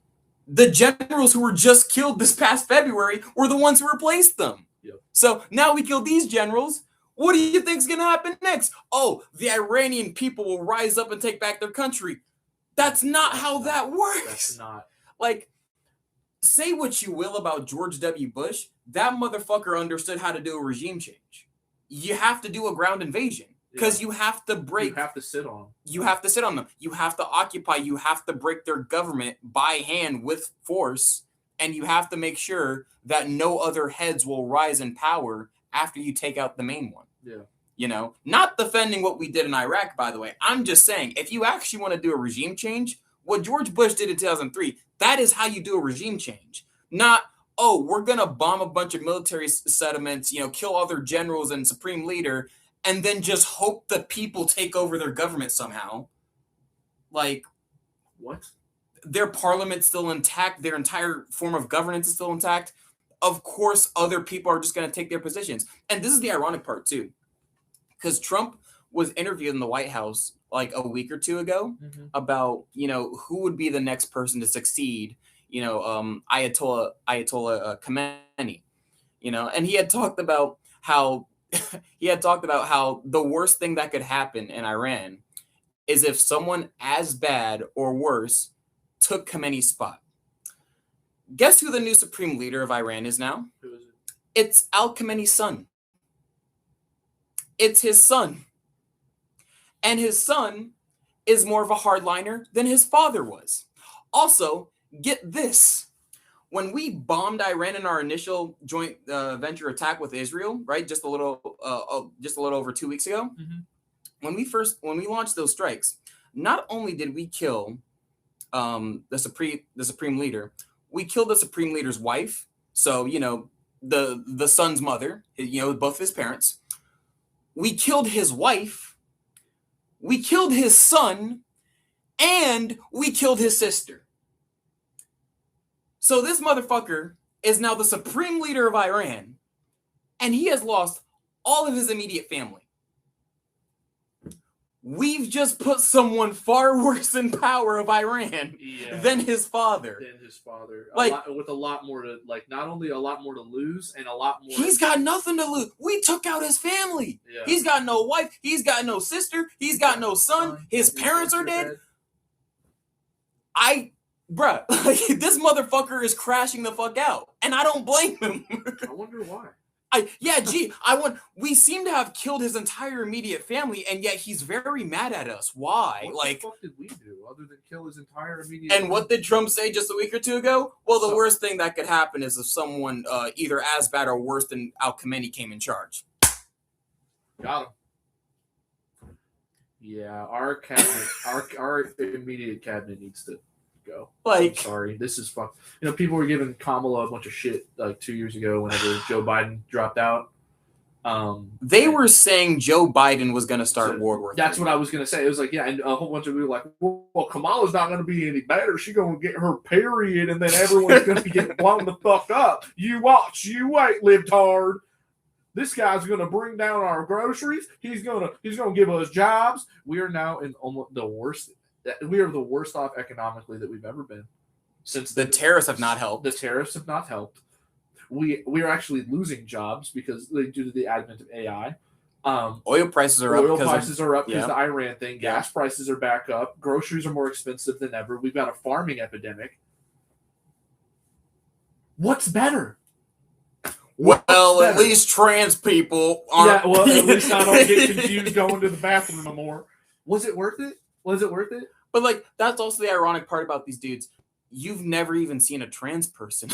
Speaker 1: the generals who were just killed this past February were the ones who replaced them.
Speaker 2: Yep.
Speaker 1: So now we killed these generals. What do you think is going to happen next? Oh, the Iranian people will rise up and take back their country. That's not how that works.
Speaker 2: That's not.
Speaker 1: Like, say what you will about George W. Bush, that motherfucker understood how to do a regime change. You have to do a ground invasion because you have to break.
Speaker 2: You have to sit on them.
Speaker 1: You have to sit on them. You have to occupy. You have to break their government by hand with force. And you have to make sure that no other heads will rise in power after you take out the main one.
Speaker 2: Yeah.
Speaker 1: Not defending what we did in Iraq, by the way. I'm just saying, if you actually want to do a regime change, what George Bush did in 2003, that is how you do a regime change. Not, we're going to bomb a bunch of military settlements, kill all their generals and supreme leader, and then just hope the people take over their government somehow. Like,
Speaker 2: what?
Speaker 1: Their parliament's still intact. Their entire form of governance is still intact. Of course, other people are just going to take their positions. And this is the ironic part, too. Because Trump was interviewed in the White House like a week or two ago about, who would be the next person to succeed, Ayatollah Khamenei, and he had talked about how the worst thing that could happen in Iran is if someone as bad or worse took Khamenei's spot. Guess who the new supreme leader of Iran is now?
Speaker 2: Who is it?
Speaker 1: It's Al Khamenei's son. It's his son. And his son is more of a hardliner than his father was. Also, get this. When we bombed Iran in our initial joint venture attack with Israel, right, just a little over 2 weeks ago, when we launched those strikes, not only did we kill the supreme leader, we killed the supreme leader's wife. So the son's mother, both his parents. We killed his wife. We killed his son, and we killed his sister. So this motherfucker is now the supreme leader of Iran, and he has lost all of his immediate family. We've just put someone far worse in power of Iran than his father.
Speaker 2: With a lot more to, not only a lot more to lose and a lot more.
Speaker 1: He's got nothing to lose. We took out his family. Yeah. He's got no wife. He's got no sister. He's got no son. His parents are dead. This motherfucker is crashing the fuck out. And I don't blame him.
Speaker 2: I wonder why.
Speaker 1: We seem to have killed his entire immediate family, and yet he's very mad at us. Why?
Speaker 2: What the fuck did we do other than kill his entire immediate
Speaker 1: family? And what did Trump say just a week or two ago? Well, the worst thing that could happen is if someone either as bad or worse than Al Khamenei came in charge.
Speaker 2: Got him. Yeah, our cabinet, our immediate cabinet needs to go. I'm sorry, this is fuck. People were giving Kamala a bunch of shit 2 years ago whenever Joe Biden dropped out.
Speaker 1: They were saying Joe Biden was going to start World War III.
Speaker 2: That's what I was going to say. It was and a whole bunch of people were like, well, Kamala's not going to be any better. She's going to get her period, and then everyone's going to get blown the fuck up. You watch, you wait, libtard. This guy's going to bring down our groceries. He's going to give us jobs. We are now in almost the worst. We are the worst off economically that we've ever been. Since
Speaker 1: the tariffs have not helped.
Speaker 2: The tariffs have not helped. We are actually losing jobs because due to the advent of AI.
Speaker 1: Oil prices are up.
Speaker 2: Oil prices are up because the Iran thing. Gas prices are back up. Groceries are more expensive than ever. We've got a farming epidemic. What's better?
Speaker 1: At least trans people aren't.
Speaker 2: Yeah, well, at least I don't get confused going to the bathroom no more. Was it worth it?
Speaker 1: But, like, that's also the ironic part about these dudes. You've never even seen a trans person.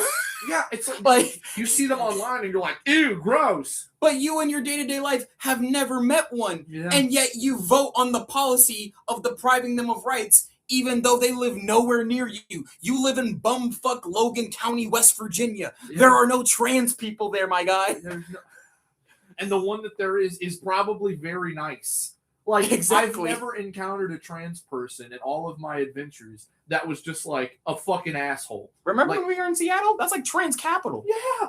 Speaker 2: Yeah, it's like you see them online and you're like, ew, gross.
Speaker 1: But you in your day-to-day life have never met one. Yeah. And yet you vote on the policy of depriving them of rights, even though they live nowhere near you. You live in bumfuck Logan County, West Virginia. Yeah. There are no trans people there, my guy.
Speaker 2: And the one that there is probably very nice. Like, exactly. I've never encountered a trans person in all of my adventures that was just like a fucking asshole.
Speaker 1: Remember when we were in Seattle? That's like trans capital.
Speaker 2: Yeah.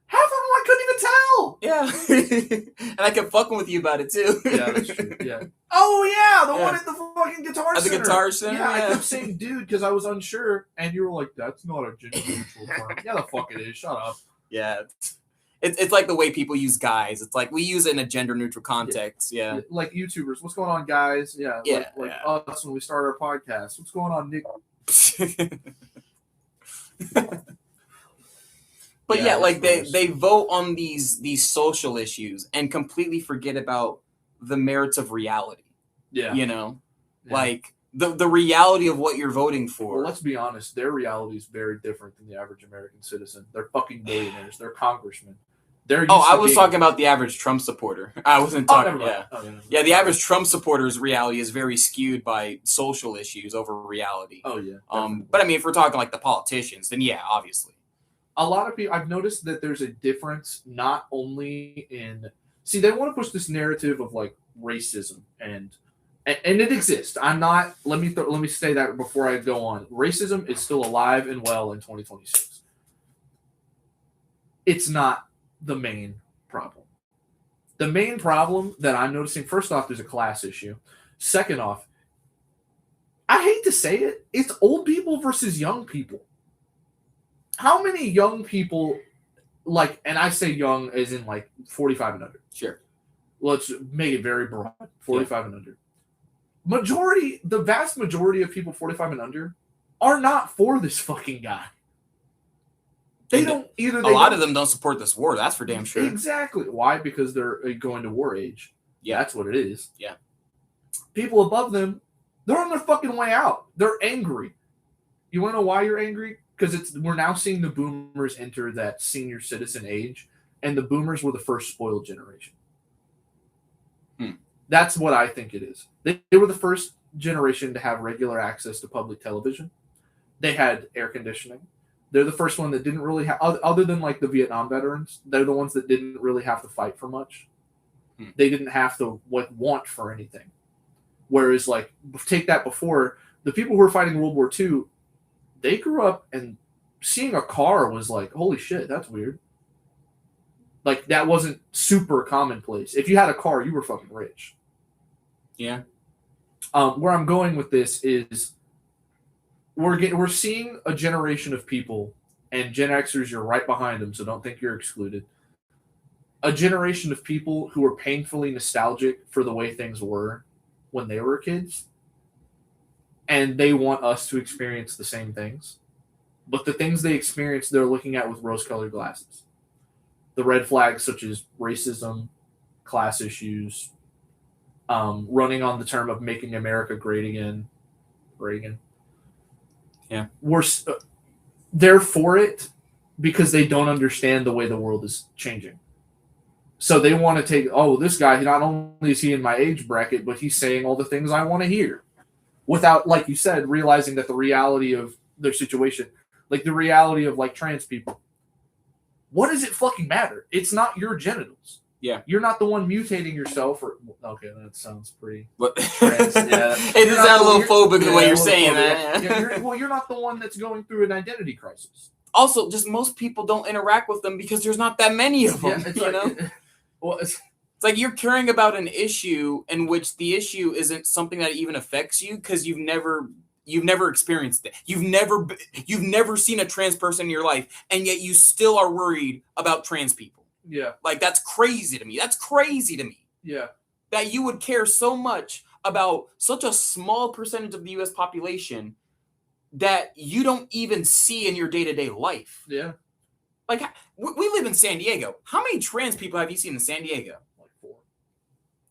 Speaker 2: Half of them I couldn't even
Speaker 1: tell. Yeah. And I kept fucking with you about it too.
Speaker 2: Yeah, that's true. Yeah. Oh yeah, the one at the fucking Guitar Center.
Speaker 1: At the Guitar Center.
Speaker 2: Yeah, I kept saying dude because I was unsure, and you were like, "That's not a gender neutral term." Yeah, the fuck it is. Shut up.
Speaker 1: Yeah. It's like the way people use guys. It's like we use it in a gender neutral context. Yeah.
Speaker 2: Like YouTubers. What's going on, guys? Yeah. Like us when we start our podcast. What's going on, Nick?
Speaker 1: But like they vote on these social issues and completely forget about the merits of reality. Yeah. You know? Yeah. Like the reality of what you're voting for.
Speaker 2: Well, let's be honest, their reality is very different than the average American citizen. They're fucking millionaires. They're congressmen.
Speaker 1: I was talking about the average Trump supporter. I wasn't talking. Yeah, the average Trump supporter's reality is very skewed by social issues over reality.
Speaker 2: Oh yeah.
Speaker 1: But I mean, if we're talking like the politicians, then yeah, obviously.
Speaker 2: A lot of people. I've noticed that there's a difference not only in. See, they want to push this narrative of like racism and it exists. I'm not. Let me say that before I go on. Racism is still alive and well in 2026. It's not the main problem. The main problem that I'm noticing, first off, there's a class issue. Second off, I hate to say it, it's old people versus young people. How many young people, like, and I say young as in like 45 and under.
Speaker 1: Sure.
Speaker 2: Let's make it very broad. 45 and under. The vast majority of people 45 and under are not for this fucking guy. They don't either.
Speaker 1: A lot of them don't support this war. That's for damn sure.
Speaker 2: Exactly. Why? Because they're going to war age. Yeah, that's what it is.
Speaker 1: Yeah.
Speaker 2: People above them, they're on their fucking way out. They're angry. You want to know why you're angry? Because we're now seeing the boomers enter that senior citizen age, and the boomers were the first spoiled generation. That's what I think it is. They were the first generation to have regular access to public television. They had air conditioning. They're the first one that didn't really have, other than like the Vietnam veterans, they're the ones that didn't really have to fight for much. They didn't have to want for anything. Whereas like, take that before, the people who were fighting World War II, they grew up and seeing a car was like, holy shit, that's weird. Like that wasn't super commonplace. If you had a car, you were fucking rich.
Speaker 1: Yeah.
Speaker 2: Where I'm going with this is we're seeing a generation of people, and Gen Xers, you're right behind them, so don't think you're excluded. A generation of people who are painfully nostalgic for the way things were when they were kids, and they want us to experience the same things. But the things they experience, they're looking at with rose-colored glasses. The red flags such as racism, class issues, running on the term of making America great again, Reagan.
Speaker 1: Yeah,
Speaker 2: they're for it because they don't understand the way the world is changing. So they want to take, this guy, not only is he in my age bracket, but he's saying all the things I want to hear without, like you said, realizing that the reality of their situation, like the reality of like trans people, what does it fucking matter? It's not your genitals.
Speaker 1: Yeah.
Speaker 2: You're not the one mutating yourself okay, that sounds pretty
Speaker 1: trans. Yeah. It does sound a little phobic the way you're saying that.
Speaker 2: You're not the one that's going through an identity crisis.
Speaker 1: Also, just most people don't interact with them because there's not that many of them.
Speaker 2: Yeah, Well,
Speaker 1: it's like you're caring about an issue in which the issue isn't something that even affects you because you've never experienced it. You've never seen a trans person in your life, and yet you still are worried about trans people.
Speaker 2: Yeah.
Speaker 1: Like, that's crazy to me.
Speaker 2: Yeah.
Speaker 1: That you would care so much about such a small percentage of the U.S. population that you don't even see in your day-to-day life.
Speaker 2: Yeah.
Speaker 1: Like, we live in San Diego. How many trans people have you seen in San Diego?
Speaker 2: Like 4.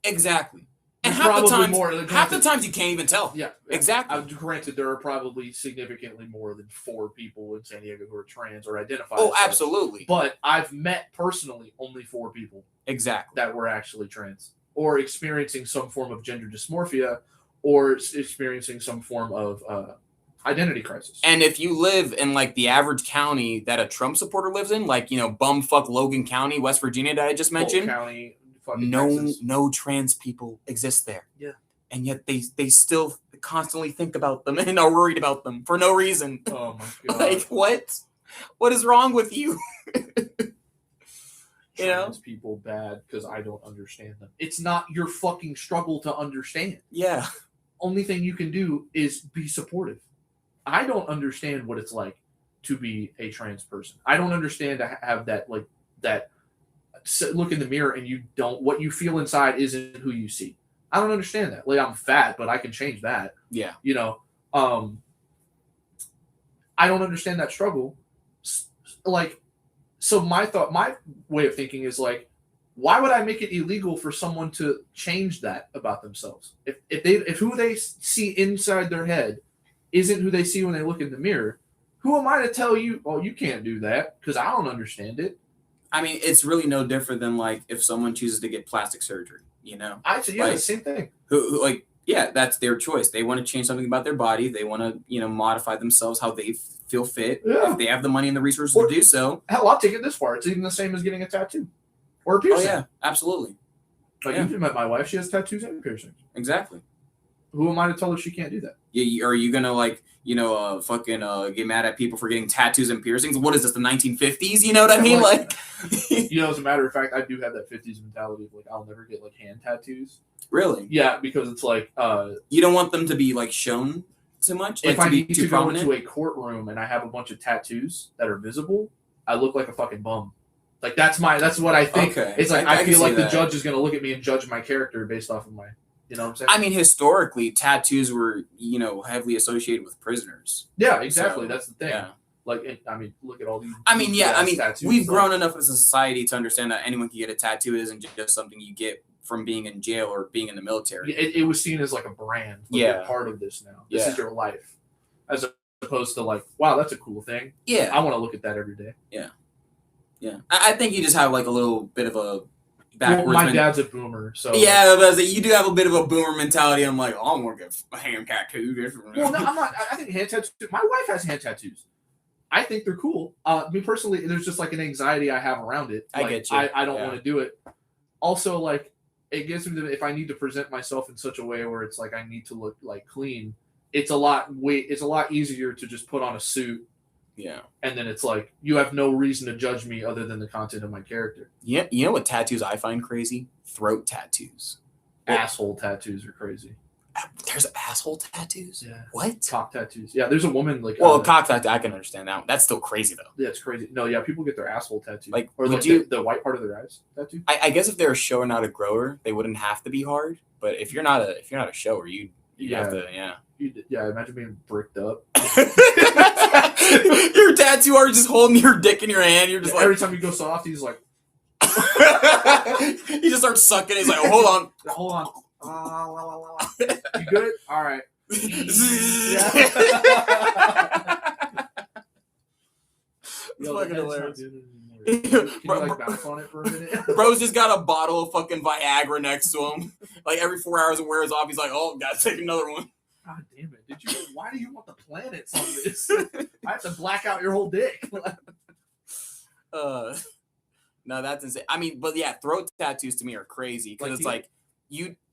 Speaker 1: Exactly. And
Speaker 2: half
Speaker 1: the times you can't even tell.
Speaker 2: Yeah.
Speaker 1: Exactly.
Speaker 2: Granted, there are probably significantly more than 4 people in San Diego who are trans or identify.
Speaker 1: Oh, absolutely.
Speaker 2: But I've met personally only 4 people.
Speaker 1: Exactly.
Speaker 2: That were actually trans or experiencing some form of gender dysmorphia or experiencing some form of identity crisis.
Speaker 1: And if you live in like the average county that a Trump supporter lives in, like, bumfuck Logan County, West Virginia that I just mentioned,
Speaker 2: County,
Speaker 1: no trans people exist there.
Speaker 2: Yeah.
Speaker 1: And yet they still constantly think about them and are worried about them for no reason.
Speaker 2: Oh my God.
Speaker 1: Like, what? What is wrong with you?
Speaker 2: Trans people bad because I don't understand them. It's not your fucking struggle to understand.
Speaker 1: Yeah.
Speaker 2: Only thing you can do is be supportive. I don't understand what it's like to be a trans person. I don't understand to have that look in the mirror and what you feel inside isn't who you see. I don't understand that. Like, I'm fat, but I can change that.
Speaker 1: Yeah.
Speaker 2: I don't understand that struggle. Like, so my way of thinking is like, why would I make it illegal for someone to change that about themselves? If who they see inside their head isn't who they see when they look in the mirror, who am I to tell you, oh, you can't do that because I don't understand it?
Speaker 1: I mean, it's really no different than like if someone chooses to get plastic surgery,
Speaker 2: I say, the same thing.
Speaker 1: Who that's their choice. They want to change something about their body. They want to, modify themselves how they feel fit.
Speaker 2: Yeah.
Speaker 1: If they have the money and the resources to do so.
Speaker 2: Hell, I'll take it this far. It's even the same as getting a tattoo or a piercing.
Speaker 1: Oh, yeah, absolutely.
Speaker 2: Like, you've met my wife. She has tattoos and piercings.
Speaker 1: Exactly.
Speaker 2: Who am I to tell her she can't do that?
Speaker 1: Yeah, are you gonna get mad at people for getting tattoos and piercings? What is this, the 1950s? You know what I mean?
Speaker 2: As a matter of fact, I do have that 50s mentality of like, I'll never get like hand tattoos.
Speaker 1: Really?
Speaker 2: Yeah, because it's like
Speaker 1: you don't want them to be like shown too much.
Speaker 2: If I need to go into a courtroom and I have a bunch of tattoos that are visible, I look like a fucking bum. Like that's what I think.
Speaker 1: Okay.
Speaker 2: It's like I feel like the judge is gonna look at me and judge my character based off of my. You know what I'm saying?
Speaker 1: I mean, historically, tattoos were, heavily associated with prisoners.
Speaker 2: Yeah, exactly. So, that's the thing.
Speaker 1: Yeah.
Speaker 2: Like, look at all these.
Speaker 1: We've grown enough as a society to understand that anyone can get a tattoo. It isn't just something you get from being in jail or being in the military.
Speaker 2: It was seen as like a brand. Like, you're part of this now. This is your life. As opposed to like, wow, that's a cool thing.
Speaker 1: Yeah.
Speaker 2: I want to look at that every day.
Speaker 1: Yeah. Yeah. I think you just have like a little bit of a
Speaker 2: backwards. Well, my dad's a boomer, so
Speaker 1: yeah, you do have a bit of a boomer mentality. I'm like, I'm gonna get a hand tattoo.
Speaker 2: Well, no, I'm not. I think hand tattoos. My wife has hand tattoos. I think they're cool. Me personally, there's just like an anxiety I have around it. Like,
Speaker 1: I get you.
Speaker 2: I don't want to do it. Also, like, it gives me if I need to present myself in such a way where it's like I need to look like clean. It's a lot easier to just put on a suit.
Speaker 1: Yeah.
Speaker 2: And then it's like, you have no reason to judge me other than the content of my character.
Speaker 1: Yeah. You know what tattoos I find crazy? Throat tattoos.
Speaker 2: Asshole tattoos are crazy.
Speaker 1: There's asshole tattoos?
Speaker 2: Yeah.
Speaker 1: What?
Speaker 2: Cock tattoos. Yeah, there's a woman like...
Speaker 1: Well, cock tattoo, I can understand that one. That's still crazy, though.
Speaker 2: Yeah, it's crazy. No, yeah, people get their asshole tattooed.
Speaker 1: Like,
Speaker 2: or like the white part of their eyes tattooed.
Speaker 1: I guess if they're a shower, not a grower, they wouldn't have to be hard. But if you're not a shower, you have to,
Speaker 2: imagine being bricked up.
Speaker 1: Your tattoo artist just holding your dick in your hand. You're just like,
Speaker 2: every time you go soft, he's like,
Speaker 1: he just starts sucking. He's like, hold on.
Speaker 2: You good? All right.
Speaker 1: It's fucking hilarious.
Speaker 2: Can you like bounce on it for a minute?
Speaker 1: Bro's just got a bottle of fucking Viagra next to him. Like every 4 hours it wears off, he's like, oh, gotta take another one.
Speaker 2: God damn it. Why do you want the planets on this? I have to black out your whole dick.
Speaker 1: No, that's insane. I mean, but yeah, throat tattoos to me are crazy because it's like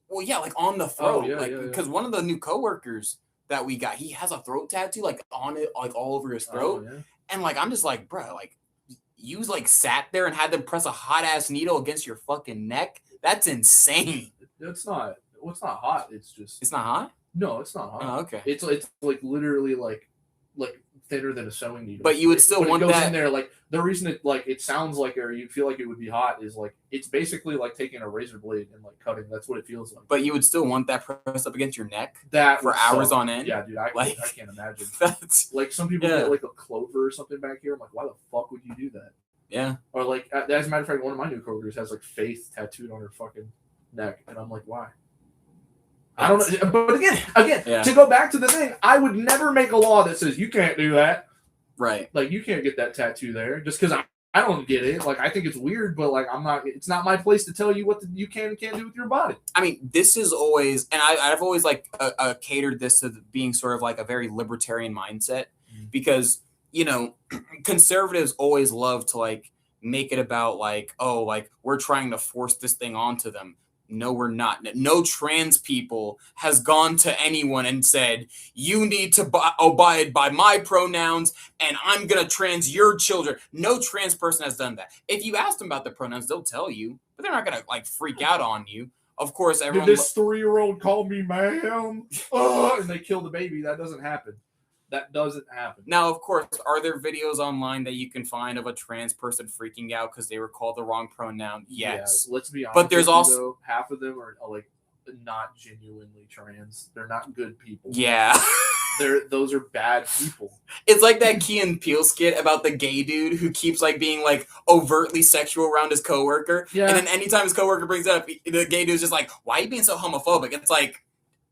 Speaker 1: like on the throat. Because one of the new coworkers that we got, he has a throat tattoo like on it, like all over his throat.
Speaker 2: Oh, yeah.
Speaker 1: And like, I'm just like, bro, like, you like sat there and had them press a hot ass needle against your fucking neck? That's insane.
Speaker 2: It's not. Well, it's not hot. It's just.
Speaker 1: It's not hot.
Speaker 2: No, it's not hot.
Speaker 1: Oh, okay.
Speaker 2: It's like literally like thinner than a sewing needle.
Speaker 1: But you would still want
Speaker 2: it goes
Speaker 1: that
Speaker 2: in there. Like the reason it sounds like, or you feel like it would be hot, is like it's basically like taking a razor blade and like cutting. That's what it feels like.
Speaker 1: But you would still want that pressed up against your neck
Speaker 2: that
Speaker 1: for hours on end.
Speaker 2: Yeah, dude, I can't imagine.
Speaker 1: That's
Speaker 2: like some people get like a clover or something back here. I'm like, why the fuck would you do that?
Speaker 1: Yeah.
Speaker 2: Or like, as a matter of fact, one of my new coworkers has like Faith tattooed on her fucking neck, and I'm like, why? I don't know. But again, to go back to the thing, I would never make a law that says you can't do that.
Speaker 1: Right.
Speaker 2: Like, you can't get that tattoo there just because I don't get it. Like, I think it's weird, but like, it's not my place to tell you what you can and can't do with your body.
Speaker 1: I mean, this is always, and I've always like catered this to being sort of like a very libertarian mindset, because, you know, conservatives always love to like make it about like, oh, like we're trying to force this thing onto them. No, we're not. No trans people has gone to anyone and said, you need to abide by my pronouns and I'm going to trans your children. No trans person has done that. If you ask them about the pronouns, they'll tell you, but they're not going to like freak out on you. Of course, everyone.
Speaker 2: Did this 3-year-old call me ma'am? And they kill the baby. That doesn't happen. That doesn't happen.
Speaker 1: Now, of course, are there videos online that you can find of a trans person freaking out because they were called the wrong pronoun? Yes.
Speaker 2: Yeah, let's be honest.
Speaker 1: But there's also
Speaker 2: though, half of them are like not genuinely trans. They're not good people.
Speaker 1: Yeah.
Speaker 2: Those are bad people.
Speaker 1: It's like that Key and Peele skit about the gay dude who keeps like being like overtly sexual around his coworker. Yeah. And then anytime his coworker brings it up, the gay dude's just like, why are you being so homophobic? It's like,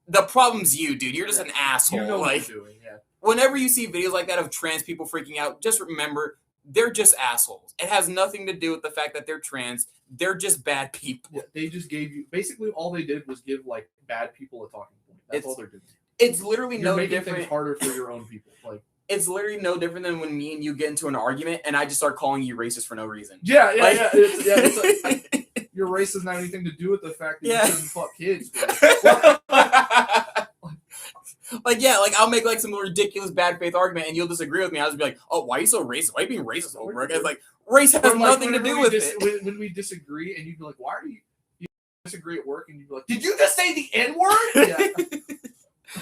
Speaker 1: the problem's you, dude. You're just an asshole.
Speaker 2: You know
Speaker 1: like,
Speaker 2: what you're doing, yeah.
Speaker 1: Whenever you see videos like that of trans people freaking out, just remember, they're just assholes. It has nothing to do with the fact that they're trans. They're just bad people.
Speaker 2: Yeah, they just gave you, basically all they did was give like bad people a talking point. That's all they're doing.
Speaker 1: It's literally
Speaker 2: You're
Speaker 1: no different.
Speaker 2: Things harder for your own people. Like,
Speaker 1: it's literally no different than when me and you get into an argument and I just start calling you racist for no reason.
Speaker 2: Yeah. It's like, your race has not anything to do with the fact that you shouldn't fuck kids.
Speaker 1: Like, yeah, like I'll make like some ridiculous bad faith argument and you'll disagree with me. I'll just be like, oh, why are you so racist? Why are you being racist over? It's like, race has nothing to do with it.
Speaker 2: When we disagree and you'd be like, why are you disagree at work? And you'd be like, did you just say the N-word? Yeah.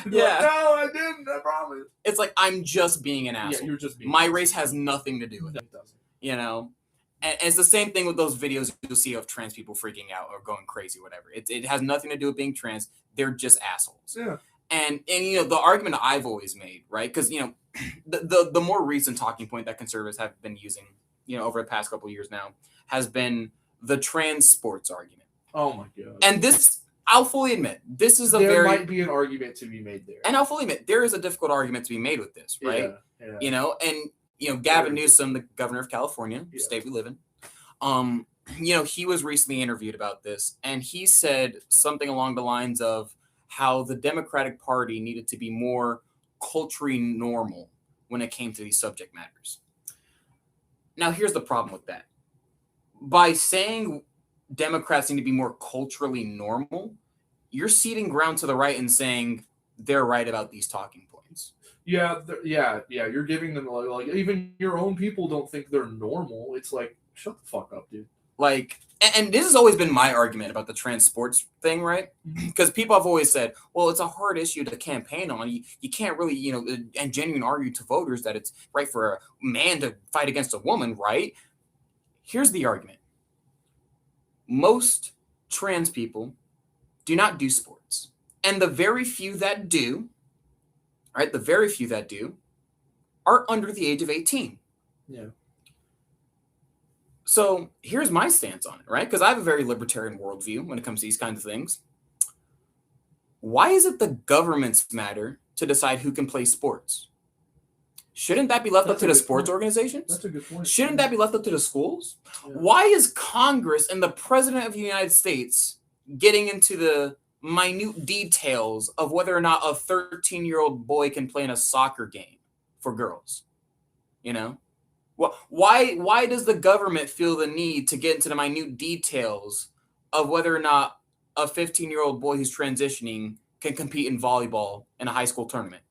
Speaker 1: Yeah.
Speaker 2: Like, no, I didn't. I promise.
Speaker 1: It's like, I'm just being an asshole.
Speaker 2: Yeah, you're just being
Speaker 1: My race has nothing to do with it.
Speaker 2: It doesn't.
Speaker 1: You know? And it's the same thing with those videos you'll see of trans people freaking out or going crazy, whatever. It has nothing to do with being trans. They're just assholes.
Speaker 2: Yeah.
Speaker 1: And you know, the argument I've always made, right? Because, you know, the more recent talking point that conservatives have been using, you know, over the past couple of years now, has been the trans sports argument.
Speaker 2: Oh my God.
Speaker 1: And this, I'll fully admit, this is
Speaker 2: there might be an argument to be made there.
Speaker 1: And I'll fully admit, there is a difficult argument to be made with this, right?
Speaker 2: Yeah.
Speaker 1: You know, and, you know, Gavin Newsom, the governor of California, state we live in, you know, he was recently interviewed about this, and he said something along the lines of how the Democratic Party needed to be more culturally normal when it came to these subject matters. Now, here's the problem with that. By saying Democrats need to be more culturally normal, you're ceding ground to the right and saying they're right about these talking points.
Speaker 2: Yeah. You're giving them like even your own people don't think they're normal. It's like, shut the fuck up, dude.
Speaker 1: Like, and this has always been my argument about the trans sports thing, right? Because people have always said, well, it's a hard issue to campaign on. You can't really, you know, and genuinely argue to voters that it's right for a man to fight against a woman, right? Here's the argument. Most trans people do not do sports. And the very few that do, right, are under the age of 18.
Speaker 2: Yeah.
Speaker 1: So here's my stance on it, right? Because I have a very libertarian worldview when it comes to these kinds of things. Why is it the government's matter to decide who can play sports? Shouldn't that be left up to the sports organizations?
Speaker 2: That's a good point.
Speaker 1: Shouldn't that be left up to the schools?
Speaker 2: Yeah.
Speaker 1: Why is Congress and the President of the United States getting into the minute details of whether or not a 13-year-old boy can play in a soccer game for girls? You know? Why does the government feel the need to get into the minute details of whether or not a 15-year-old boy who's transitioning can compete in volleyball in a high school tournament?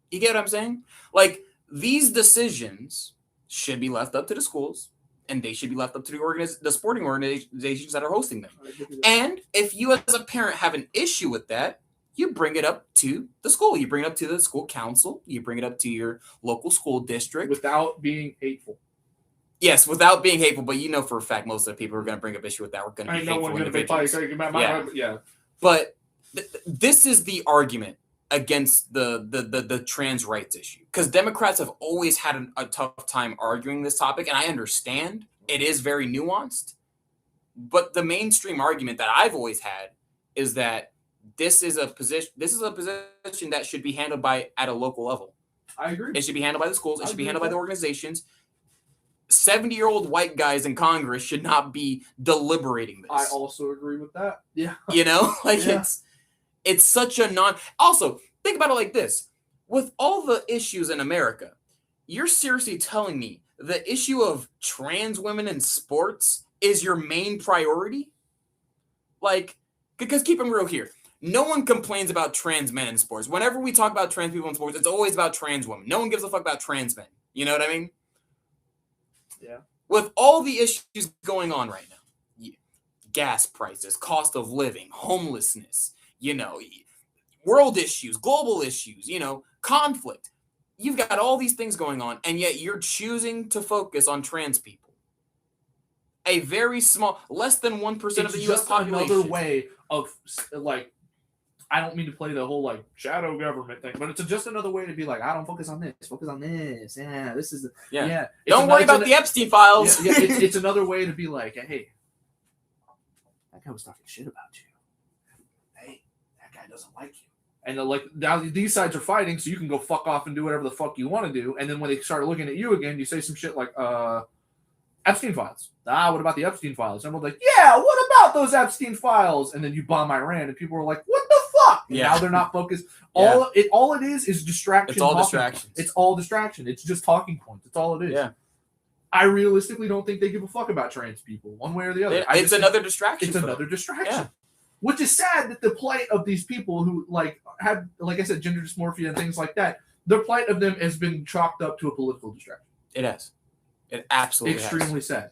Speaker 1: You get what I'm saying? Like, these decisions should be left up to the schools, and they should be left up to the sporting organizations that are hosting them. And if you as a parent have an issue with that, you bring it up to the school. You bring it up to the school council. You bring it up to your local school district.
Speaker 2: Without being hateful.
Speaker 1: Yes, without being hateful, but you know for a fact most of the people who are going to bring up issue with that are going to be hateful individuals. But this is the argument against the trans rights issue, because Democrats have always had a tough time arguing this topic, and I understand it is very nuanced. But the mainstream argument that I've always had is that this is a position that should be handled at a local level.
Speaker 2: I agree.
Speaker 1: It should be handled by the schools. It should be handled by the organizations. 70-year-old white guys in Congress should not be deliberating this.
Speaker 2: I also agree with that. Yeah.
Speaker 1: It's such a Also, think about it like this. With all the issues in America, you're seriously telling me the issue of trans women in sports is your main priority? Because keep it real here. No one complains about trans men in sports. Whenever we talk about trans people in sports, it's always about trans women. No one gives a fuck about trans men. You know what I mean?
Speaker 2: Yeah.
Speaker 1: With all the issues going on right now, gas prices, cost of living, homelessness, world issues, global issues, conflict. You've got all these things going on, and yet you're choosing to focus on trans people. A very small, less than 1% of the U.S. population.
Speaker 2: Another way of, I don't mean to play the whole shadow government thing, but it's just another way to be I don't focus on this. Focus on this. Yeah, this is
Speaker 1: Don't worry about the Epstein files.
Speaker 2: Yeah, it's another way to be hey, that guy was talking shit about you. Hey, that guy doesn't like you. And now these sides are fighting, so you can go fuck off and do whatever the fuck you want to do. And then when they start looking at you again, you say some shit like Epstein files. What about the Epstein files? And everyone's yeah, what about those Epstein files? And then you bomb Iran, and people are what the fuck? And now they're not focused. All it is distraction.
Speaker 1: It's all distractions.
Speaker 2: It's all distraction. It's just talking points. It's all it is.
Speaker 1: Yeah.
Speaker 2: I realistically don't think they give a fuck about trans people, one way or the other.
Speaker 1: It's another distraction.
Speaker 2: It's another distraction. Yeah. Which is sad that the plight of these people who have, like I said, gender dysmorphia and things like that, the plight of them has been chalked up to a political distraction.
Speaker 1: It has. It absolutely
Speaker 2: extremely sad.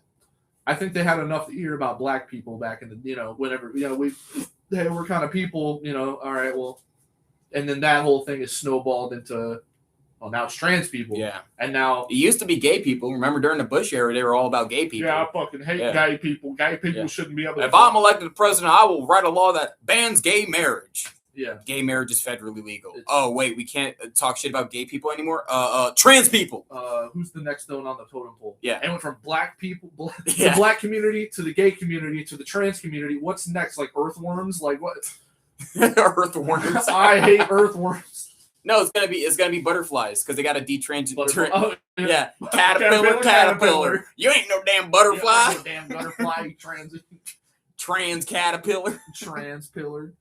Speaker 2: I think they had enough to hear about black people back in the, whenever, they were kind of people, all right, well, and then that whole thing is snowballed into, now it's trans people.
Speaker 1: Yeah.
Speaker 2: And now.
Speaker 1: It used to be gay people. Remember during the Bush era, they were all about gay people.
Speaker 2: Yeah, I fucking hate gay people. Gay people shouldn't be able to.
Speaker 1: If I'm elected president, I will write a law that bans gay marriage.
Speaker 2: Yeah.
Speaker 1: Gay marriage is federally legal. Wait, we can't talk shit about gay people anymore? Trans people.
Speaker 2: Who's the next one on the totem pole?
Speaker 1: Yeah.
Speaker 2: And went from black people, the black community to the gay community to the trans community. What's next? Earthworms? What?
Speaker 1: Earthworms.
Speaker 2: I hate earthworms.
Speaker 1: No, it's gonna be butterflies because they got to
Speaker 2: caterpillar.
Speaker 1: Caterpillar. You ain't no damn butterfly.
Speaker 2: No damn butterfly.
Speaker 1: Trans caterpillar.
Speaker 2: Transpillar.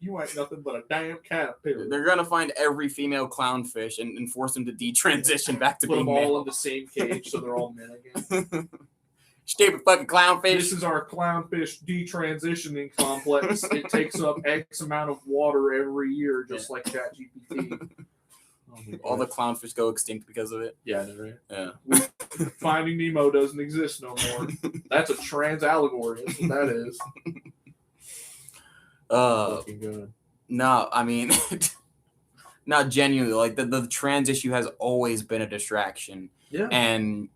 Speaker 2: You ain't nothing but a damn caterpillar.
Speaker 1: They're gonna find every female clownfish and force them to detransition back to being male.
Speaker 2: Put them all in the same cage so they're all men again.
Speaker 1: Stupid fucking clownfish.
Speaker 2: This is our clownfish detransitioning complex. It takes up X amount of water every year, just like ChatGPT.
Speaker 1: All the clownfish go extinct because of it.
Speaker 2: Yeah, right.
Speaker 1: Yeah.
Speaker 2: Finding Nemo doesn't exist no more. That's a trans allegory. That's what that is. Fucking good.
Speaker 1: No, I mean, not genuinely. The trans issue has always been a distraction.
Speaker 2: Yeah.
Speaker 1: And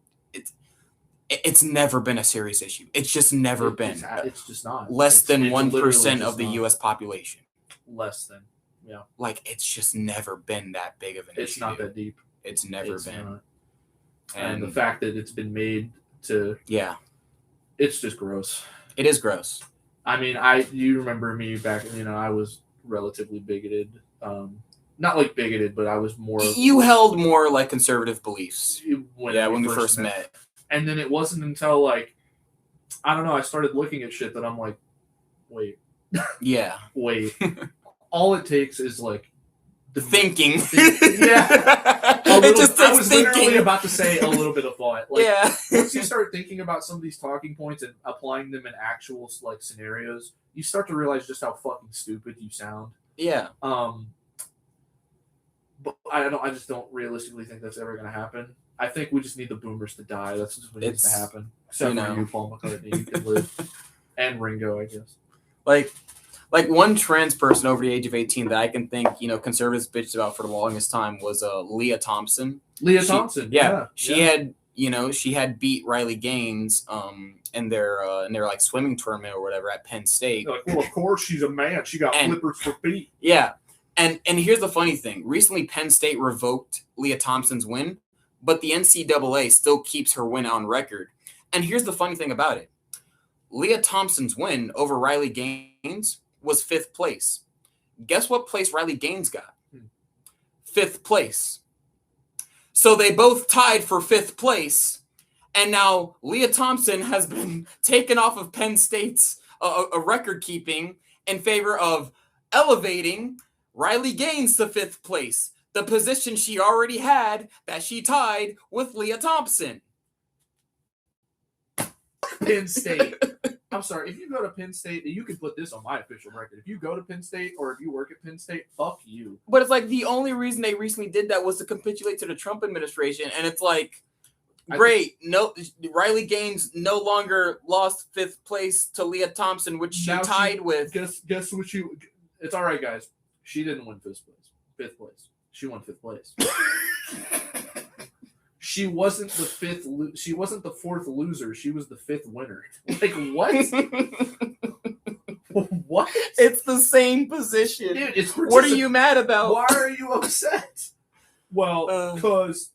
Speaker 1: it's never been a serious issue. It's just never been.
Speaker 2: It's just not.
Speaker 1: Less than 1% of the U.S. population.
Speaker 2: Less than. Yeah.
Speaker 1: It's just never been that big of an issue.
Speaker 2: It's not that deep.
Speaker 1: It's never been.
Speaker 2: Not. And the fact that it's been made to.
Speaker 1: Yeah.
Speaker 2: It's just gross.
Speaker 1: It is gross.
Speaker 2: I mean, you remember me back, I was relatively bigoted. Not bigoted, but I was more.
Speaker 1: You held more conservative beliefs.
Speaker 2: When
Speaker 1: we first met.
Speaker 2: And then it wasn't until I don't know, I started looking at shit that I'm wait.
Speaker 1: Yeah.
Speaker 2: Wait. All it takes is
Speaker 1: the thinking.
Speaker 2: Yeah. I was literally about to say a little bit of thought. Once you start thinking about some of these talking points and applying them in actual scenarios, you start to realize just how fucking stupid you sound.
Speaker 1: Yeah.
Speaker 2: But I just don't realistically think that's ever going to happen. I think we just need the boomers to die. That's just what needs to happen. Except for you, Paul McCartney, you can live, and Ringo, I guess.
Speaker 1: Like one trans person over the age of 18 that I can think, conservatives bitched about for the longest time was Leah Thompson.
Speaker 2: Thompson,
Speaker 1: she had beat Riley Gaines in their like swimming tournament or whatever at Penn State.
Speaker 2: Like, well, of course she's a man. She got flippers for feet.
Speaker 1: Yeah, and here's the funny thing: recently Penn State revoked Leah Thompson's win, but the NCAA still keeps her win on record. And here's the funny thing about it: Leah Thompson's win over Riley Gaines was 5th place. Guess what place Riley Gaines got? 5th place. So they both tied for 5th place, and now Leah Thompson has been taken off of Penn State's a record keeping in favor of elevating Riley Gaines to 5th place, the position she already had that she tied with Leah Thompson.
Speaker 2: Penn State. I'm sorry, if you go to Penn State, you can put this on my official record. If you go to Penn State or if you work at Penn State, fuck you.
Speaker 1: But it's like the only reason they recently did that was to capitulate to the Trump administration. And it's like, great, Riley Gaines no longer lost 5th place to Leah Thompson, which she tied with.
Speaker 2: Guess what it's all right, guys. She didn't win 5th place. She won 5th place. She wasn't the 5th. She wasn't the 4th loser. She was the 5th winner. Like what? What?
Speaker 1: It's the same position.
Speaker 2: Dude,
Speaker 1: what are you mad about?
Speaker 2: Why are you upset? Well, because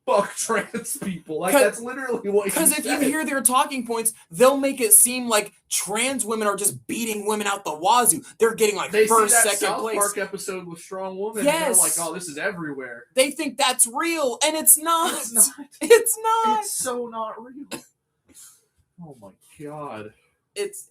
Speaker 2: fuck trans people. Like that's literally what.
Speaker 1: Because if you hear their talking points, they'll make it seem like trans women are just beating women out the wazoo. They're getting like first, second
Speaker 2: South
Speaker 1: place.
Speaker 2: Park episode with Strong Woman.
Speaker 1: Yes.
Speaker 2: And they're like, oh, this is everywhere.
Speaker 1: They think that's real, and it's not.
Speaker 2: It's not.
Speaker 1: It's not.
Speaker 2: It's so not real. Oh my god.
Speaker 1: It's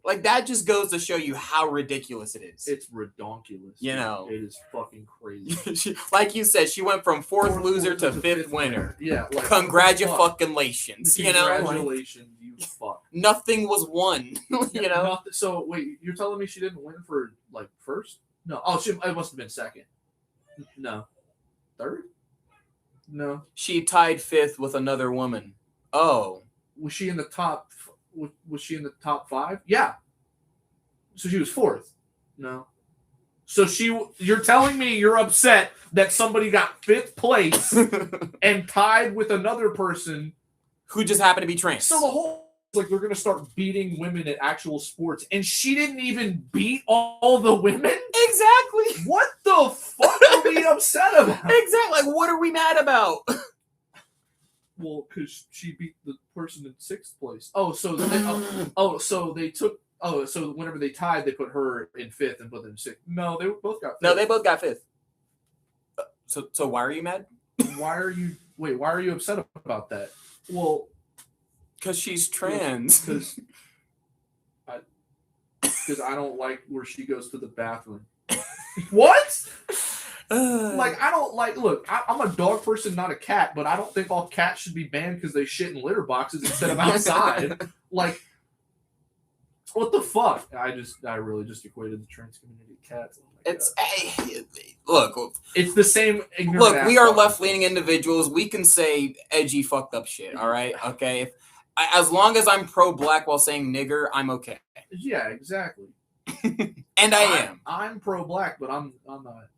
Speaker 1: like that just goes to show you how ridiculous it is.
Speaker 2: It's redonkulous. It is fucking crazy.
Speaker 1: Like you said, she went from 4th loser to 5th winner.
Speaker 2: Yeah. Like,
Speaker 1: congratulations.
Speaker 2: Congratulations, you fuck.
Speaker 1: Nothing was won.
Speaker 2: So wait, you're telling me she didn't win for like 1st? No. Oh, it must have been 2nd. No. 3rd? No.
Speaker 1: She tied 5th with another woman. Oh.
Speaker 2: Was she in the top? Was she in the top 5? Yeah. So she was 4th. No. So you're telling me you're upset that somebody got 5th place and tied with another person
Speaker 1: who just happened to be trans.
Speaker 2: So the whole like they're gonna start beating women at actual sports, and she didn't even beat all the women.
Speaker 1: Exactly.
Speaker 2: What the fuck are we upset about?
Speaker 1: Exactly. Like, what are we mad about?
Speaker 2: Well, because she beat the person in 6th place. So whenever they tied, they put her in 5th and put them in 6th. No, they both got 5th.
Speaker 1: No, they both got 5th. So why are you mad?
Speaker 2: Why are you upset about that? Well,
Speaker 1: because she's trans.
Speaker 2: Because I don't like where she goes to the bathroom. What? Like, I don't like, look, I'm a dog person, not a cat, but I don't think all cats should be banned because they shit in litter boxes instead of outside. Like, what the fuck? I really just equated the trans community to cats.
Speaker 1: Look,
Speaker 2: it's the same ignorant.
Speaker 1: Look, we are left-leaning individuals. We can say edgy, fucked up shit, all right? Okay? As long as I'm pro-black while saying nigger, I'm okay.
Speaker 2: Yeah, exactly.
Speaker 1: And I am.
Speaker 2: I'm pro-black, but I'm not.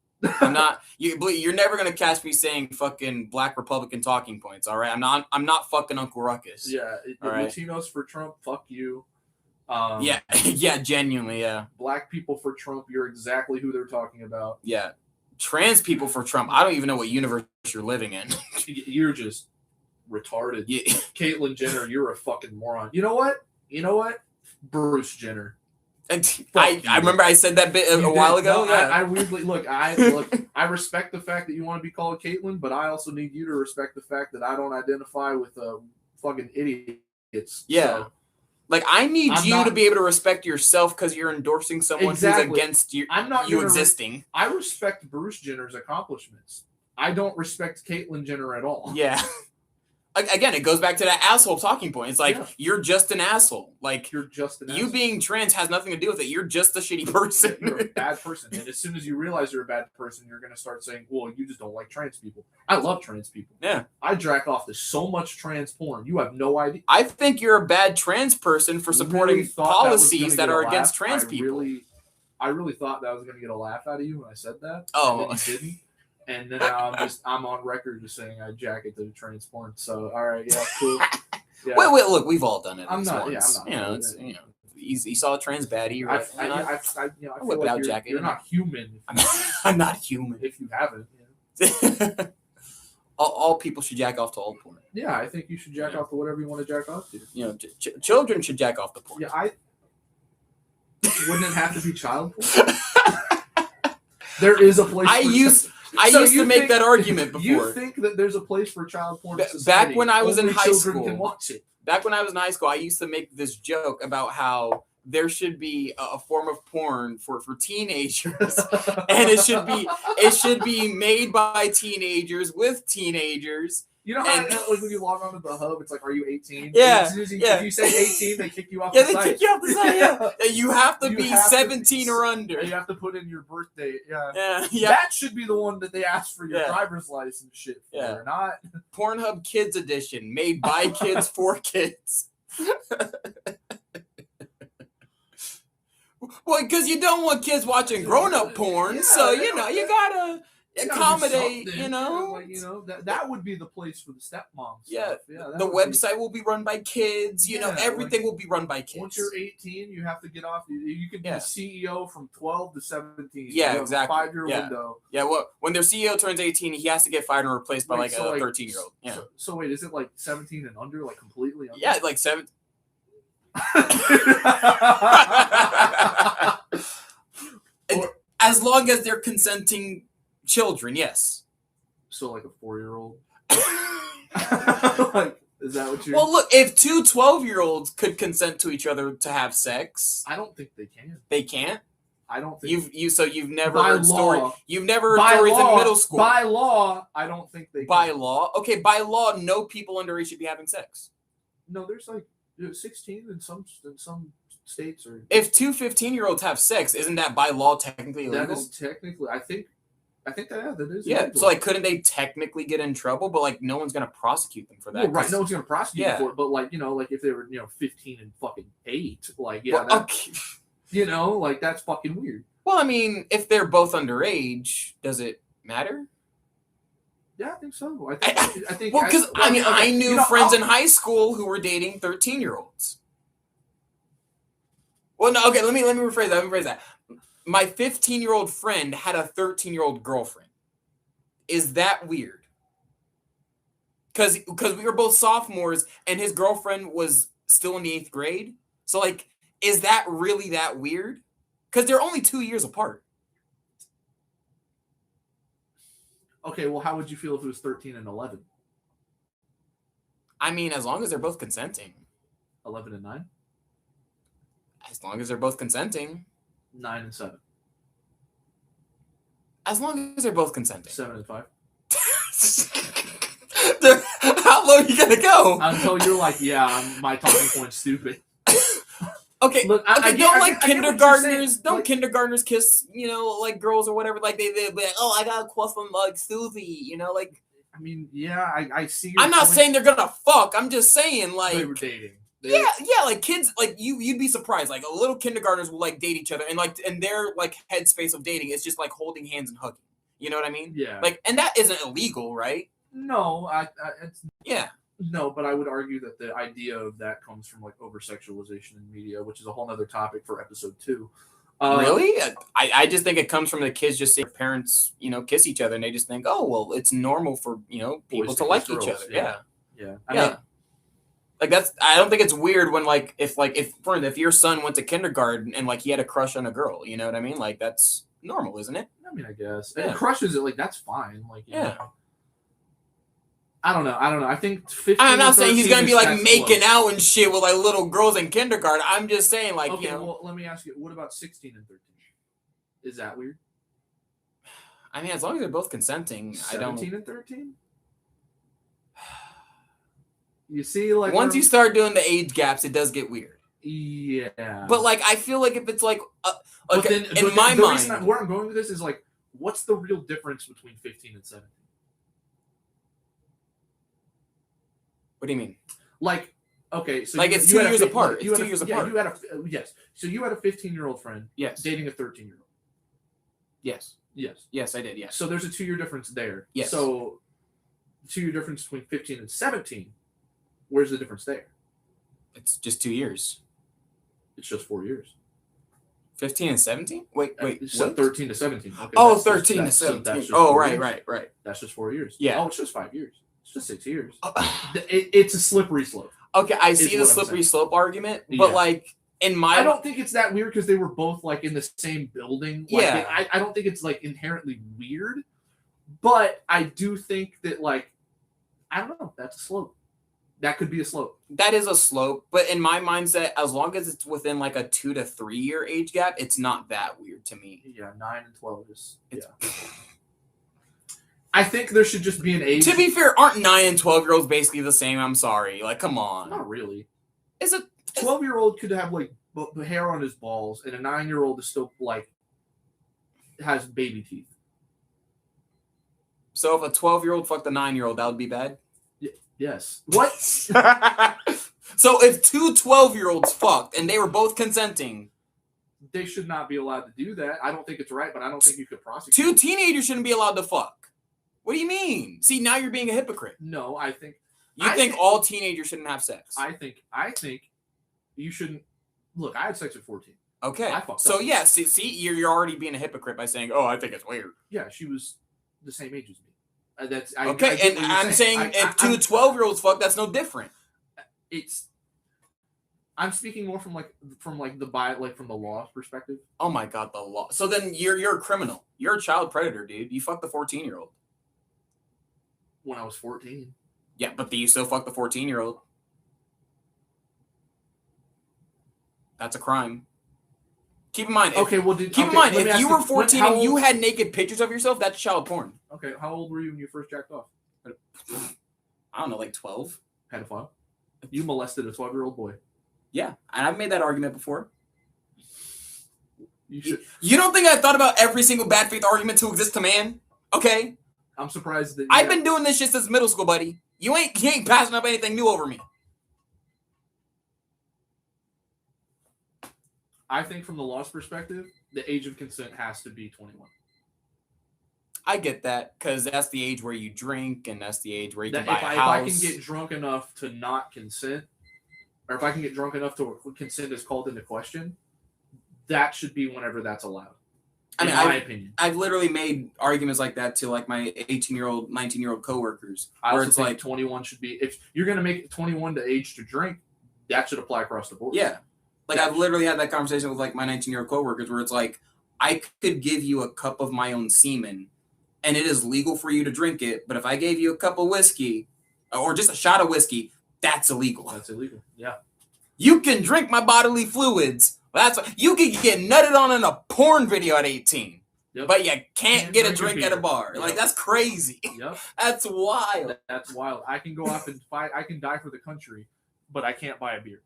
Speaker 1: I'm not. You're never gonna catch me saying fucking black Republican talking points. All right, I'm not fucking Uncle Ruckus.
Speaker 2: Yeah, Latinos for Trump. Fuck you.
Speaker 1: Yeah, genuinely, yeah.
Speaker 2: Black people for Trump. You're exactly who they're talking about.
Speaker 1: Yeah, trans people for Trump. I don't even know what universe you're living in.
Speaker 2: You're just retarded.
Speaker 1: Yeah.
Speaker 2: Caitlyn Jenner, you're a fucking moron. You know what? Bruce Jenner.
Speaker 1: I remember I said that bit a while ago.
Speaker 2: No, I weirdly I respect the fact that you want to be called Caitlyn, but I also need you to respect the fact that I don't identify with fucking idiots.
Speaker 1: Yeah.
Speaker 2: So,
Speaker 1: like, I need you to be able to respect yourself because you're endorsing someone who's against you.
Speaker 2: I'm not
Speaker 1: you existing.
Speaker 2: I respect Bruce Jenner's accomplishments. I don't respect Caitlyn Jenner at all.
Speaker 1: Yeah. Again, it goes back to that asshole talking point. It's like, you're just an asshole. Like,
Speaker 2: you're just an
Speaker 1: you asshole. Being trans has nothing to do with it. You're just a shitty person.
Speaker 2: You're a bad person. And as soon as you realize you're a bad person, you're going to start saying, well, you just don't like trans people. I love trans people.
Speaker 1: Yeah.
Speaker 2: I jack off to so much trans porn. You have no idea.
Speaker 1: I think you're a bad trans person for supporting policies that are against trans people.
Speaker 2: I really thought that was going to get a laugh out of you when I said that.
Speaker 1: Oh.
Speaker 2: And you didn't. And then I'm on record just saying I jack it to the trans porn. So, all right, yeah, cool. Yeah.
Speaker 1: Wait, look, we've all done it.
Speaker 2: I'm not.
Speaker 1: You saw a trans baddie. You're like,
Speaker 2: I whip it out, jacket. You're not human.
Speaker 1: I'm not human.
Speaker 2: If you haven't.
Speaker 1: Yeah. all people should jack off to all porn.
Speaker 2: Yeah, I think you should jack off to whatever you want to jack off to.
Speaker 1: Children should jack off to porn.
Speaker 2: Yeah, wouldn't it have to be child porn? There is a place.
Speaker 1: I used to make that argument before.
Speaker 2: You think that there's a place for child porn?
Speaker 1: Back when I was in high school,
Speaker 2: can watch it.
Speaker 1: Back when I was in high school, I used to make this joke about how there should be a form of porn for teenagers, and it should be made by teenagers with teenagers.
Speaker 2: You know how like when you log on to the hub, it's like, are you 18?
Speaker 1: Yeah.
Speaker 2: If you say 18, they kick you off the site.
Speaker 1: Yeah, they kick you off the site, yeah. You have to be 17 or under.
Speaker 2: You have to put in your birthday.
Speaker 1: Yeah.
Speaker 2: That should be the one that they ask for your driver's license shit for, not
Speaker 1: Pornhub Kids Edition, made by kids for kids. Well, because you don't want kids watching grown-up porn, so, you gotta accommodate,
Speaker 2: that would be the place for the stepmoms.
Speaker 1: Yeah, the website will be run by kids. Everything will be run by kids.
Speaker 2: Once you're 18, you have to get off. You can be CEO from 12 to 17.
Speaker 1: Yeah, exactly.
Speaker 2: 5-year window.
Speaker 1: Yeah, well, when their CEO turns 18, he has to get fired and replaced by a 13-year-old. Yeah.
Speaker 2: So wait, is it like 17 and under, like completely under?
Speaker 1: Yeah, like 7. As long as they're consenting children, yes.
Speaker 2: So like a 4-year-old? Like, is that what you're...
Speaker 1: Well, look, if two 12-year-olds could consent to each other to have sex...
Speaker 2: I don't think they can.
Speaker 1: They can't?
Speaker 2: I don't think...
Speaker 1: You've never heard stories... You've never heard stories in middle school.
Speaker 2: By law, I don't think they can.
Speaker 1: By law? Okay, by law, no people underage should be having sex.
Speaker 2: No, there's like 16 in some states. Or
Speaker 1: if two 15-year-olds have sex, isn't that by law technically illegal?
Speaker 2: That is technically... I think that is.
Speaker 1: Yeah,
Speaker 2: illegal.
Speaker 1: So like, couldn't they technically get in trouble? But like, no one's gonna prosecute them for that.
Speaker 2: Well, right, no one's gonna prosecute them for it. But like, like if they were 15 and fucking 8, like like that's fucking weird.
Speaker 1: Well, I mean, if they're both underage, does it matter?
Speaker 2: Yeah, I think so. I think.
Speaker 1: Well, because I knew friends in high school who were dating 13-year-olds. Well, no, okay. Let me rephrase that. My 15-year-old friend had a 13-year-old girlfriend. Is that weird? Because we were both sophomores and his girlfriend was still in the 8th grade. So, like, is that really that weird? Because they're only 2 years apart.
Speaker 2: Okay, well, how would you feel if it was 13 and 11?
Speaker 1: I mean, as long as they're both consenting.
Speaker 2: 11 and 9?
Speaker 1: As long as they're both consenting.
Speaker 2: 9 and 7.
Speaker 1: As long as they're both consenting.
Speaker 2: 7 and 5.
Speaker 1: How low are you gonna go?
Speaker 2: Until you're like, my talking point's stupid.
Speaker 1: Okay, look, kindergartners. Don't kindergartners kiss, like girls or whatever? Like they be like, oh, I got a call from like Susie, like.
Speaker 2: I mean, yeah, I see.
Speaker 1: I'm not saying they're gonna fuck. I'm just saying like
Speaker 2: they were dating.
Speaker 1: Yeah, like kids, like you'd be surprised. Like little kindergartners will like date each other, and their like headspace of dating is just like holding hands and hugging. You know what I mean?
Speaker 2: Yeah.
Speaker 1: Like, and that isn't illegal, right?
Speaker 2: No, it's
Speaker 1: no,
Speaker 2: but I would argue that the idea of that comes from like over sexualization in media, which is a whole other topic for episode 2.
Speaker 1: Really? I just think it comes from the kids just seeing their parents, kiss each other, and they just think, oh, well, it's normal for people to like each other. Yeah. I mean, like that's. I don't think it's weird when like if your son went to kindergarten and like he had a crush on a girl, you know what I mean? Like that's normal, isn't it?
Speaker 2: I mean, I guess. And crushes it, like that's fine. Like I don't know. I think 15.
Speaker 1: I'm not saying he's gonna be like making out and shit with like little girls in kindergarten. I'm just saying like
Speaker 2: well, let me ask you. What about 16 and 13? Is that weird?
Speaker 1: I mean, as long as they're both consenting,
Speaker 2: 17 and 13. You see, like
Speaker 1: once you start doing the age gaps, it does get weird.
Speaker 2: Yeah.
Speaker 1: But like, I feel like if it's like,
Speaker 2: in my mind, where I'm going with this is like, what's the real difference between 15 and 17?
Speaker 1: What do you mean?
Speaker 2: Like, okay, so
Speaker 1: like it's 2 years apart. It's 2 years apart.
Speaker 2: Yes. So you had a 15-year-old friend.
Speaker 1: Yes.
Speaker 2: Dating a 13-year-old.
Speaker 1: Yes.
Speaker 2: Yes.
Speaker 1: Yes, I did. Yes.
Speaker 2: So there's a 2-year difference there.
Speaker 1: Yes.
Speaker 2: So, 2-year difference between 15 and 17. Where's the difference there?
Speaker 1: It's just 2 years.
Speaker 2: It's just 4 years.
Speaker 1: 15 and 17? Wait.
Speaker 2: So 13 to 17. Okay,
Speaker 1: 13 to 17. Oh, right.
Speaker 2: That's just 4 years.
Speaker 1: Yeah.
Speaker 2: Oh, it's just 5 years. It's just 6 years. It's a slippery slope.
Speaker 1: Okay, I see the slippery slope argument, but like I
Speaker 2: don't think it's that weird because they were both like in the same building. Like,
Speaker 1: yeah.
Speaker 2: I don't think it's like inherently weird, but I do think that like I don't know. That's a slope. That could be a slope. That
Speaker 1: is a slope, but in my mindset, as long as it's within like a 2 to 3 year age gap, it's not that weird to me.
Speaker 2: Yeah, 9 and 12 is. I think there should just be an age.
Speaker 1: To be fair, aren't 9 and 12-year-olds basically the same? I'm sorry. Like, come on.
Speaker 2: Not really.
Speaker 1: Is it
Speaker 2: 12-year-old could have like hair on his balls, and a 9-year-old is still like has baby teeth.
Speaker 1: So if a 12-year-old fucked a 9-year-old, that would be bad?
Speaker 2: Yes. What?
Speaker 1: So if 2 12-year-olds fucked and they were both consenting,
Speaker 2: they should not be allowed to do that. I don't think it's right, but I don't think you could prosecute.
Speaker 1: 2 teenagers shouldn't be allowed to fuck. What do you mean? See, now you're being a hypocrite.
Speaker 2: No, I think
Speaker 1: you think all teenagers shouldn't have sex.
Speaker 2: I think you shouldn't. Look, I had sex at 14.
Speaker 1: Okay. So yeah, see, you're already being a hypocrite by saying, "Oh, I think it's weird."
Speaker 2: Yeah, she was the same age as me.
Speaker 1: Okay, I'm saying if 2 12-year-olds fuck, that's no different.
Speaker 2: I'm speaking more from the law perspective.
Speaker 1: Oh my god, the law. So then you're a criminal. You're a child predator, dude. You fucked the 14-year-old.
Speaker 2: When I was 14.
Speaker 1: Yeah, but do you still fuck the 14-year-old? That's a crime. Keep in mind. If you were 14 and you had naked pictures of yourself, that's child porn.
Speaker 2: Okay, how old were you when you first jacked off?
Speaker 1: I don't know, like 12.
Speaker 2: Pedophile. You molested a 12-year-old boy.
Speaker 1: Yeah, and I've made that argument before.
Speaker 2: You
Speaker 1: don't think I thought about every single bad faith argument to exist to man? Okay.
Speaker 2: I'm surprised that
Speaker 1: I've been doing this shit since middle school, buddy. You ain't passing up anything new over me.
Speaker 2: I think from the law's perspective, the age of consent has to be 21.
Speaker 1: I get that, because that's the age where you drink, and that's the age where you can buy a house. If
Speaker 2: I can get drunk enough to not consent, or if I can get drunk enough to consent is called into question, that should be whenever that's allowed. In my opinion.
Speaker 1: I've literally made arguments like that to like my 18-year-old, 19-year-old coworkers.
Speaker 2: Where it's like 21 should be, if you're going to make it 21 to age to drink, that should apply across the board.
Speaker 1: Yeah. Like I've literally had that conversation with like my 19-year-old coworkers where it's like, I could give you a cup of my own semen and it is legal for you to drink it. But if I gave you a cup of whiskey or just a shot of whiskey, that's illegal.
Speaker 2: That's illegal. Yeah.
Speaker 1: You can drink my bodily fluids. You can get nutted on in a porn video at 18. Yep. But you can't get a drink at a bar. Yep. Like, that's crazy.
Speaker 2: Yep.
Speaker 1: That's wild.
Speaker 2: That's wild. I can go off and fight. I can die for the country, but I can't buy a beer.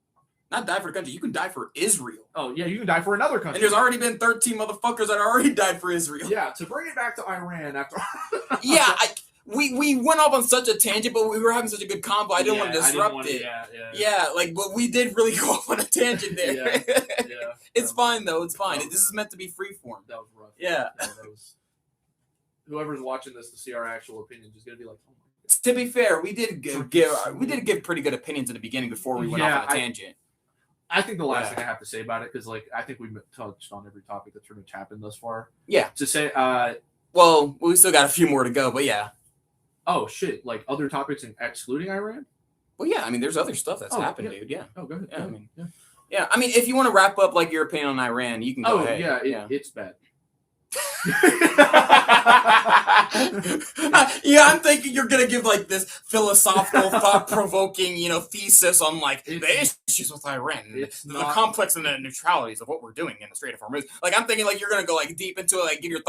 Speaker 1: Not die for the country. You can die for Israel.
Speaker 2: Oh, yeah. You can die for another country.
Speaker 1: And there's already been 13 motherfuckers that already died for Israel.
Speaker 2: Yeah. To bring it back to Iran after.
Speaker 1: Yeah. We went off on such a tangent, but we were having such a good combo. I didn't want to disrupt it. Yeah. But we did really go off on a tangent there. Yeah. It's fine, though. It's fine. This is meant to be freeform.
Speaker 2: That was rough.
Speaker 1: Yeah.
Speaker 2: Whoever's watching this to see our actual opinions is going to be like, oh my God.
Speaker 1: To be fair, we did give pretty good opinions in the beginning before we went off on a tangent.
Speaker 2: I think the last thing I have to say about it, because I think we've touched on every topic that's pretty much happened thus far.
Speaker 1: Yeah.
Speaker 2: To say,
Speaker 1: well, we still got a few more to go, but yeah.
Speaker 2: Oh shit! Like other topics excluding Iran?
Speaker 1: Well, yeah. I mean, there's other stuff that's happened, dude. Yeah.
Speaker 2: Oh, go ahead.
Speaker 1: Yeah. Yeah. I mean, if you want to wrap up like your opinion on Iran, you can go ahead.
Speaker 2: Yeah. It's bad.
Speaker 1: Yeah, I'm thinking you're gonna give like this philosophical, thought-provoking, thesis on like the issues with Iran, the complex and the neutralities of what we're doing in the Strait of Hormuz. Like I'm thinking like you're gonna go like deep into it, like give your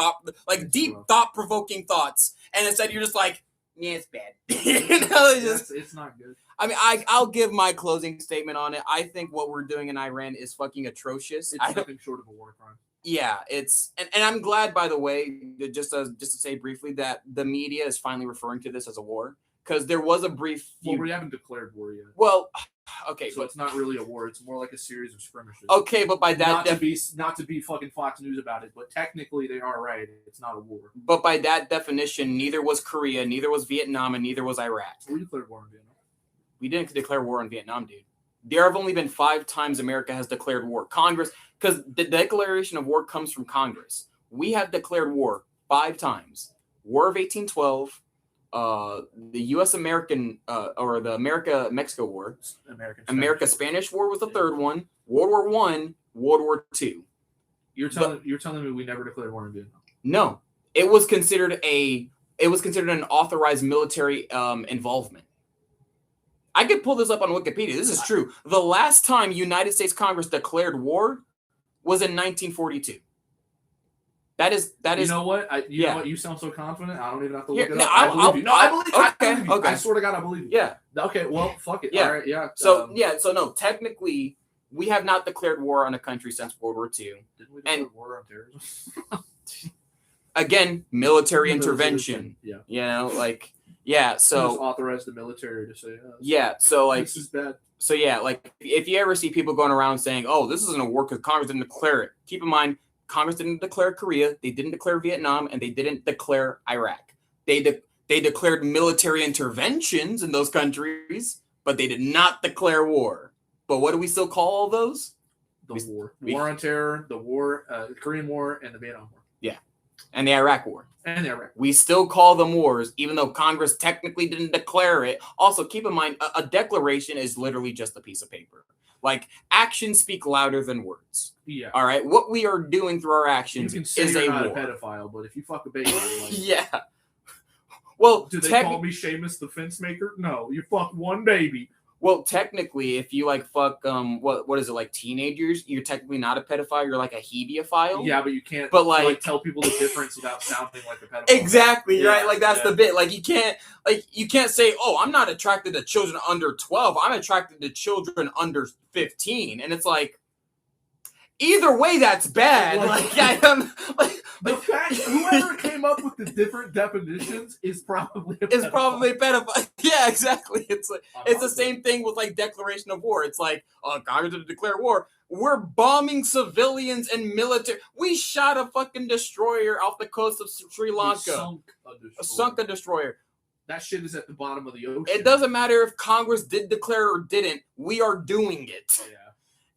Speaker 1: thought-provoking thoughts, and instead you're just like, yeah, it's bad.
Speaker 2: It's not good.
Speaker 1: I mean, I'll give my closing statement on it. I think what we're doing in Iran is fucking atrocious.
Speaker 2: It's nothing short of a war crime.
Speaker 1: Yeah, it's and I'm glad, by the way, just to say briefly that the media is finally referring to this as a war, because there was a brief.
Speaker 2: Well, we haven't declared war yet.
Speaker 1: Well, okay,
Speaker 2: so it's not really a war. It's more like a series of skirmishes.
Speaker 1: Okay, but by that
Speaker 2: not to be fucking Fox News about it, but technically they are right. It's not a war.
Speaker 1: But by that definition, neither was Korea, neither was Vietnam, and neither was Iraq.
Speaker 2: We declared war on Vietnam.
Speaker 1: We didn't declare war on Vietnam, dude. There have only been 5 times America has declared war. Congress, because the declaration of war comes from Congress. We have declared war 5 times. War of 1812, the U.S.-American, or the America-Mexico War. America-Spanish War was the third one. World War I, World War II.
Speaker 2: You're telling me we never declared war in Vietnam?
Speaker 1: No. It was considered an authorized military involvement. I could pull this up on Wikipedia. This is true. The last time United States Congress declared war was in 1942. That is.
Speaker 2: You know what? You know what? You sound so confident. I don't even have to look it up. I believe you. No, I believe you. Okay. I swear to God, I believe you.
Speaker 1: Yeah.
Speaker 2: Okay. Well, fuck it.
Speaker 1: Yeah.
Speaker 2: All right. Yeah.
Speaker 1: So So no. Technically, we have not declared war on a country since World War II.
Speaker 2: Didn't we declare war on terrorism?
Speaker 1: Again, military intervention.
Speaker 2: Yeah.
Speaker 1: You know, like. Yeah, so
Speaker 2: just authorize the military to say.
Speaker 1: So like
Speaker 2: this is bad.
Speaker 1: So yeah, like if you ever see people going around saying, "Oh, this isn't a war because Congress didn't declare it," keep in mind, Congress didn't declare Korea, they didn't declare Vietnam, and they didn't declare Iraq. They declared military interventions in those countries, but they did not declare war. But what do we still call all those?
Speaker 2: War on terror, the war, the Korean War, and the Vietnam War.
Speaker 1: Yeah, and the Iraq War.
Speaker 2: And the Iraq.
Speaker 1: We still call them wars, even though Congress technically didn't declare it. Also, keep in mind, a declaration is literally just a piece of paper. Like, actions speak louder than words.
Speaker 2: Yeah.
Speaker 1: All right? What we are doing through our actions is a war.
Speaker 2: A pedophile, but if you fuck a baby, like,
Speaker 1: yeah. Well,
Speaker 2: do they call me Seamus the fence maker? No, you fuck one baby.
Speaker 1: Well, technically, if you like fuck what is it, like teenagers, you're technically not a pedophile. You're like a hebiophile.
Speaker 2: Yeah, but you can't.
Speaker 1: But like
Speaker 2: tell people the difference without sounding like a pedophile.
Speaker 1: Exactly, yeah, right. Like that's the bit. Like you can't say, "Oh, I'm not attracted to children under 12. I'm attracted to children under 15." And it's like, either way, that's bad. Like I don't like.
Speaker 2: The fact whoever came up with the different definitions is probably a
Speaker 1: pedophile. Yeah, exactly. It's like it's the same thing with like declaration of war. It's like, oh, Congress didn't declare war. We're bombing civilians and military. We shot a fucking destroyer off the coast of Sri Lanka. Sunk a destroyer.
Speaker 2: That shit is at the bottom of the ocean.
Speaker 1: It doesn't matter if Congress did declare or didn't. We are doing it.
Speaker 2: Yeah.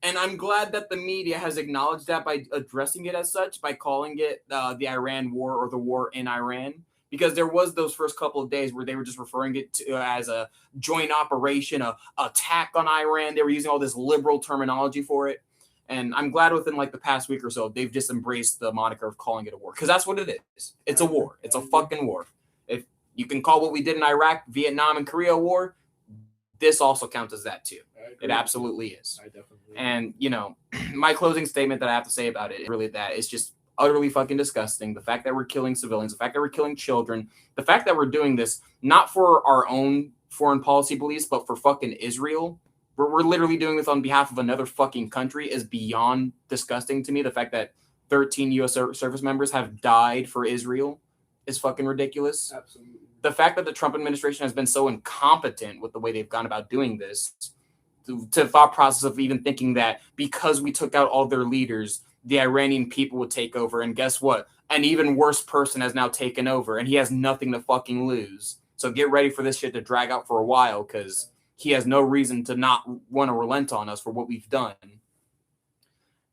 Speaker 1: And I'm glad that the media has acknowledged that by addressing it as such, by calling it the Iran war or the war in Iran, because there was those first couple of days where they were just referring it to as a joint operation, a attack on Iran. They were using all this liberal terminology for it. And I'm glad within like the past week or so, they've just embraced the moniker of calling it a war, because that's what it is. It's a war. It's a fucking war. If you can call what we did in Iraq, Vietnam, and Korea a war, this also counts as that too. It absolutely is.
Speaker 2: I definitely.
Speaker 1: And you know, my closing statement that I have to say about it is really that it's just utterly fucking disgusting. The fact that we're killing civilians, the fact that we're killing children, the fact that we're doing this not for our own foreign policy beliefs, but for fucking Israel. We're literally doing this on behalf of another fucking country is beyond disgusting to me. The fact that 13 U.S. service members have died for Israel is fucking ridiculous.
Speaker 2: Absolutely.
Speaker 1: The fact that the Trump administration has been so incompetent with the way they've gone about doing this, to thought process of even thinking that because we took out all their leaders, the Iranian people would take over. And guess what? An even worse person has now taken over, and he has nothing to fucking lose. So get ready for this shit to drag out for a while, because he has no reason to not want to relent on us for what we've done.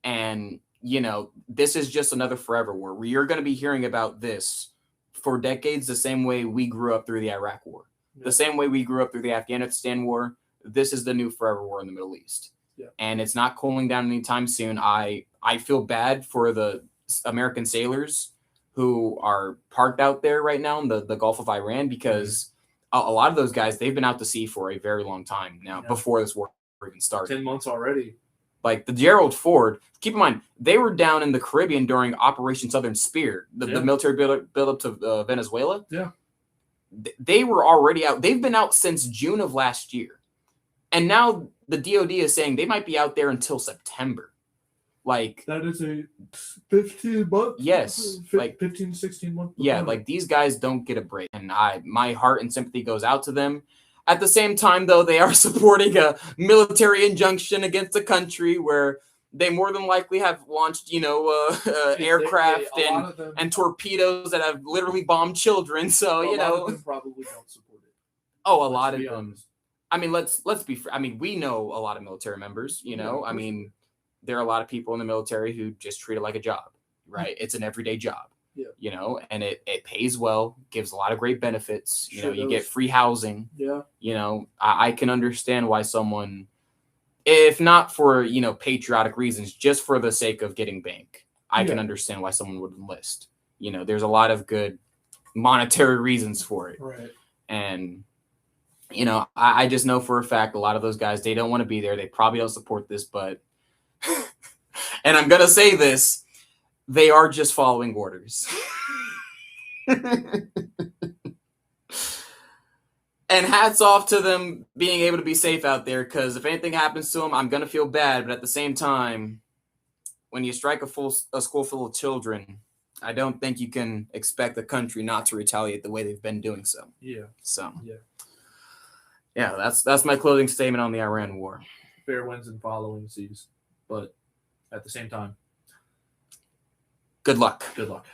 Speaker 1: And, you know, this is just another forever war. We are going to be hearing about this for decades, the same way we grew up through the Iraq war, the same way we grew up through the Afghanistan war. This is the new forever war in the Middle East.
Speaker 2: Yeah.
Speaker 1: And it's not cooling down anytime soon. I feel bad for the American sailors who are parked out there right now in the Gulf of Iran, because a lot of those guys, they've been out to sea for a very long time now, before this war even started.
Speaker 2: 10 months already.
Speaker 1: Like the Gerald Ford, keep in mind, they were down in the Caribbean during Operation Southern Spear, the military build-up to Venezuela.
Speaker 2: Yeah.
Speaker 1: They were already out. They've been out since June of last year. And now the DOD is saying they might be out there until September. Like,
Speaker 2: that is a 15 month.
Speaker 1: Yes, like
Speaker 2: 15, 16 month.
Speaker 1: Yeah, like these guys don't get a break, and my heart and sympathy goes out to them. At the same time, though, they are supporting a military injunction against the country where they more than likely have launched, aircraft and torpedoes that have literally bombed children. So
Speaker 2: a lot of them probably don't support it.
Speaker 1: Oh, a lot of them. Honest. I mean, let's be. I mean, we know a lot of military members. I mean, there are a lot of people in the military who just treat it like a job, right? It's an everyday job. Yeah. And it pays well, gives a lot of great benefits. You get free housing.
Speaker 2: Yeah.
Speaker 1: I can understand why someone, if not for, patriotic reasons, just for the sake of getting bank, I can understand why someone would enlist. There's a lot of good monetary reasons for it.
Speaker 2: Right.
Speaker 1: And, I just know for a fact, a lot of those guys, they don't want to be there. They probably don't support this, but, and I'm going to say this, they are just following orders. And hats off to them being able to be safe out there, because if anything happens to them, I'm going to feel bad. But at the same time, when you strike a school full of children, I don't think you can expect the country not to retaliate the way they've been doing so.
Speaker 2: Yeah.
Speaker 1: So, yeah, that's my closing statement on the Iran war.
Speaker 2: Fair winds and following seas. But at the same time,
Speaker 1: good luck.
Speaker 2: Good luck.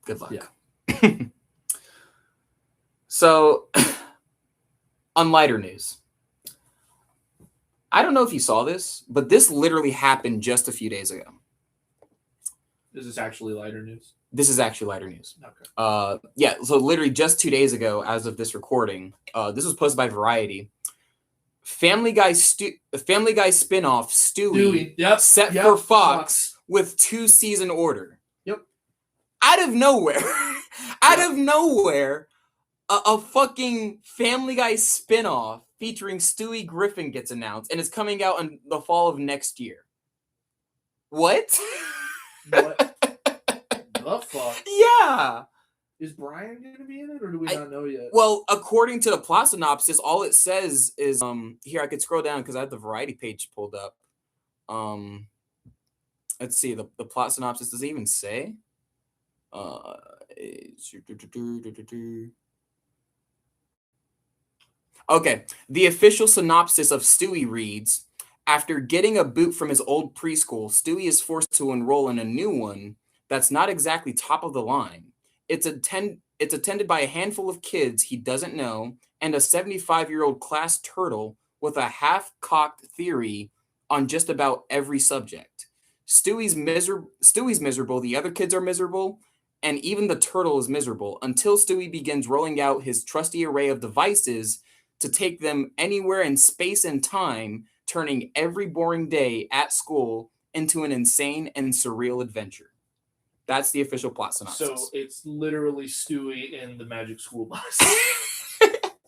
Speaker 1: Good luck. Yeah. So, on lighter news, I don't know if you saw this, but this literally happened just a few days ago.
Speaker 2: Is this actually lighter news?
Speaker 1: This is actually lighter news.
Speaker 2: Okay.
Speaker 1: Yeah, so literally just 2 days ago, as of this recording, this was posted by Variety. Family Guy spinoff Stewie set for Fox with 2-season order. Out of nowhere, a fucking Family Guy spinoff featuring Stewie Griffin gets announced, and it's coming out in the fall of next year. What?
Speaker 2: What the fuck?
Speaker 1: Yeah.
Speaker 2: Is Brian going to be in it, or do we not know yet?
Speaker 1: Well, according to the plot synopsis, all it says is here, I could scroll down because I have the Variety page pulled up. Let's see, the plot synopsis, does it even say? Okay, the official synopsis of Stewie reads, after getting a boot from his old preschool, Stewie is forced to enroll in a new one that's not exactly top of the line. It's attended by a handful of kids he doesn't know and a 75-year-old class turtle with a half-cocked theory on just about every subject. Stewie's miserable, the other kids are miserable, and even the turtle is miserable until Stewie begins rolling out his trusty array of devices to take them anywhere in space and time, turning every boring day at school into an insane and surreal adventure. That's the official plot synopsis.
Speaker 2: So it's literally Stewie in the Magic School Bus.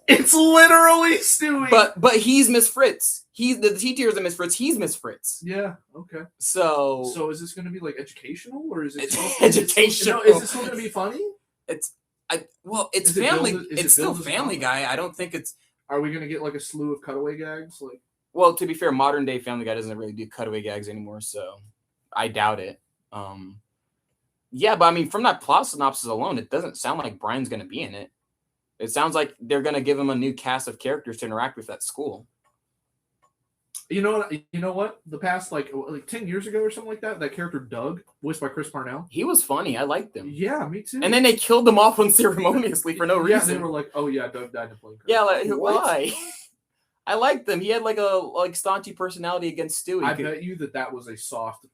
Speaker 2: It's literally Stewie.
Speaker 1: But he's Miss Fritz. The teacher isn't Miss Fritz. He's Miss Fritz.
Speaker 2: Yeah. Okay.
Speaker 1: So
Speaker 2: is this going to be like educational, or is it
Speaker 1: educational?
Speaker 2: Is this going to be funny?
Speaker 1: It's family. It's still Family Guy. I don't think it's.
Speaker 2: Are we going to get like a slew of cutaway gags? Like,
Speaker 1: well, to be fair, modern day Family Guy doesn't really do cutaway gags anymore, so I doubt it. Yeah, but I mean, from that plot synopsis alone, it doesn't sound like Brian's going to be in it. It sounds like they're going to give him a new cast of characters to interact with at school.
Speaker 2: You know what? The past like 10 years ago or something like that character Doug, voiced by Chris Parnell.
Speaker 1: He was funny. I liked him.
Speaker 2: Yeah, me too.
Speaker 1: And then they killed him off unceremoniously for no reason.
Speaker 2: Yeah, they were like, "Oh yeah, Doug died in plane crash."
Speaker 1: Yeah, like why? I liked him. He had like a staunchy personality against Stewie.
Speaker 2: I bet you that was a soft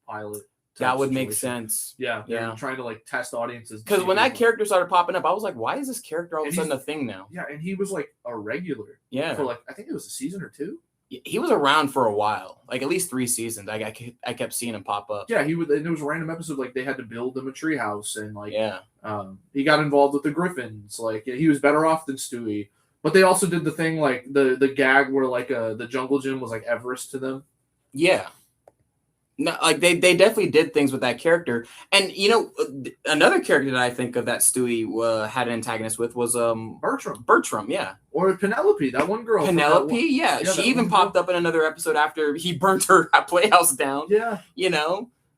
Speaker 2: pilot.
Speaker 1: That would make sense.
Speaker 2: Yeah. Trying to like test audiences.
Speaker 1: Because when that character started popping up, I was like, why is this character all of a sudden a thing now?
Speaker 2: Yeah, and he was like a regular.
Speaker 1: Yeah.
Speaker 2: For like, I think it was a season or two.
Speaker 1: He was around for a while, like at least 3 seasons. I kept seeing him pop up.
Speaker 2: Yeah, and there was a random episode like they had to build them a treehouse, and like
Speaker 1: he
Speaker 2: got involved with the Griffins. Like he was better off than Stewie. But they also did the thing like the gag where like the jungle gym was like Everest to them.
Speaker 1: Yeah. No, like they definitely did things with that character, and another character that I think of that Stewie had an antagonist with was
Speaker 2: Bertram.
Speaker 1: Bertram, yeah,
Speaker 2: or Penelope, that one girl.
Speaker 1: Penelope, yeah, she even popped up in another episode after he burnt her playhouse down.
Speaker 2: Yeah,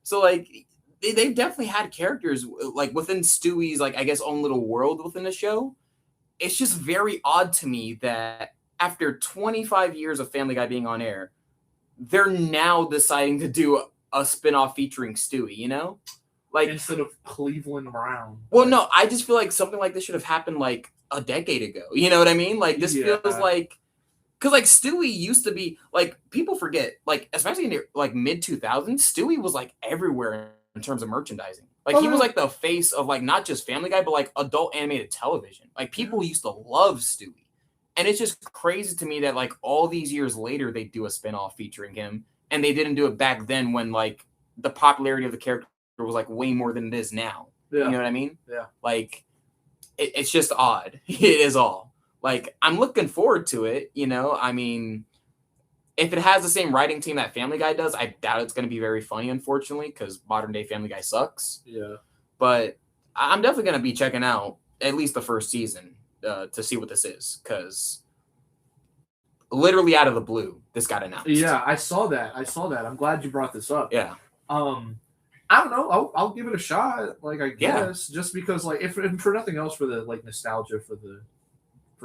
Speaker 1: so like they've definitely had characters like within Stewie's like I guess own little world within the show. It's just very odd to me that after 25 years of Family Guy being on air, they're now deciding to do a spinoff featuring Stewie, like
Speaker 2: instead of Cleveland Brown.
Speaker 1: Well, no, I just feel like something like this should have happened like a decade ago. You know what I mean? Like this feels like, because like Stewie used to be like people forget, like especially in the like mid 2000s, Stewie was like everywhere in terms of merchandising. Like he was like the face of like not just Family Guy, but like adult animated television. Like people used to love Stewie. And it's just crazy to me that like all these years later they do a spinoff featuring him, and they didn't do it back then when like the popularity of the character was like way more than it is now. Yeah. You know what I mean?
Speaker 2: Yeah.
Speaker 1: Like it's just odd. It is all. Like I'm looking forward to it. I mean, if it has the same writing team that Family Guy does, I doubt it's going to be very funny, unfortunately, because modern day Family Guy sucks.
Speaker 2: Yeah.
Speaker 1: But I'm definitely going to be checking out at least the first season. To see what this is, because literally out of the blue, this got announced.
Speaker 2: Yeah, I saw that. I'm glad you brought this up.
Speaker 1: Yeah.
Speaker 2: I don't know. I'll give it a shot. Like I guess just because like if for nothing else for the like nostalgia for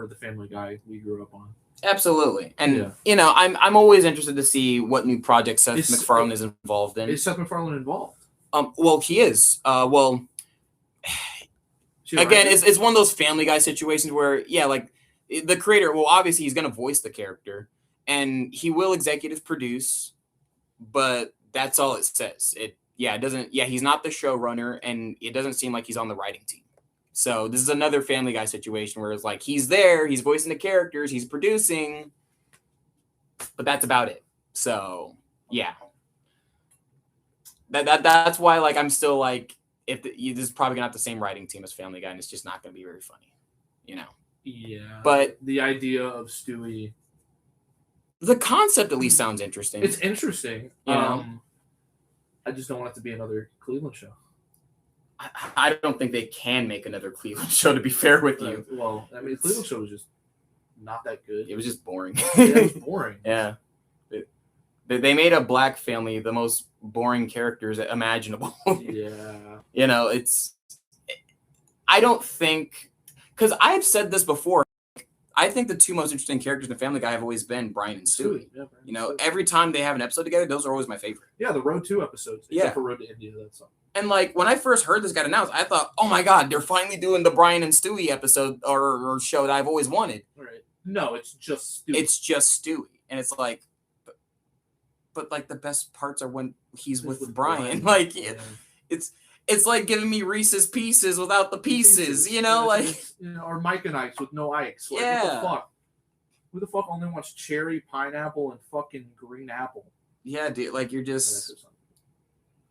Speaker 2: the Family Guy we grew up on.
Speaker 1: Absolutely, and I'm always interested to see what new projects Seth MacFarlane is involved in.
Speaker 2: Is Seth MacFarlane involved?
Speaker 1: Well, he is. Again, it's one of those Family Guy situations where, like the creator, well, obviously he's going to voice the character and he will executive produce, but that's all it says. It doesn't, he's not the showrunner and it doesn't seem like he's on the writing team. So this is another Family Guy situation where it's like, he's there, he's voicing the characters, he's producing, but that's about it. So yeah, that's why like, I'm still like, this is probably gonna have the same writing team as Family Guy, and it's just not gonna be very funny,
Speaker 2: Yeah,
Speaker 1: but
Speaker 2: the idea of Stewie,
Speaker 1: the concept at least sounds interesting.
Speaker 2: It's interesting. I just don't want it to be another Cleveland show.
Speaker 1: I don't think they can make another Cleveland show. To be fair with you,
Speaker 2: well, I mean, the Cleveland show was just not that good.
Speaker 1: It was just boring.
Speaker 2: It was boring.
Speaker 1: Yeah. They made a black family the most boring characters imaginable.
Speaker 2: Yeah.
Speaker 1: I don't think, because I've said this before, I think the two most interesting characters in Family Guy have always been Brian and Stewie. Yeah, every time they have an episode together, those are always my favorite.
Speaker 2: Yeah, the Road 2 episodes. Except for Road to India, that's something.
Speaker 1: And like when I first heard this got announced, I thought, oh my God, they're finally doing the Brian and Stewie episode or show that I've always wanted.
Speaker 2: Right. No, it's just Stewie.
Speaker 1: It's just Stewie. And it's like, but like the best parts are when he's with Brian. Like it's like giving me Reese's Pieces without the pieces,
Speaker 2: or Mike and Ike's with no Ike's. Like, what the fuck? Who the fuck only wants cherry, pineapple, and fucking green apple?
Speaker 1: Yeah, dude. Like you're just.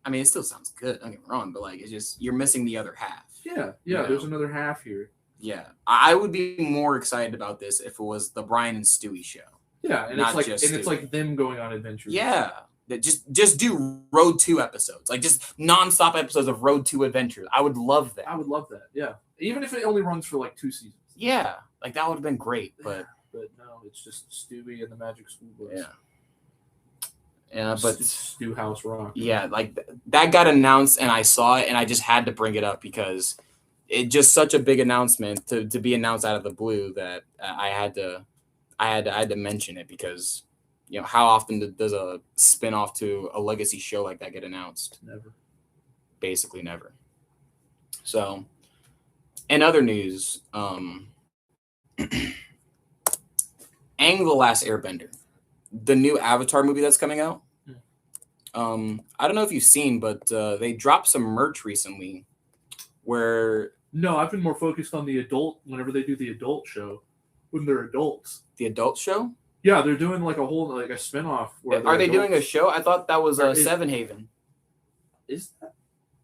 Speaker 1: I mean, it still sounds good. Don't get me wrong, but like it's just you're missing the other half.
Speaker 2: Yeah. There's another half here.
Speaker 1: Yeah, I would be more excited about this if it was the Brian and Stewie show.
Speaker 2: Yeah, and it's like them going on adventures.
Speaker 1: Yeah, just do Road 2 episodes, like just nonstop episodes of Road 2 adventures. I would love that.
Speaker 2: Yeah, even if it only runs for like 2 seasons.
Speaker 1: Yeah, like that would have been great, but
Speaker 2: no, it's just Stewie and the Magic School Bus.
Speaker 1: Yeah, but
Speaker 2: Stew House Rock.
Speaker 1: Yeah, like that got announced, and I saw it, and I just had to bring it up because it just such a big announcement to be announced out of the blue that I had to mention it because how often does a spin-off to a legacy show like that get announced?
Speaker 2: Never.
Speaker 1: Basically never. So, in other news, Aang the Last Airbender, the new Avatar movie that's coming out. I don't know if you've seen, but they dropped some merch recently where...
Speaker 2: No, I've been more focused on the adult, whenever they do the adult show, when they're adults.
Speaker 1: The adult show?
Speaker 2: Yeah, they're doing like a whole, like a spinoff.
Speaker 1: Are they doing a show? I thought that was Seven Haven.
Speaker 2: Is that?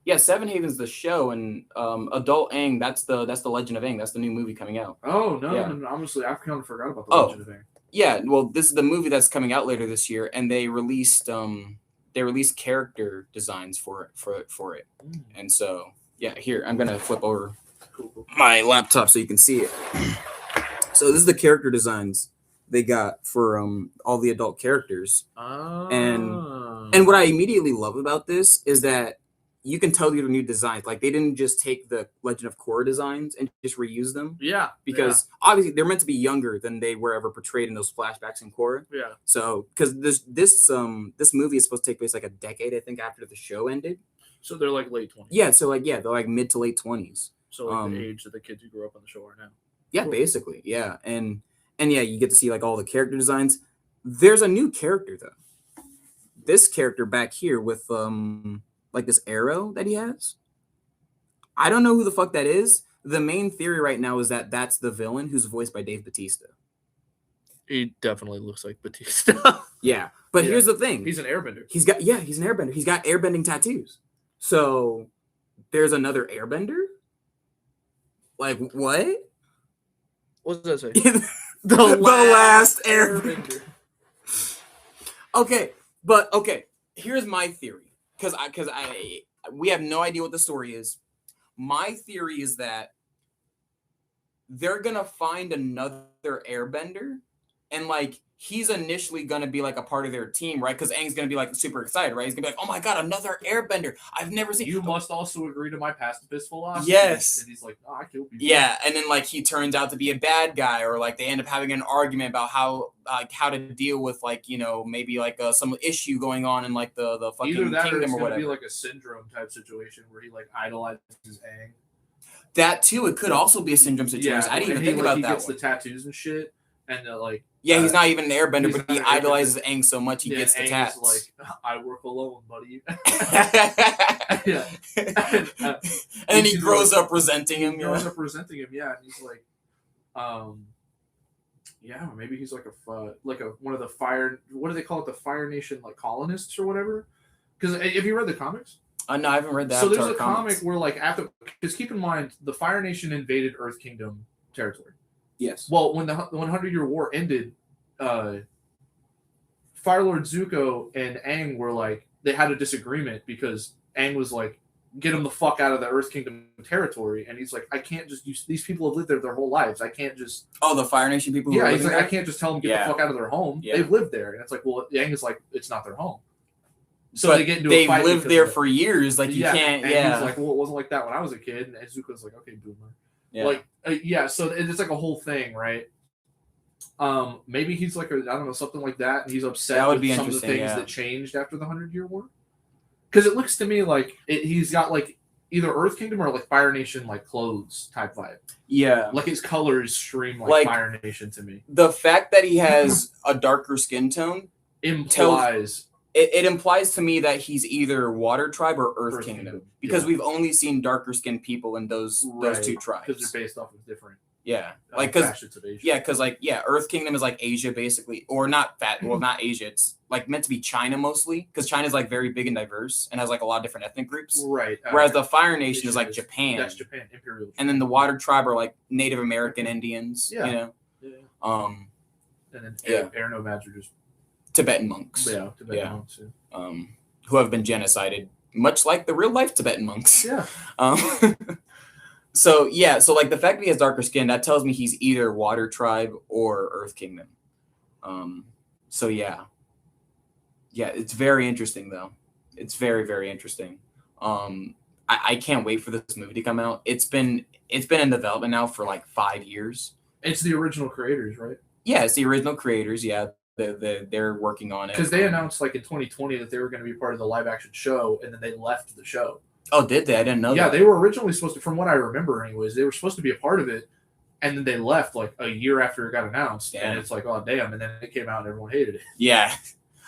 Speaker 1: Yeah, Seven Haven's the show, and Adult Aang, that's the Legend of Aang. That's the new movie coming out.
Speaker 2: Oh, no, honestly, I kind of forgot about the Legend of Aang.
Speaker 1: Yeah, well, this is the movie that's coming out later this year, and they released they released character designs for it. And so yeah, here I'm gonna flip over my laptop so you can see it. So this is the character designs they got for all the adult characters. And what I immediately love about this is that you can tell these are new designs. Like they didn't just take the Legend of Korra designs and just reuse them.
Speaker 2: Yeah.
Speaker 1: Because obviously they're meant to be younger than they were ever portrayed in those flashbacks in Korra.
Speaker 2: Yeah.
Speaker 1: So because this movie is supposed to take place like a decade, I think, after the show ended.
Speaker 2: So they're like late 20s.
Speaker 1: Yeah. So like they're like mid to late 20s.
Speaker 2: So like the age that the kids who grew up on the show are now.
Speaker 1: Yeah, cool. Basically. Yeah. And yeah, you get to see like all the character designs. There's a new character though. This character back here with like this arrow that he has. I don't know who the fuck that is. The main theory right now is that that's the villain who's voiced by Dave Bautista.
Speaker 2: He definitely looks like Bautista.
Speaker 1: Yeah, but here's the thing.
Speaker 2: He's an airbender.
Speaker 1: He's an airbender. He's got airbending tattoos. So there's another airbender? Like what?
Speaker 2: What does that
Speaker 1: say? the last airbender. Okay, here's my theory. Because we have no idea what the story is. My theory is that they're gonna find another airbender, and like he's initially gonna be like a part of their team, right? Because Aang's gonna be like super excited, right? He's gonna be like, "Oh my god, another airbender! I've never seen."
Speaker 2: You must also agree to my pacifist philosophy.
Speaker 1: Yes.
Speaker 2: And he's like, "Oh, I killed people."
Speaker 1: Yeah, and then like he turns out to be a bad guy, or like they end up having an argument about how to deal with like maybe like some issue going on in like the fucking
Speaker 2: either that
Speaker 1: kingdom
Speaker 2: or
Speaker 1: whatever.
Speaker 2: Be like a syndrome type situation where he like idolizes Aang.
Speaker 1: That too, it could also be a syndrome situation.
Speaker 2: Yeah,
Speaker 1: I didn't even think about
Speaker 2: he
Speaker 1: that. He
Speaker 2: gets the tattoos and shit, and like.
Speaker 1: Yeah, he's not even an airbender, but he idolizes Aang so much he gets the tats.
Speaker 2: Like, I work alone, buddy.
Speaker 1: Yeah. And then he grows up resenting him.
Speaker 2: And he's like, maybe he's like one of the fire. What do they call it? The Fire Nation like colonists or whatever. Because have you read the comics?
Speaker 1: No, I haven't read that.
Speaker 2: So there's a comic where like because keep in mind the Fire Nation invaded Earth Kingdom territory.
Speaker 1: Yes.
Speaker 2: Well, when the 100-Year War ended, Fire Lord Zuko and Aang were like they had a disagreement because Aang was like, "Get them the fuck out of the Earth Kingdom territory," and he's like, "I can't just use these people have lived there their whole lives. I can't just."
Speaker 1: Oh, the Fire Nation people.
Speaker 2: Yeah, he's like, "I can't just tell them get the fuck out of their home.
Speaker 1: Yeah.
Speaker 2: They've lived there," and it's like, well, Aang is like, "It's not their home." So
Speaker 1: but
Speaker 2: they get into a fight.
Speaker 1: They've lived there for years. Like you can't.
Speaker 2: And he's like, "Well, it wasn't like that when I was a kid," and Zuko's like, "Okay, boomer."
Speaker 1: Yeah.
Speaker 2: Like, so it's like a whole thing, right? Maybe he's like, I don't know, something like that, and he's upset with some of the things that changed after the 100-Year War. Because it looks to me like he's got like either Earth Kingdom or like Fire Nation like clothes type vibe.
Speaker 1: Yeah.
Speaker 2: Like his colors scream like Fire Nation to me.
Speaker 1: The fact that he has a darker skin tone
Speaker 2: implies...
Speaker 1: It implies to me that he's either Water Tribe or Earth Kingdom. Because we've only seen darker skinned people in those two tribes.
Speaker 2: Because they're based off of different...
Speaker 1: Yeah, like because Earth Kingdom is like Asia basically, or not Asia. It's like meant to be China mostly, because China's like very big and diverse and has like a lot of different ethnic groups.
Speaker 2: Right.
Speaker 1: Whereas the Fire Nation is like Japan.
Speaker 2: That's Japan, Imperial. Japan.
Speaker 1: And then the Water Tribe are like Native American Indians.
Speaker 2: Yeah.
Speaker 1: You know.
Speaker 2: Yeah. And then air nomads are just
Speaker 1: Tibetan monks.
Speaker 2: Yeah, Tibetan monks. Yeah.
Speaker 1: Who have been genocided, much like the real life Tibetan monks.
Speaker 2: Yeah.
Speaker 1: So like the fact that he has darker skin, that tells me he's either Water Tribe or Earth Kingdom. It's very interesting though. It's very, very interesting. I can't wait for this movie to come out. It's been in development now for like 5 years.
Speaker 2: It's the original creators, right?
Speaker 1: Yeah, it's the original creators. Yeah, they're working on it
Speaker 2: because they announced like in 2020 that they were going to be part of the live action show, and then they left the show.
Speaker 1: Oh, did they? I didn't know.
Speaker 2: Yeah, they were originally supposed to, from what I remember anyways, they were supposed to be a part of it, and then they left like a year after it got announced, and it's like, oh, damn, and then it came out and everyone hated it.
Speaker 1: Yeah.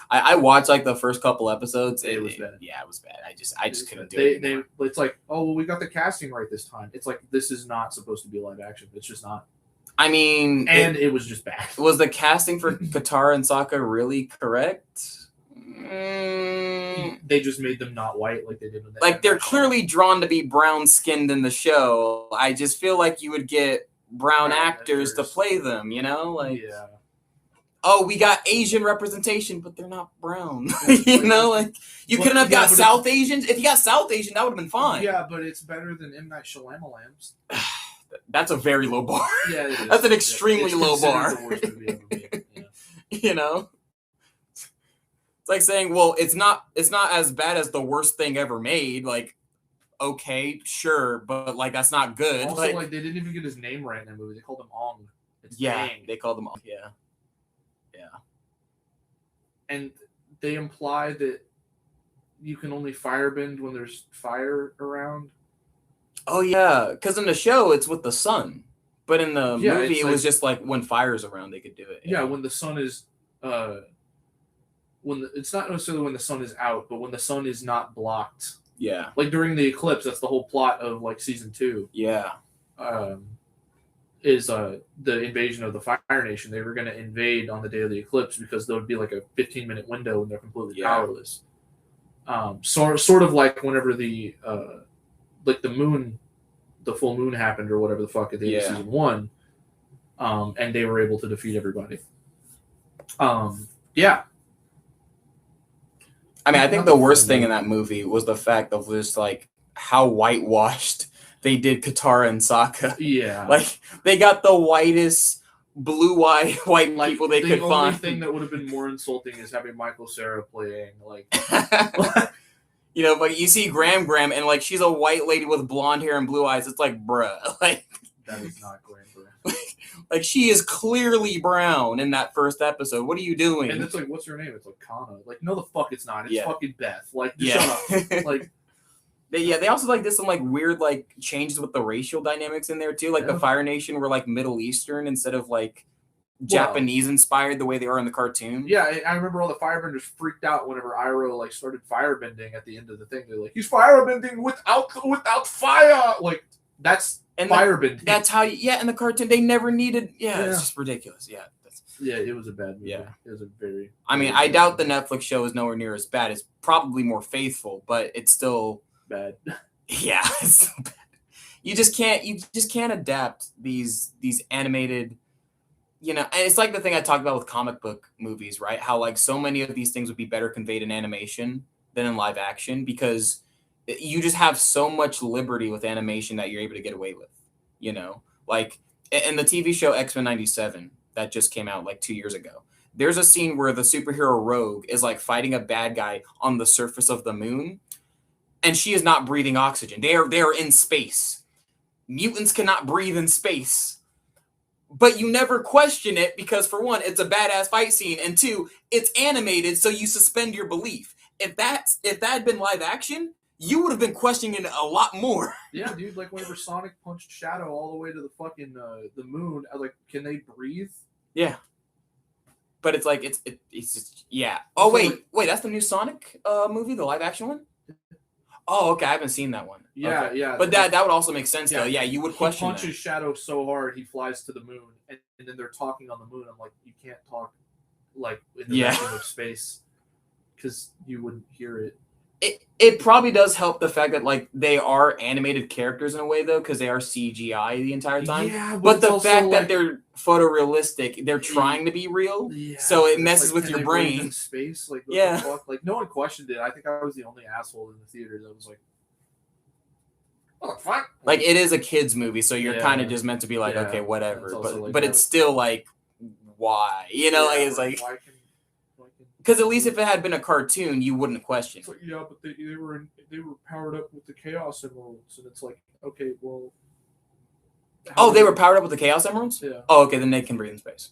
Speaker 1: I watched like the first couple episodes.
Speaker 2: It was bad.
Speaker 1: Yeah, it was bad. I just couldn't do it.
Speaker 2: It's like, oh, well, we got the casting right this time. It's like, this is not supposed to be live action. It's just not.
Speaker 1: I mean...
Speaker 2: And it was just bad.
Speaker 1: Was the casting for Katara and Sokka really correct?
Speaker 2: They just made them not white like they did in the
Speaker 1: like they're clearly drawn to be brown skinned in the show. I just feel like you would get brown actors to play them, you know? Like oh, we got Asian representation, but they're not brown. You know, like you couldn't have got South Asians. If you got South Asian, that would have been fine.
Speaker 2: Yeah, but it's better than M. Night Shyamalan's.
Speaker 1: That's a very low bar.
Speaker 2: Yeah, it is.
Speaker 1: That's an extremely low bar.
Speaker 2: The worst movie ever made. Yeah.
Speaker 1: You know, it's like saying, well, it's not as bad as the worst thing ever made. Like, okay, sure, but like that's not good.
Speaker 2: Also, like they didn't even get his name right in that movie. They called him Ong. It's Dang.
Speaker 1: They called him Ong. Yeah.
Speaker 2: And they imply that you can only firebend when there's fire around.
Speaker 1: Oh yeah, because in the show it's with the sun, but in the movie it was just like when fire's around they could do it.
Speaker 2: Yeah, when the sun is, it's not necessarily when the sun is out, but when the sun is not blocked.
Speaker 1: Yeah,
Speaker 2: like during the eclipse, that's the whole plot of like season 2.
Speaker 1: Yeah,
Speaker 2: is the invasion of the Fire Nation. They were going to invade on the day of the eclipse because there would be like a 15-minute window when they're completely powerless. Sort of like whenever the like the moon, the full moon happened or whatever the fuck at the end of season 1, and they were able to defeat everybody. Yeah.
Speaker 1: I mean, I think the worst thing in that movie was the fact of just like how whitewashed they did Katara and Sokka.
Speaker 2: Yeah.
Speaker 1: Like, they got the whitest, blue-eyed white
Speaker 2: like,
Speaker 1: people they could find.
Speaker 2: The only thing that would have been more insulting is having Michael Cera playing, like...
Speaker 1: you know, but you see Graham, and, like, she's a white lady with blonde hair and blue eyes. It's like, bruh. Like,
Speaker 2: that is not Graham.
Speaker 1: Like, she is clearly brown in that first episode. What are you doing?
Speaker 2: And it's like, what's her name? It's like Kana. Like, no, the fuck it's not. It's fucking Beth. Like, shut up. Like...
Speaker 1: They also like did some like weird like changes with the racial dynamics in there too. Like the Fire Nation were like Middle Eastern instead of like Japanese inspired the way they are in the cartoon.
Speaker 2: Yeah, I remember all the firebenders freaked out whenever Iroh like started firebending at the end of the thing. They're like, he's firebending without fire. Like that's firebending.
Speaker 1: That's how in the cartoon they never needed. It's just ridiculous.
Speaker 2: Yeah, it was a bad movie.
Speaker 1: Yeah,
Speaker 2: it was a very.
Speaker 1: I mean, I doubt the Netflix show is nowhere near as bad. It's probably more faithful, but it's still.
Speaker 2: Bad.
Speaker 1: Yeah, it's so bad. You just can't adapt these animated, you know, and it's like the thing I talked about with comic book movies, right? How like so many of these things would be better conveyed in animation than in live action because you just have so much liberty with animation that you're able to get away with, you know? Like in the TV show X-Men 97 that just came out like 2 years ago. There's a scene where the superhero Rogue is like fighting a bad guy on the surface of the moon. And she is not breathing oxygen. They are in space. Mutants cannot breathe in space. But you never question it because, for one, it's a badass fight scene. And two, it's animated, so you suspend your belief. If that had been live action, you would have been questioning it a lot more.
Speaker 2: Yeah, dude. Like, whenever Sonic punched Shadow all the way to the fucking the moon, I was like, can they breathe?
Speaker 1: Yeah. But it's like, it's just, yeah. Oh, wait, that's the new Sonic movie, the live action one? Oh, okay. I haven't seen that one.
Speaker 2: Yeah,
Speaker 1: okay.
Speaker 2: yeah.
Speaker 1: But that would also make sense, though. Yeah, you would question
Speaker 2: that. He punches Shadow so hard, he flies to the moon, and then they're talking on the moon. I'm like, you can't talk, like, in the vacuum of space, because you wouldn't hear it.
Speaker 1: It probably does help the fact that, like, they are animated characters in a way, though, because they are CGI the entire time.
Speaker 2: Yeah,
Speaker 1: but the fact that they're photorealistic, they're trying to be real, so it messes with your brain.
Speaker 2: In space, like, what the fuck? Like, no one questioned it. I think I was the only asshole in the theater that was like, what the fuck?
Speaker 1: Like, it is a kid's movie, so you're kind of just meant to be like, okay, whatever. But it's still like, why? You know, like, it's like... Because at least if it had been a cartoon, you wouldn't question.
Speaker 2: It's like, yeah, but they were powered up with the Chaos Emeralds, and it's like, okay, well.
Speaker 1: Oh, they were powered up with the Chaos Emeralds?
Speaker 2: Yeah.
Speaker 1: Oh, okay, then they can breathe in space.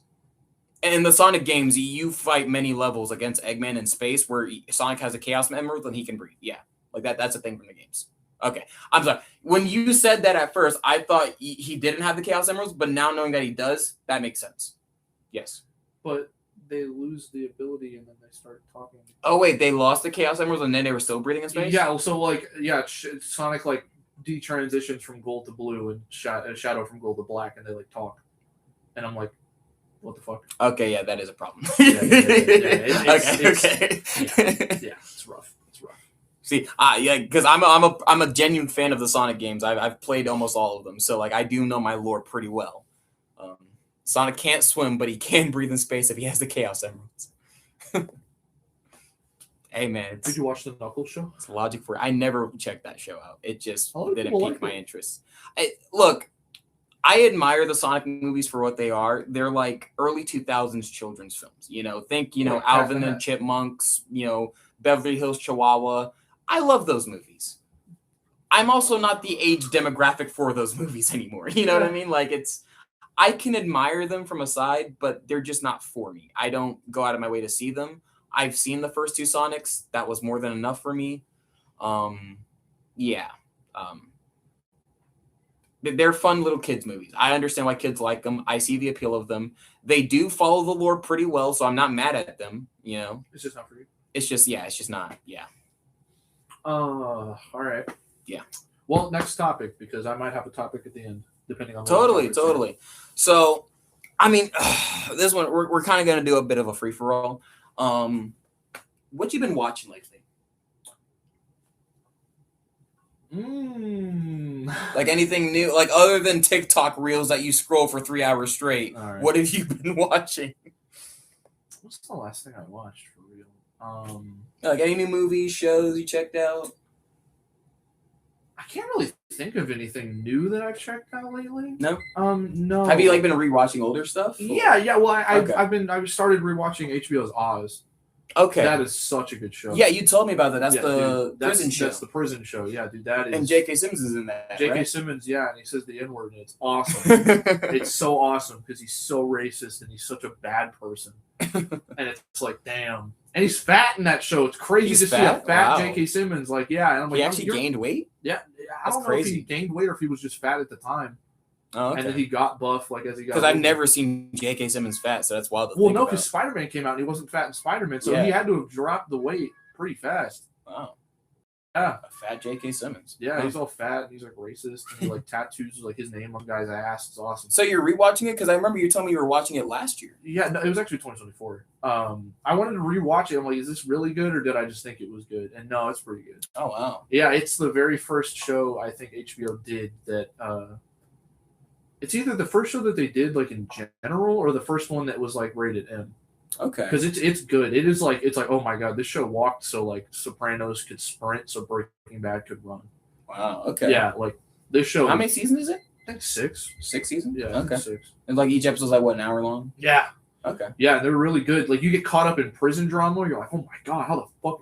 Speaker 1: And in the Sonic games, you fight many levels against Eggman in space where Sonic has a Chaos Emerald and he can breathe. Yeah, like that's a thing from the games. Okay, I'm sorry. When you said that at first, I thought he didn't have the Chaos Emeralds, but now knowing that he does, that makes sense. Yes.
Speaker 2: But they lose the ability and then they start talking.
Speaker 1: Oh, wait, they lost the Chaos Emeralds and then they were still breathing in space?
Speaker 2: Yeah, so, like, Sonic, like, detransitions from gold to blue and Shadow from gold to black, and they, like, talk. And I'm like, what the fuck?
Speaker 1: Okay, yeah, that is a problem.
Speaker 2: It's rough. It's rough.
Speaker 1: See, because I'm a genuine fan of the Sonic games. I've played almost all of them, so, like, I do know my lore pretty well. Sonic can't swim, but he can breathe in space if he has the Chaos Emeralds. Hey man,
Speaker 2: did you watch the Knuckles show?
Speaker 1: It's logic for. I never checked that show out. It just didn't pique my interest. Look, I admire the Sonic movies for what they are. They're like early 2000s children's films. Think Alvin and Chipmunks. Beverly Hills Chihuahua. I love those movies. I'm also not the age demographic for those movies anymore. You know what I mean? Like I can admire them from a side, but they're just not for me. I don't go out of my way to see them. I've seen the first two Sonics. That was more than enough for me. They're fun little kids movies. I understand why kids like them. I see the appeal of them. They do follow the lore pretty well, so I'm not mad at them.
Speaker 2: It's just not for you.
Speaker 1: It's just not. Yeah.
Speaker 2: All right.
Speaker 1: Yeah.
Speaker 2: Well, next topic, because I might have a topic at the end, depending on.
Speaker 1: Totally. So, I mean, this one we're kind of gonna do a bit of a free for all. What you been watching lately? Like anything new, like other than TikTok reels that you scroll for 3 hours straight. Right. What have you been watching?
Speaker 2: What's the last thing I watched for real?
Speaker 1: Like any new movies, shows you checked out?
Speaker 2: I can't really think of anything new that I've checked out lately.
Speaker 1: No.
Speaker 2: No.
Speaker 1: Have you been rewatching older stuff?
Speaker 2: Yeah. Well, I've started rewatching HBO's Oz.
Speaker 1: Okay.
Speaker 2: That is such a good show.
Speaker 1: Yeah, you told me about that. That's the prison show.
Speaker 2: That's the prison show. Yeah, dude, that is.
Speaker 1: And J.K. Simmons is in that.
Speaker 2: J.K. Simmons, yeah, and he says the N-word, and it's awesome. It's so awesome because he's so racist and he's such a bad person. And it's like, damn. And he's fat in that show. It's crazy to see a fat J.K. Simmons. Like, yeah. And I'm like,
Speaker 1: he actually gained weight?
Speaker 2: Yeah. I don't know if he gained weight or if he was just fat at the time.
Speaker 1: Oh, okay.
Speaker 2: And then he got buff as he got.
Speaker 1: Because I've never seen J.K. Simmons fat, so that's wild.
Speaker 2: Well, no, because Spider-Man came out and he wasn't fat in Spider-Man, so he had to have dropped the weight pretty fast.
Speaker 1: Wow.
Speaker 2: Yeah.
Speaker 1: A fat J.K. Simmons.
Speaker 2: Yeah, he's all fat and he's like racist and he tattoos his name on guy's ass. It's awesome.
Speaker 1: So you're rewatching it? Because I remember you telling me you were watching it last year.
Speaker 2: Yeah, no, it was actually 2024. I wanted to rewatch it. I'm like, is this really good or did I just think it was good? And no, it's pretty good.
Speaker 1: Oh wow.
Speaker 2: Yeah, it's the very first show I think HBO did that. It's either the first show that they did in general or the first one that was rated M.
Speaker 1: Okay.
Speaker 2: Because it's good. It's like oh my god, this show walked so Sopranos could sprint, so Breaking Bad could run.
Speaker 1: Wow. Okay.
Speaker 2: Yeah, this show.
Speaker 1: How many seasons is it?
Speaker 2: I think 6.
Speaker 1: 6 seasons?
Speaker 2: Yeah.
Speaker 1: Okay.
Speaker 2: 6.
Speaker 1: And each episode's an hour long?
Speaker 2: Yeah.
Speaker 1: Okay.
Speaker 2: Yeah, they're really good. You get caught up in prison drama, you're like, oh my god, how the fuck?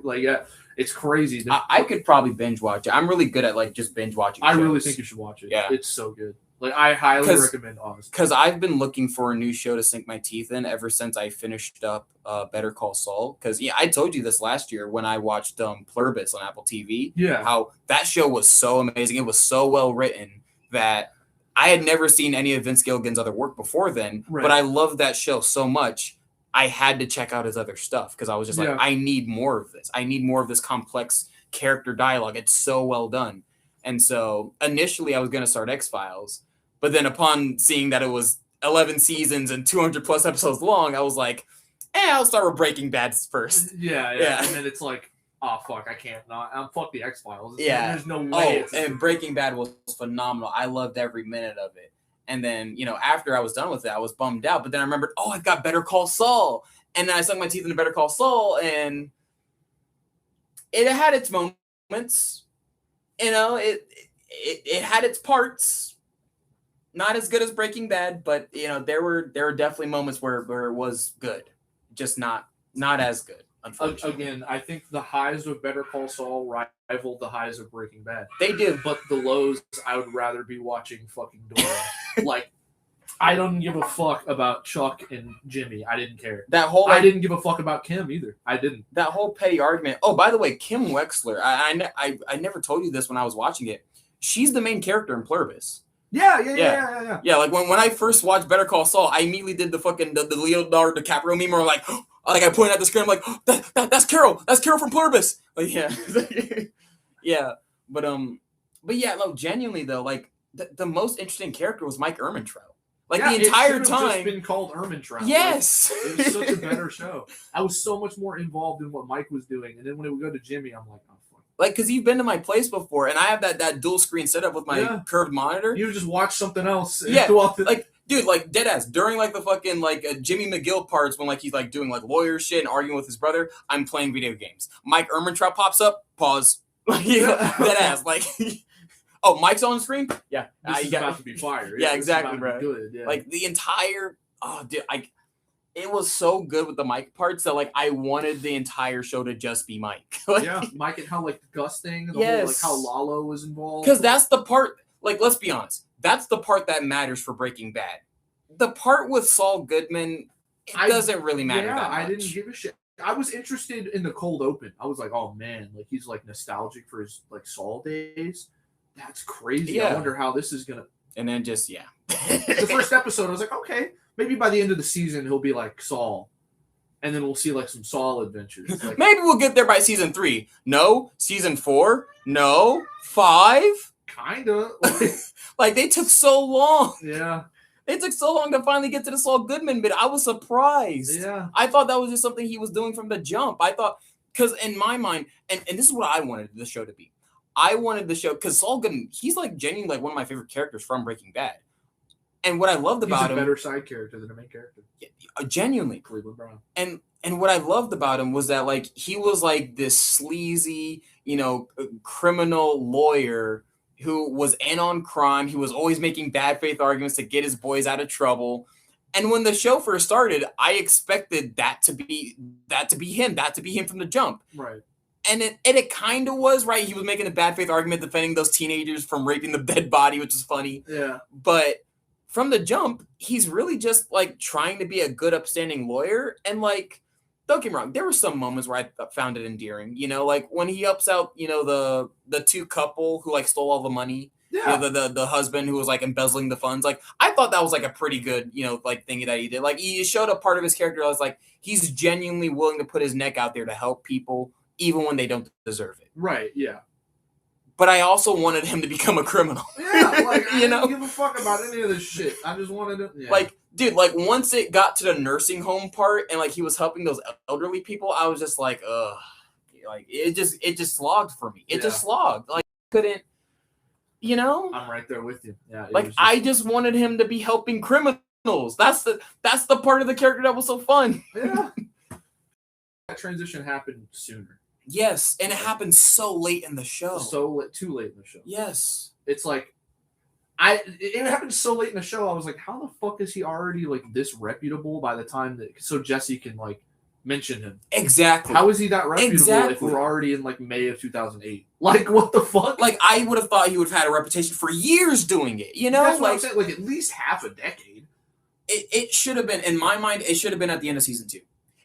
Speaker 2: It's crazy.
Speaker 1: I could probably binge watch it. I'm really good at just binge watching.
Speaker 2: I really think you should watch it.
Speaker 1: Yeah.
Speaker 2: It's so good. I highly recommend Oz.
Speaker 1: Because I've been looking for a new show to sink my teeth in ever since I finished up Better Call Saul. Because, I told you this last year when I watched Pluribus on Apple TV.
Speaker 2: Yeah.
Speaker 1: How that show was so amazing. It was so well written that I had never seen any of Vince Gilligan's other work before then. Right. But I loved that show so much, I had to check out his other stuff. Because I was just I need more of this. I need more of this complex character dialogue. It's so well done. And so initially I was going to start X-Files. But then upon seeing that it was 11 seasons and 200 plus episodes long, I was like, I'll start with Breaking Bad first.
Speaker 2: Yeah. And then it's like, oh, fuck, I can't not. Fuck the X-Files. There's no way.
Speaker 1: And Breaking Bad was phenomenal. I loved every minute of it. And then, after I was done with it, I was bummed out. But then I remembered, I've got Better Call Saul. And then I sunk my teeth into Better Call Saul. And it had its moments. It had its parts. Not as good as Breaking Bad, but there were definitely moments where it was good, just not as good. Unfortunately,
Speaker 2: again, I think the highs of Better Call Saul rival the highs of Breaking Bad.
Speaker 1: They do,
Speaker 2: but the lows, I would rather be watching fucking Dora. I don't give a fuck about Chuck and Jimmy. I didn't care. I didn't give a fuck about Kim either. I didn't.
Speaker 1: That whole petty argument. Oh, by the way, Kim Wexler. I never told you this when I was watching it. She's the main character in Pluribus.
Speaker 2: Yeah.
Speaker 1: Yeah, when I first watched Better Call Saul, I immediately did the fucking the Leonardo DiCaprio meme, or I pointed at the screen, I'm like, that's Carol from Pluribus. Yeah, but yeah, no, genuinely though, the most interesting character was Mike Ehrmantraut. The entire time,
Speaker 2: just been called Ehrmantraut.
Speaker 1: Yes,
Speaker 2: it was such a better show. I was so much more involved in what Mike was doing, and then when it would go to Jimmy, I'm like, oh.
Speaker 1: Because you've been to my place before, and I have that dual screen setup with my curved monitor.
Speaker 2: You just watch something else.
Speaker 1: Yeah, Dude, like, deadass, during, like, the fucking, like, Jimmy McGill parts when, like, he's, like, doing, like, lawyer shit and arguing with his brother, I'm playing video games. Mike Ehrmantraut pops up, pause. Deadass, like, oh, Mike's on the screen? Yeah.
Speaker 2: This is about to be fire.
Speaker 1: Yeah, exactly, bro.
Speaker 2: Good, yeah.
Speaker 1: Like, the entire, dude, it was so good with the Mike parts that, like, I wanted the entire show to just be Mike. Like,
Speaker 2: yeah, Mike and how, like, the Gus thing, and
Speaker 1: yes.
Speaker 2: whole, like, how Lalo was involved.
Speaker 1: Because that's the part, like, let's be honest, that's the part that matters for Breaking Bad. The part with Saul Goodman, it doesn't really matter that much.
Speaker 2: I didn't give a shit. I was interested in the cold open. I was like, oh, man, like, he's, like, nostalgic for his, like, Saul days. That's crazy. Yeah. I wonder how this is going to...
Speaker 1: And then just, yeah.
Speaker 2: The first episode, I was like, okay, maybe by the end of the season, he'll be like Saul. And then we'll see, like, some Saul adventures. Like,
Speaker 1: maybe we'll get there by season 3. No. Season 4? No. 5?
Speaker 2: Kind of.
Speaker 1: Like, they took so long.
Speaker 2: Yeah.
Speaker 1: It took so long to finally get to the Saul Goodman bit. I was surprised.
Speaker 2: Yeah.
Speaker 1: I thought that was just something he was doing from the jump. I thought, because in my mind, and this is what I wanted the show to be. I wanted the show, because Saul Goodman, he's like genuinely like one of my favorite characters from Breaking Bad. And what I loved about him...
Speaker 2: He's a better side character than a main character.
Speaker 1: Genuinely.
Speaker 2: Cleveland Brown.
Speaker 1: And what I loved about him was that, like, he was like this sleazy, criminal lawyer who was in on crime. He was always making bad faith arguments to get his boys out of trouble. And when the show first started, I expected that to be him from the jump.
Speaker 2: Right.
Speaker 1: And it kind of was, right? He was making a bad faith argument defending those teenagers from raping the dead body, which is funny.
Speaker 2: Yeah.
Speaker 1: But from the jump, he's really just, like, trying to be a good, upstanding lawyer. And, like, don't get me wrong, there were some moments where I found it endearing. Like, when he helps out, the two couple who, like, stole all the money.
Speaker 2: Yeah.
Speaker 1: The husband who was, like, embezzling the funds. Like, I thought that was, like, a pretty good, like, thing that he did. Like, he showed a part of his character that was, like, he's genuinely willing to put his neck out there to help people, even when they don't deserve it.
Speaker 2: Right, yeah.
Speaker 1: But I also wanted him to become a criminal.
Speaker 2: Yeah, like, I didn't give a fuck about any of this shit. I just wanted to... Yeah.
Speaker 1: Like, dude, like, once it got to the nursing home part and, like, he was helping those elderly people, I was just like, ugh. Like, it just slogged for me. It just slogged. Like, couldn't,
Speaker 2: I'm right there with you. Yeah.
Speaker 1: Like, I just wanted him to be helping criminals. That's the part of the character that was so fun.
Speaker 2: Yeah. That transition happened sooner.
Speaker 1: Yes, and it happened so late in the show.
Speaker 2: Too late in the show.
Speaker 1: Yes.
Speaker 2: It's like, it happened so late in the show, I was like, how the fuck is he already, like, this reputable by the time that, so Jesse can, like, mention him?
Speaker 1: Exactly.
Speaker 2: How is he that reputable if we're already in, like, May of 2008? Like, what the fuck?
Speaker 1: Like, I would have thought he would have had a reputation for years doing it,
Speaker 2: That's what I'm saying, like, at least half a decade.
Speaker 1: It should have been, in my mind, it should have been at the end of season 2.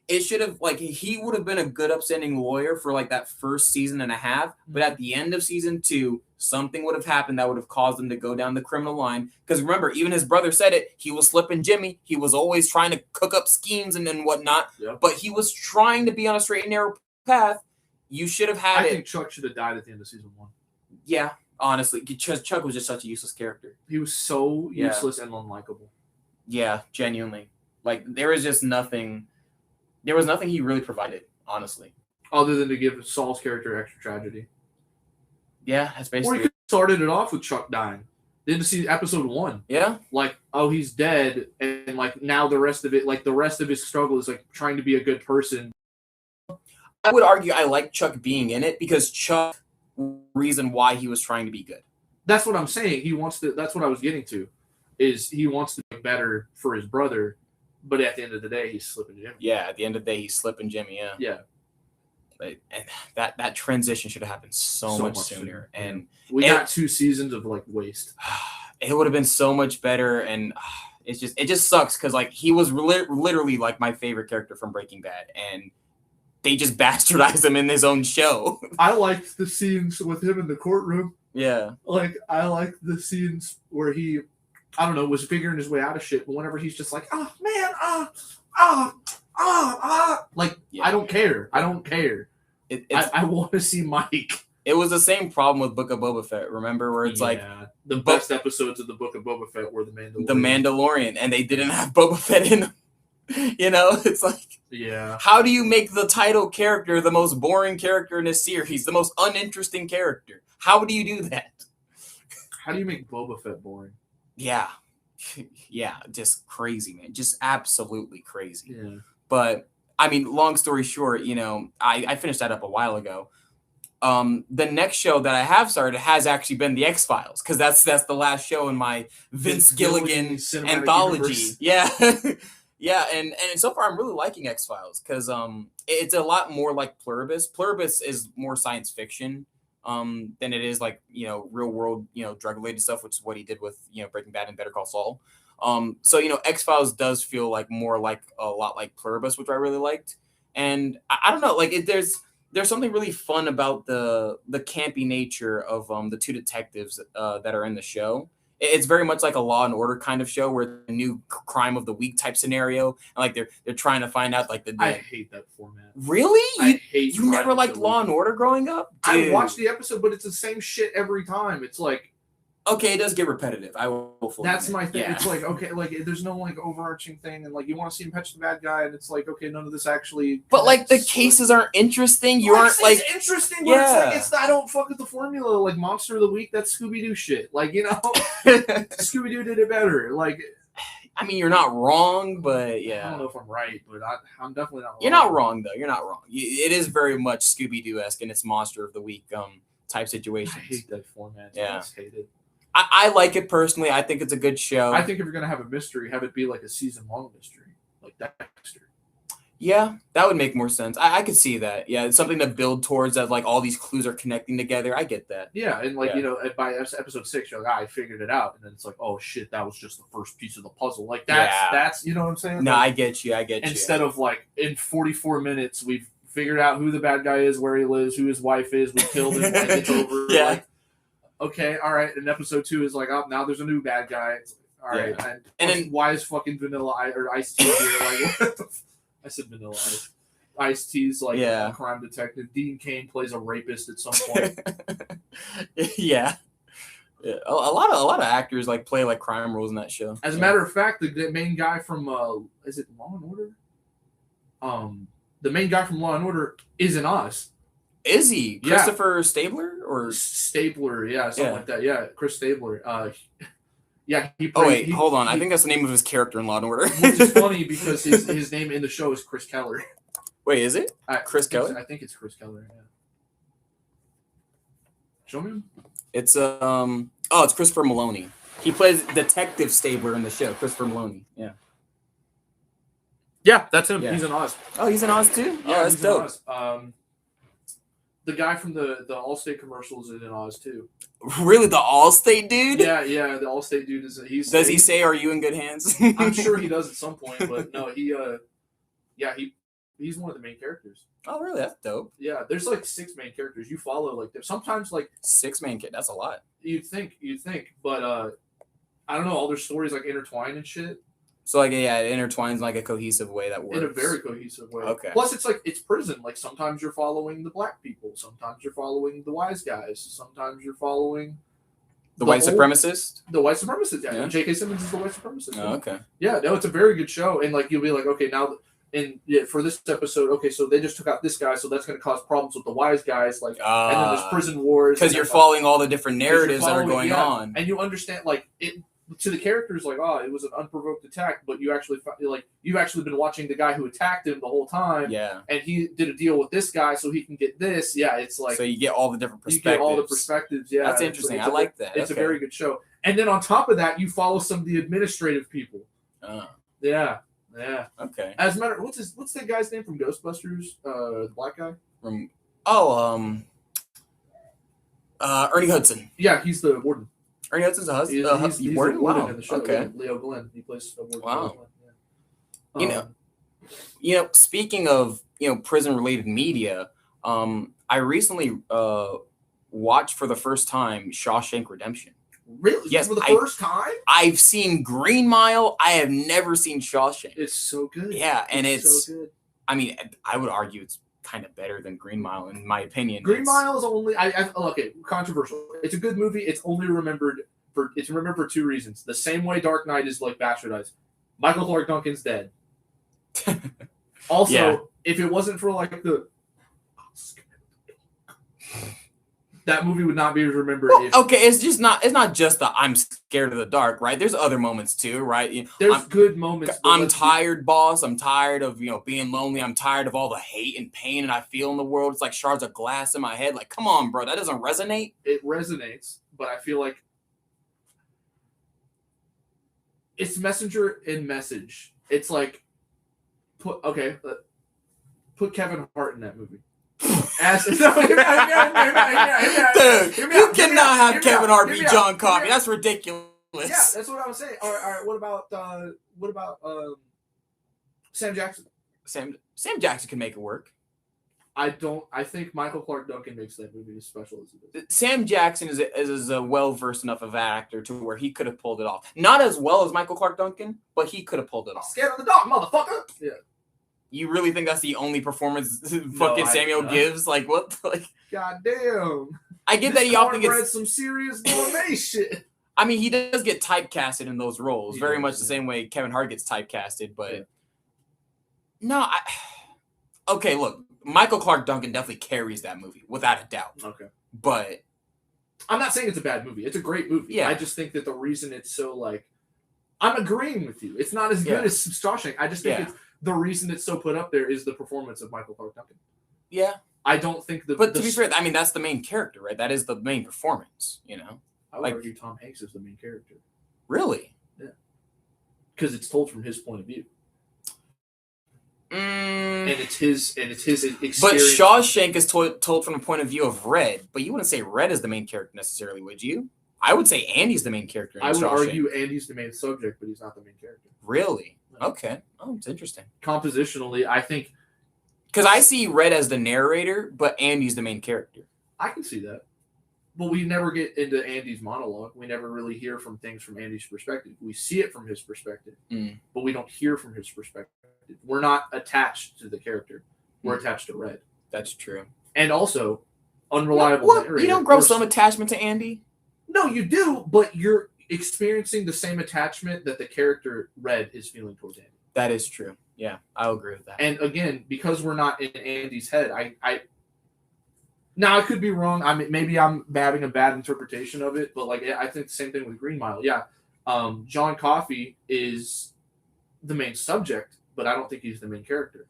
Speaker 1: It should have, like, he would have been a good upstanding lawyer for, like, that first season and a half. But at the end of season 2, something would have happened that would have caused him to go down the criminal line. Because remember, even his brother said it. He was slipping Jimmy. He was always trying to cook up schemes and whatnot.
Speaker 2: Yep.
Speaker 1: But he was trying to be on a straight and narrow path. You should have had
Speaker 2: I think Chuck should have died at the end of season 1.
Speaker 1: Yeah, honestly. Chuck was just such a useless character.
Speaker 2: He was so useless and unlikable.
Speaker 1: Yeah, genuinely. Like, there was just nothing... There was nothing he really provided, honestly.
Speaker 2: Other than to give Saul's character extra tragedy.
Speaker 1: Yeah, that's basically...
Speaker 2: Or he could have started it off with Chuck dying. Then to see episode 1.
Speaker 1: Yeah.
Speaker 2: Like, oh, he's dead. And, like, now the rest of it, like, the rest of his struggle is, like, trying to be a good person.
Speaker 1: I would argue I like Chuck being in it because Chuck reason why he was trying to be good.
Speaker 2: That's what I'm saying. He wants to... That's what I was getting to. Is he wants to be better for his brother. But at the end of the day, he's slipping Jimmy.
Speaker 1: Yeah, at the end of the day, he's slipping Jimmy, yeah.
Speaker 2: Yeah.
Speaker 1: But, and that transition should have happened so much sooner. And
Speaker 2: we got 2 seasons of, like, waste.
Speaker 1: It would have been so much better. And it just sucks because, like, he was literally, like, my favorite character from Breaking Bad. And they just bastardized him in his own show.
Speaker 2: I liked the scenes with him in the courtroom.
Speaker 1: Yeah.
Speaker 2: Like, I liked the scenes where he... I don't know, was figuring his way out of shit, but whenever he's just like, oh, man, like, yeah. I don't care. I want to see Mike.
Speaker 1: It was the same problem with Book of Boba Fett, remember? Where it's like...
Speaker 2: The best episodes of the Book of Boba Fett were The
Speaker 1: Mandalorian, and they didn't have Boba Fett in them. It's like...
Speaker 2: Yeah.
Speaker 1: How do you make the title character the most boring character in a series, the most uninteresting character? How do you do that?
Speaker 2: How do you make Boba Fett boring?
Speaker 1: Yeah. yeah, just crazy, man. Just absolutely crazy.
Speaker 2: Yeah.
Speaker 1: But I mean, long story short, I finished that up a while ago. The next show that I have started has actually been the X-Files, because that's the last show in my Vince Gilligan anthology. Universe. Yeah. Yeah, and so far I'm really liking X-Files, because it's a lot more like Pluribus. Pluribus is more science fiction than it is like, real world, drug related stuff, which is what he did with, Breaking Bad and Better Call Saul. So X-Files does feel like more like a lot like Pluribus, which I really liked. And I don't know, like there's something really fun about the campy nature of the two detectives that are in the show. It's very much like a Law and Order kind of show, where the new crime of the week type scenario, and like they're trying to find out like the.
Speaker 2: I hate that format.
Speaker 1: Really?
Speaker 2: I hate.
Speaker 1: You never liked Law and Order growing up?
Speaker 2: Dude. I watched the episode, but it's the same shit every time. It's like.
Speaker 1: Okay, it does get repetitive. I will.
Speaker 2: That's my thing. Yeah. It's like, okay, like there's no like overarching thing, and like you want to see him catch the bad guy, and it's like, okay, none of this actually.
Speaker 1: But like the cases aren't interesting. You aren't like
Speaker 2: it's interesting. But yeah, it's like I don't fuck with the formula. Like Monster of the Week, that's Scooby Doo shit. Like Scooby Doo did it better. Like,
Speaker 1: I mean, you're not wrong, but yeah,
Speaker 2: I don't know if I'm right, but I'm definitely not wrong.
Speaker 1: You're not wrong though. You're not wrong. It is very much Scooby Doo esque in its Monster of the Week type situations.
Speaker 2: I hate that format.
Speaker 1: Yeah,
Speaker 2: I just hate it.
Speaker 1: I like it personally. I think it's a good show.
Speaker 2: I think if you're going to have a mystery, have it be like a season-long mystery, like Dexter.
Speaker 1: Yeah, that would make more sense. I could see that. Yeah, it's something to build towards, that like all these clues are connecting together. I get that.
Speaker 2: Yeah, and like, by episode 6, you're like, I figured it out. And then it's like, oh, shit, that was just the first piece of the puzzle. Like, that's you know what I'm saying?
Speaker 1: No,
Speaker 2: like,
Speaker 1: I get you.
Speaker 2: Instead of like, in 44 minutes, we've figured out who the bad guy is, where he lives, who his wife is, we killed him, like, it's over.
Speaker 1: Yeah.
Speaker 2: Like, okay, all right. And episode 2 is like, oh, now there's a new bad guy. It's like, all right. Yeah. And then why is fucking Vanilla Ice Tea here? Like, what the I said Vanilla Ice. Ice T's like a crime detective. Dean Cain plays a rapist at some point.
Speaker 1: Yeah. A lot of actors like play like crime roles in that show.
Speaker 2: As a matter of fact, the main guy from is it Law and Order? The main guy from Law and Order is in Oz.
Speaker 1: Is he Christopher Stabler or
Speaker 2: Stabler? Yeah, something like that. Yeah, Chris Stabler. He played,
Speaker 1: oh wait, hold on. I think that's the name of his character in Law and Order.
Speaker 2: Which is funny because his name in the show is Chris Keller.
Speaker 1: Wait, is it Chris Keller?
Speaker 2: I think it's Chris Keller. Yeah. Show me.
Speaker 1: It's it's Christopher Maloney. He plays Detective Stabler in the show. Christopher Maloney. Yeah.
Speaker 2: Yeah, that's him. Yeah. He's in Oz.
Speaker 1: Oh, he's in Oz too. Yeah, that's dope.
Speaker 2: The guy from the Allstate commercials is in Oz too.
Speaker 1: Really, the Allstate dude?
Speaker 2: Yeah, the Allstate dude is.
Speaker 1: Does he say, "Are you in good hands"?
Speaker 2: I'm sure he does at some point, but no, he's one of the main characters.
Speaker 1: Oh, really? That's dope.
Speaker 2: Yeah, there's like 6 main characters. You follow like sometimes like
Speaker 1: 6 main characters. That's a lot.
Speaker 2: You'd think, but I don't know. All their stories like intertwine and shit.
Speaker 1: So like it intertwines in like a cohesive way that works.
Speaker 2: In a very cohesive way.
Speaker 1: Okay.
Speaker 2: Plus it's like it's prison. Like sometimes you're following the black people, sometimes you're following the wise guys, sometimes you're following
Speaker 1: the white supremacist.
Speaker 2: The white supremacist, yeah. J.K. Simmons is the white supremacist.
Speaker 1: Oh, okay.
Speaker 2: Yeah, no, it's a very good show, and like you'll be like, okay, now for this episode, okay, so they just took out this guy, so that's going to cause problems with the wise guys, like, and then there's prison wars
Speaker 1: because you're following all the different narratives that are going on,
Speaker 2: and you understand like it. To the characters, like, oh, it was an unprovoked attack, but you've actually been watching the guy who attacked him the whole time.
Speaker 1: Yeah.
Speaker 2: And he did a deal with this guy so he can get this. Yeah, it's like
Speaker 1: so you get all the different perspectives.
Speaker 2: You get all the perspectives. Yeah,
Speaker 1: that's interesting. I like that.
Speaker 2: It's a very good show. And then on top of that, you follow some of the administrative people. Yeah.
Speaker 1: Okay.
Speaker 2: As a matter, what's that guy's name from Ghostbusters? The black guy.
Speaker 1: Ernie Hudson.
Speaker 2: Yeah, he's the warden.
Speaker 1: Ernie Hudson's a husband.
Speaker 2: He's warden wow. in the show. Okay. Leo Glenn. He plays a warden.
Speaker 1: Wow. Yeah. Speaking of prison-related media, I recently watched for the first time Shawshank Redemption.
Speaker 2: Really?
Speaker 1: Yes,
Speaker 2: for the first time?
Speaker 1: I've seen Green Mile. I have never seen Shawshank.
Speaker 2: It's so good.
Speaker 1: Yeah, and it's
Speaker 2: so good.
Speaker 1: I mean, I would argue it's kind of better than Green Mile in my opinion.
Speaker 2: Green Mile is only okay, controversial. It's a good movie. It's only remembered for 2 reasons. The same way Dark Knight is like bastardized. Michael Clark Duncan's dead. Also, if it wasn't for like that movie would not be remembered.
Speaker 1: Okay, it's not just the I'm scared of the dark, right? There's other moments too, right?
Speaker 2: There's good moments.
Speaker 1: I'm tired, boss. I'm tired of being lonely. I'm tired of all the hate and pain and I feel in the world. It's like shards of glass in my head. Like, come on, bro, that doesn't resonate.
Speaker 2: It resonates, but I feel like it's messenger and message. It's like put Kevin Hart in that movie.
Speaker 1: Dude, you cannot have Kevin Hart be John Coffey. That's ridiculous.
Speaker 2: Yeah, that's what I was saying. All right. What about Sam Jackson?
Speaker 1: Sam Jackson can make it work.
Speaker 2: I think Michael Clark Duncan makes that movie as special as it is.
Speaker 1: Sam Jackson is a well-versed enough of actor to where he could have pulled it off. Not as well as Michael Clark Duncan, but he could have pulled it off.
Speaker 2: Scared of the dark, motherfucker. Yeah.
Speaker 1: You really think that's the only performance fucking Samuel gives? Like, what? Like,
Speaker 2: goddamn.
Speaker 1: I get that he often gets
Speaker 2: some serious gourmet shit.
Speaker 1: I mean, he does get typecasted in those roles, very much the same way Kevin Hart gets typecasted. But okay, look, Michael Clark Duncan definitely carries that movie without a doubt.
Speaker 2: Okay,
Speaker 1: but
Speaker 2: I'm not saying it's a bad movie. It's a great movie. Yeah, I just think that the reason it's so like, I'm agreeing with you. It's not as good as Shawshank. I just think it's, the reason it's so put up there is the performance of Michael Clark Duncan.
Speaker 1: Yeah,
Speaker 2: I don't think
Speaker 1: But to be fair, I mean that's the main character, right? That is the main performance.
Speaker 2: I would argue Tom Hanks is the main character.
Speaker 1: Really?
Speaker 2: Yeah. Because it's told from his point of view. And it's his experience.
Speaker 1: But Shawshank is told from the point of view of Red. But you wouldn't say Red is the main character necessarily, would you? I would say Andy's the main character in
Speaker 2: I would
Speaker 1: Shawshank.
Speaker 2: argue Andy's the main subject, but he's not the main character.
Speaker 1: Really? Okay. Oh, it's interesting.
Speaker 2: Compositionally, I think...
Speaker 1: Because I see Red as the narrator, but Andy's the main character.
Speaker 2: I can see that. But we never get into Andy's monologue. We never really hear from things from Andy's perspective. We see it from his perspective, but we don't hear from his perspective. We're not attached to the character. We're attached to Red.
Speaker 1: That's true.
Speaker 2: And also, unreliable narrator.
Speaker 1: You don't grow some attachment to Andy?
Speaker 2: No, you do, but you're experiencing the same attachment that the character Red is feeling towards Andy.
Speaker 1: That is true. Yeah, I'll agree with that.
Speaker 2: And again, because we're not in Andy's head, now I could be wrong. I mean, maybe I'm having a bad interpretation of it, but like I think the same thing with Green Mile. Yeah, John Coffey is the main subject, but I don't think he's the main character.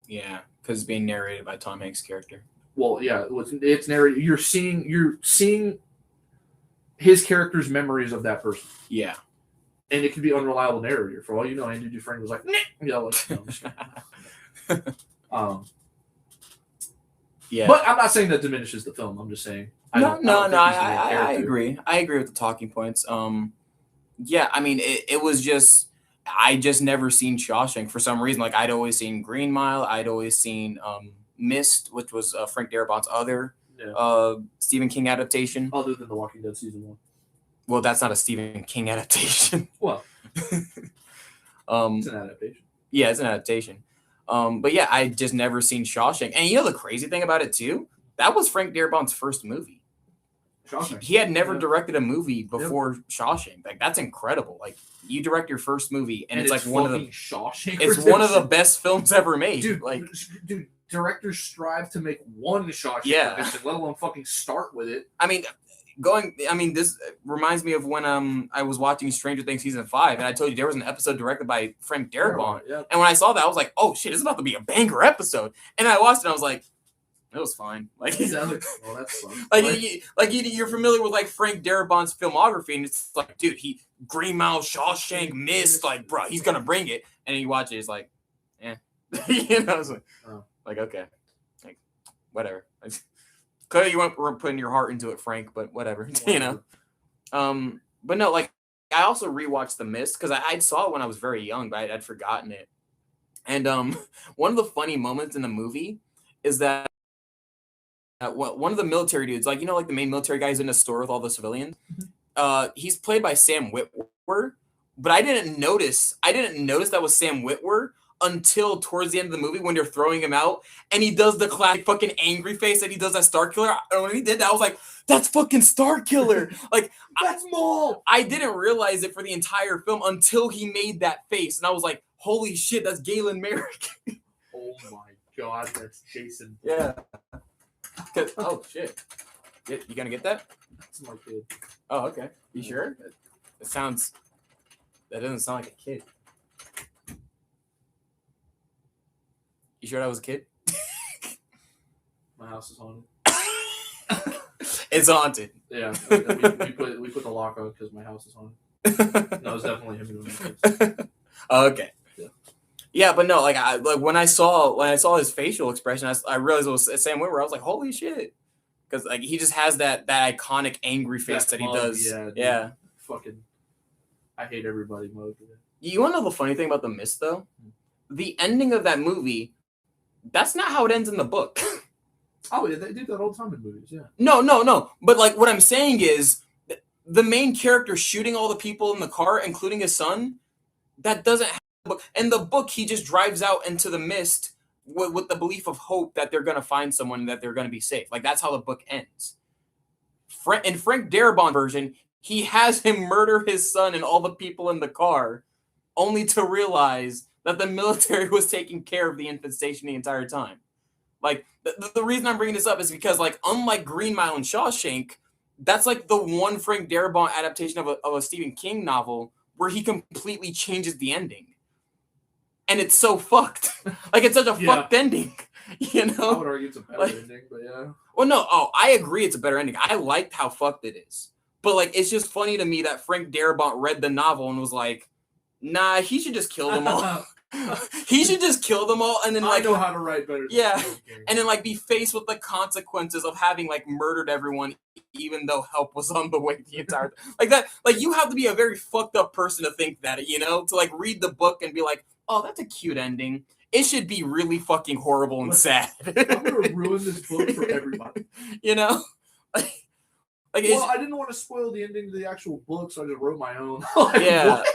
Speaker 1: Yeah, because it's being narrated by Tom Hanks' character.
Speaker 2: Well, yeah, it's narrated. You're seeing his character's memories of that person.
Speaker 1: Yeah.
Speaker 2: And it could be unreliable narrator. For all you know, Andy Dufresne was like, nah.
Speaker 1: Yeah.
Speaker 2: But I'm not saying that diminishes the film. I'm just saying.
Speaker 1: I agree. I agree with the talking points. Yeah, I mean, it was just, I just never seen Shawshank for some reason. Like, I'd always seen Green Mile. I'd always seen Mist, which was Frank Darabont's other Stephen King adaptation.
Speaker 2: Other than The Walking Dead Season 1.
Speaker 1: Well, that's not a Stephen King adaptation.
Speaker 2: Well, it's an adaptation.
Speaker 1: Yeah, it's an adaptation. But yeah, I just never seen Shawshank. And you know the crazy thing about it too? That was Frank Darabont's first movie.
Speaker 2: Shawshank.
Speaker 1: He had never directed a movie before Shawshank. Like, that's incredible. Like, you direct your first movie and it's like one of the
Speaker 2: Shawshank.
Speaker 1: It's one of the best films ever made.
Speaker 2: Dude, directors strive to make one Shawshank Redemption, let alone fucking start with it.
Speaker 1: I mean, this reminds me of when I was watching Stranger Things season 5, and I told you there was an episode directed by Frank Darabont.
Speaker 2: Yeah.
Speaker 1: And when I saw that, I was like, "Oh shit, it's about to be a banger episode." And I watched it, and I was like, "It was fine." Like,
Speaker 2: well, that's fun.
Speaker 1: You're familiar with like Frank Darabont's filmography, and it's like, dude, Green Mile, Shawshank, Mist, like, bro, he's gonna bring it. And then you watch it, it's like, it's like, okay, like, whatever. Clearly, you weren't putting your heart into it, Frank, but whatever, But no, like, I also rewatched The Mist because I saw it when I was very young, but I'd forgotten it. And one of the funny moments in the movie is that one of the military dudes, like, like the main military guy who's in the store with all the civilians, he's played by Sam Witwer, but I didn't notice that was Sam Witwer until towards the end of the movie when they're throwing him out and he does the classic fucking angry face that he does as Star Killer. And when he did that, I was like, that's fucking Star Killer. Like,
Speaker 2: that's Maul.
Speaker 1: I didn't realize it for the entire film until he made that face. And I was like, holy shit, that's Galen Merrick.
Speaker 2: Oh my God, that's Jason.
Speaker 1: Yeah. Oh shit. You gonna get that?
Speaker 2: That's my kid.
Speaker 1: Oh, okay. You sure? It sounds. That doesn't sound like a kid. You sure that was a kid?
Speaker 2: My house is haunted.
Speaker 1: It's haunted.
Speaker 2: Yeah, we put the lock on because my house is haunted. No, it was definitely him doing it.
Speaker 1: Okay.
Speaker 2: Yeah.
Speaker 1: Yeah, but no, like when I saw his facial expression, I realized it was the same way where I was like, holy shit. Because like he just has that iconic angry face that he does.
Speaker 2: Yeah.
Speaker 1: Yeah.
Speaker 2: Fucking I hate everybody mode.
Speaker 1: You want to know the funny thing about The Mist though? The ending of that movie, that's not how it ends in the book.
Speaker 2: Oh, yeah, they do that all the time in movies, yeah.
Speaker 1: No. But like what I'm saying is the main character shooting all the people in the car, including his son, that doesn't have a book. In the book, he just drives out into the mist with the belief of hope that they're going to find someone and that they're going to be safe. Like that's how the book ends. In Frank Darabont's version, he has him murder his son and all the people in the car, only to realize that the military was taking care of the infestation the entire time. Like, the reason I'm bringing this up is because, like, unlike Green Mile and Shawshank, that's, like, the one Frank Darabont adaptation of a Stephen King novel where he completely changes the ending. And it's so fucked. Like, it's such a fucked ending, you know?
Speaker 2: I would argue it's a better ending, but yeah.
Speaker 1: Well, no, I agree it's a better ending. I liked how fucked it is. But, like, it's just funny to me that Frank Darabont read the novel and was like, nah, he should just kill them all. He should just kill them all and then like
Speaker 2: I know how to write better.
Speaker 1: Yeah, and then like be faced with the consequences of having like murdered everyone, even though help was on the way the entire like that. Like you have to be a very fucked up person to think that, you know, to like read the book and be like, oh, that's a cute ending. It should be really fucking horrible and sad.
Speaker 2: I'm gonna ruin this book for everybody.
Speaker 1: You know, like
Speaker 2: well, I didn't want to spoil the ending to the actual book, so I just wrote my own.
Speaker 1: Yeah. What?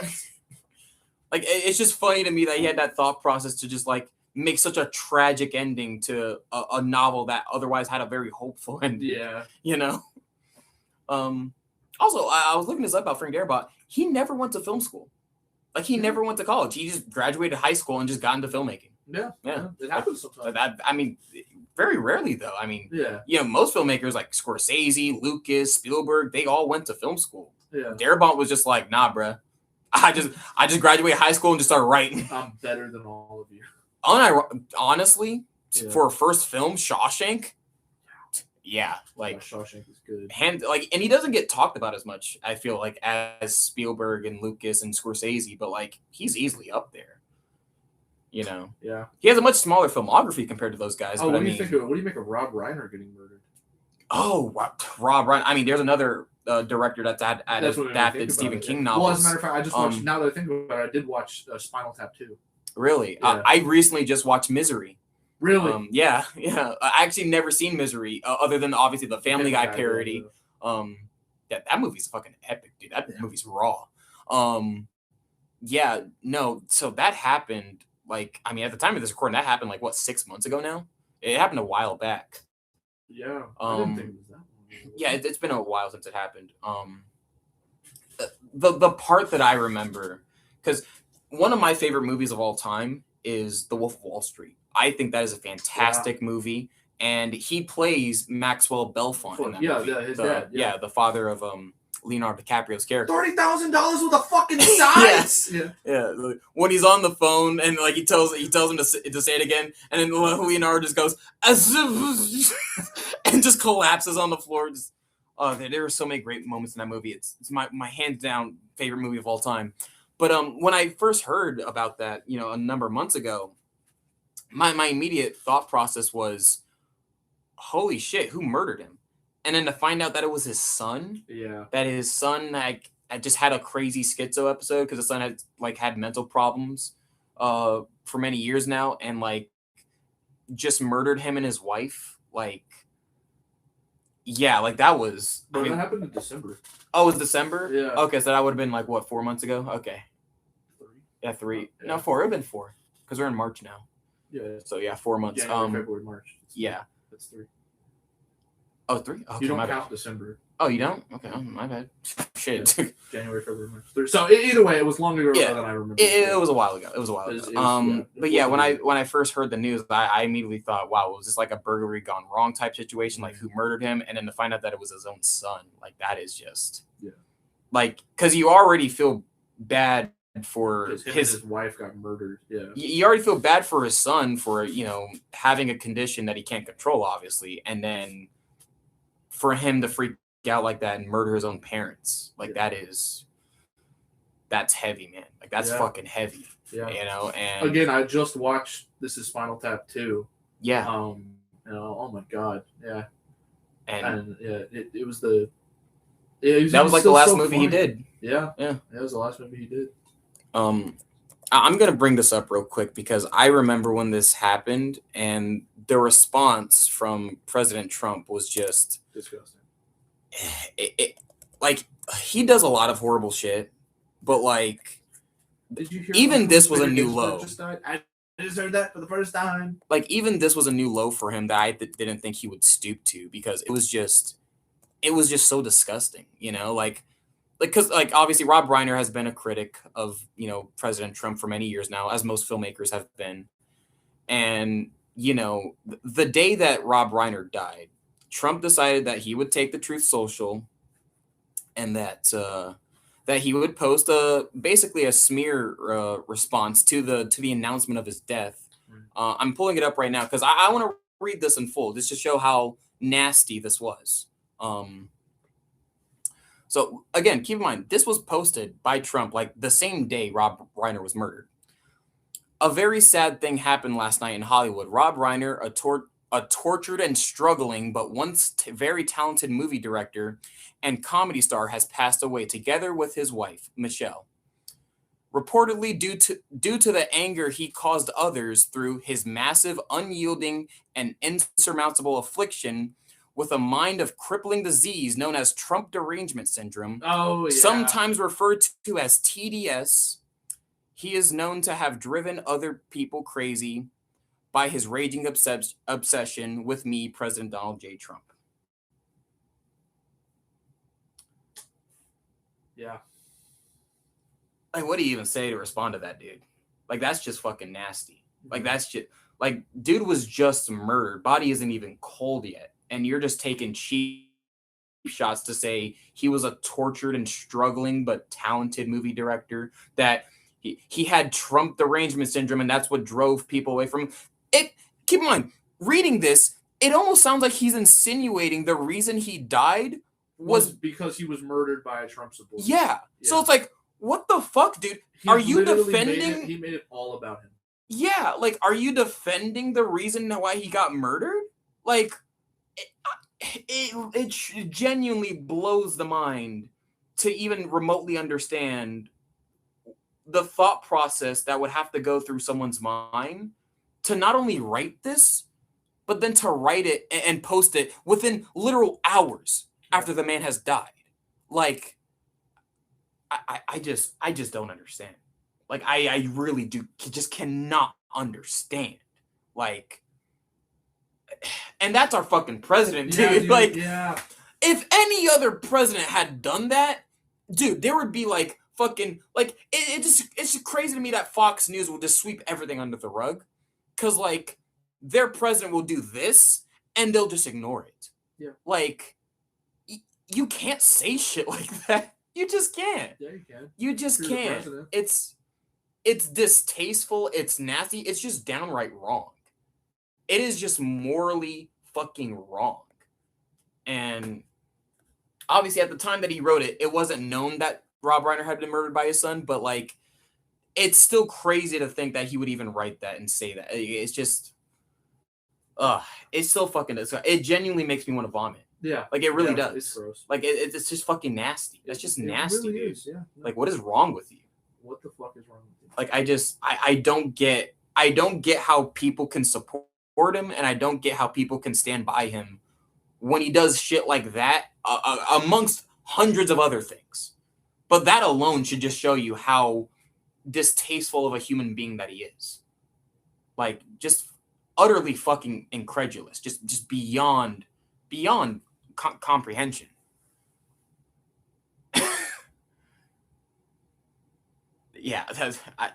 Speaker 1: Like, it's just funny to me that he had that thought process to just, like, make such a tragic ending to a novel that otherwise had a very hopeful ending.
Speaker 2: Yeah.
Speaker 1: You know? Also, I was looking this up about Frank Darabont. He never went to film school. Like, he never went to college. He just graduated high school and just got into filmmaking.
Speaker 2: Yeah. It happens sometimes.
Speaker 1: I mean, very rarely, though. I mean,
Speaker 2: you
Speaker 1: know, most filmmakers like Scorsese, Lucas, Spielberg, they all went to film school.
Speaker 2: Yeah.
Speaker 1: Darabont was just like, nah, bruh. I just graduated high school and just started writing.
Speaker 2: I'm better than all of you.
Speaker 1: Honestly, for a first film, Shawshank, like
Speaker 2: Shawshank is good.
Speaker 1: And he doesn't get talked about as much, I feel like, as Spielberg and Lucas and Scorsese, but like he's easily up there. You know, he has a much smaller filmography compared to those guys.
Speaker 2: Oh, what do you make of Rob Reiner getting murdered?
Speaker 1: Oh, Rob Reiner. I mean, there's another director that's adapted Stephen King novels.
Speaker 2: Well, as a matter of fact, I just watched. Now that I think about it, I did watch Spinal Tap 2.
Speaker 1: Really? Yeah. I recently just watched Misery.
Speaker 2: Really?
Speaker 1: Yeah. I actually never seen Misery, other than obviously the Family Guy parody. That movie's fucking epic, dude. That movie's raw. So that happened. Like, I mean, at the time of this recording, that happened like what 6 months ago now. It happened a while back.
Speaker 2: Yeah. I didn't think it was that long.
Speaker 1: Yeah, it's been a while since it happened. The part that I remember, because one of my favorite movies of all time is The Wolf of Wall Street. I think that is a fantastic movie, and he plays Maxwell Belfont in that movie.
Speaker 2: His dad.
Speaker 1: Yeah, the father of Leonardo DiCaprio's character.
Speaker 2: $30,000 with a fucking size.
Speaker 1: Yeah. When he's on the phone and like he tells him to say it again, and then Leonardo just goes and just collapses on the floor. There were so many great moments in that movie. It's my hands down favorite movie of all time. But when I first heard about that, you know, a number of months ago, my immediate thought process was, holy shit, who murdered him? And then to find out that it was his son.
Speaker 2: Yeah.
Speaker 1: That his son like just had a crazy schizo episode because the son had mental problems for many years now, and like just murdered him and his wife. Like, yeah, like that was.
Speaker 2: But that happened in December.
Speaker 1: Oh, it was December?
Speaker 2: Yeah.
Speaker 1: Okay, so that would have been like what, 4 months ago? Okay.
Speaker 2: 3.
Speaker 1: Yeah, 3.
Speaker 2: Yeah.
Speaker 1: No, 4. It would have been 4 because we're in March now.
Speaker 2: Yeah.
Speaker 1: So yeah, 4 months.
Speaker 2: January, February, March. That's 3.
Speaker 1: Oh, 3? Okay,
Speaker 2: you don't count December.
Speaker 1: Oh, you don't? Okay, my bad. Shit.
Speaker 2: Yeah. January, February, March. 3. So either way, it was longer ago than I remember.
Speaker 1: It was a while ago. But yeah, when I first heard the news, I immediately thought, wow, was this like a burglary gone wrong type situation? Like who murdered him? And then to find out that it was his own son, like that is just like, because you already feel bad for
Speaker 2: his wife got murdered. Yeah,
Speaker 1: you already feel bad for his son for having a condition that he can't control, obviously, and then for him to freak out like that and murder his own parents, like that's heavy, man. Like that's fucking heavy.
Speaker 2: Yeah,
Speaker 1: And
Speaker 2: again, I just watched This Is Spinal Tap 2.
Speaker 1: Yeah.
Speaker 2: Oh my god. Yeah.
Speaker 1: And
Speaker 2: it was the. Yeah,
Speaker 1: that was like the last movie he did.
Speaker 2: Yeah. That was the last movie he did.
Speaker 1: I'm gonna bring this up real quick because I remember when this happened, and the response from President Trump was just
Speaker 2: disgusting.
Speaker 1: Like, he does a lot of horrible shit, but like,
Speaker 2: did you hear
Speaker 1: even this was a new low.
Speaker 2: I just heard that for the first time.
Speaker 1: Like, even this was a new low for him that I didn't think he would stoop to, because it was just so disgusting, because obviously Rob Reiner has been a critic of President Trump for many years now, as most filmmakers have been, and the day that Rob Reiner died, Trump decided that he would take the Truth Social, and that he would post basically a smear response to the announcement of his death. I'm pulling it up right now because I want to read this in full just to show how nasty this was. So again, keep in mind, this was posted by Trump like the same day Rob Reiner was murdered. A very sad thing happened last night in Hollywood. Rob Reiner, a tortured and struggling but once very talented movie director and comedy star, has passed away together with his wife, Michelle. Reportedly due to the anger he caused others through his massive, unyielding, and insurmountable affliction with a mind of crippling disease known as Trump derangement syndrome, sometimes referred to as TDS. He is known to have driven other people crazy by his raging obsession with me, President Donald J. Trump.
Speaker 2: Yeah.
Speaker 1: Like, what do you even say to respond to that, dude? Like, that's just fucking nasty. Like, that's just, like, dude was just murdered. Body isn't even cold yet. And you're just taking cheap shots to say he was a tortured and struggling but talented movie director, that he had Trump derangement syndrome, and that's what drove people away from it. Keep in mind, reading this, it almost sounds like he's insinuating the reason he died was
Speaker 2: because he was murdered by a Trump supporter.
Speaker 1: Yeah. So it's like, what the fuck, dude? Are you defending?
Speaker 2: He made it all about him.
Speaker 1: Yeah, like, are you defending the reason why he got murdered? Like, it genuinely blows the mind to even remotely understand the thought process that would have to go through someone's mind to not only write this, but then to write it and post it within literal hours after the man has died. Like, I just don't understand. Like, I really just cannot understand. Like, and that's our fucking president, dude. If any other president had done that, dude, there would be like fucking, like, it's just crazy to me that Fox News will just sweep everything under the rug, because like their president will do this and they'll just ignore it.
Speaker 2: Yeah,
Speaker 1: like you can't say shit like that. You just can't.
Speaker 2: Yeah, you can.
Speaker 1: You just can't. It's distasteful. It's nasty. It's just downright wrong. It is just morally fucking wrong. And obviously, at the time that he wrote it, it wasn't known that Rob Reiner had been murdered by his son. But like, it's still crazy to think that he would even write that and say that. It's just, it's so fucking disgusting. It genuinely makes me want to vomit.
Speaker 2: Yeah,
Speaker 1: like, it really does.
Speaker 2: It's gross.
Speaker 1: Like, it's just fucking nasty. That's just nasty,
Speaker 2: really
Speaker 1: dude.
Speaker 2: Is, yeah. No.
Speaker 1: Like, what is wrong with you?
Speaker 2: What the fuck is wrong with you?
Speaker 1: Like, I don't get how people can support him, and I don't get how people can stand by him when he does shit like that, amongst hundreds of other things. But that alone should just show you how distasteful of a human being that he is. Like, just utterly fucking incredulous, just beyond comprehension. Yeah,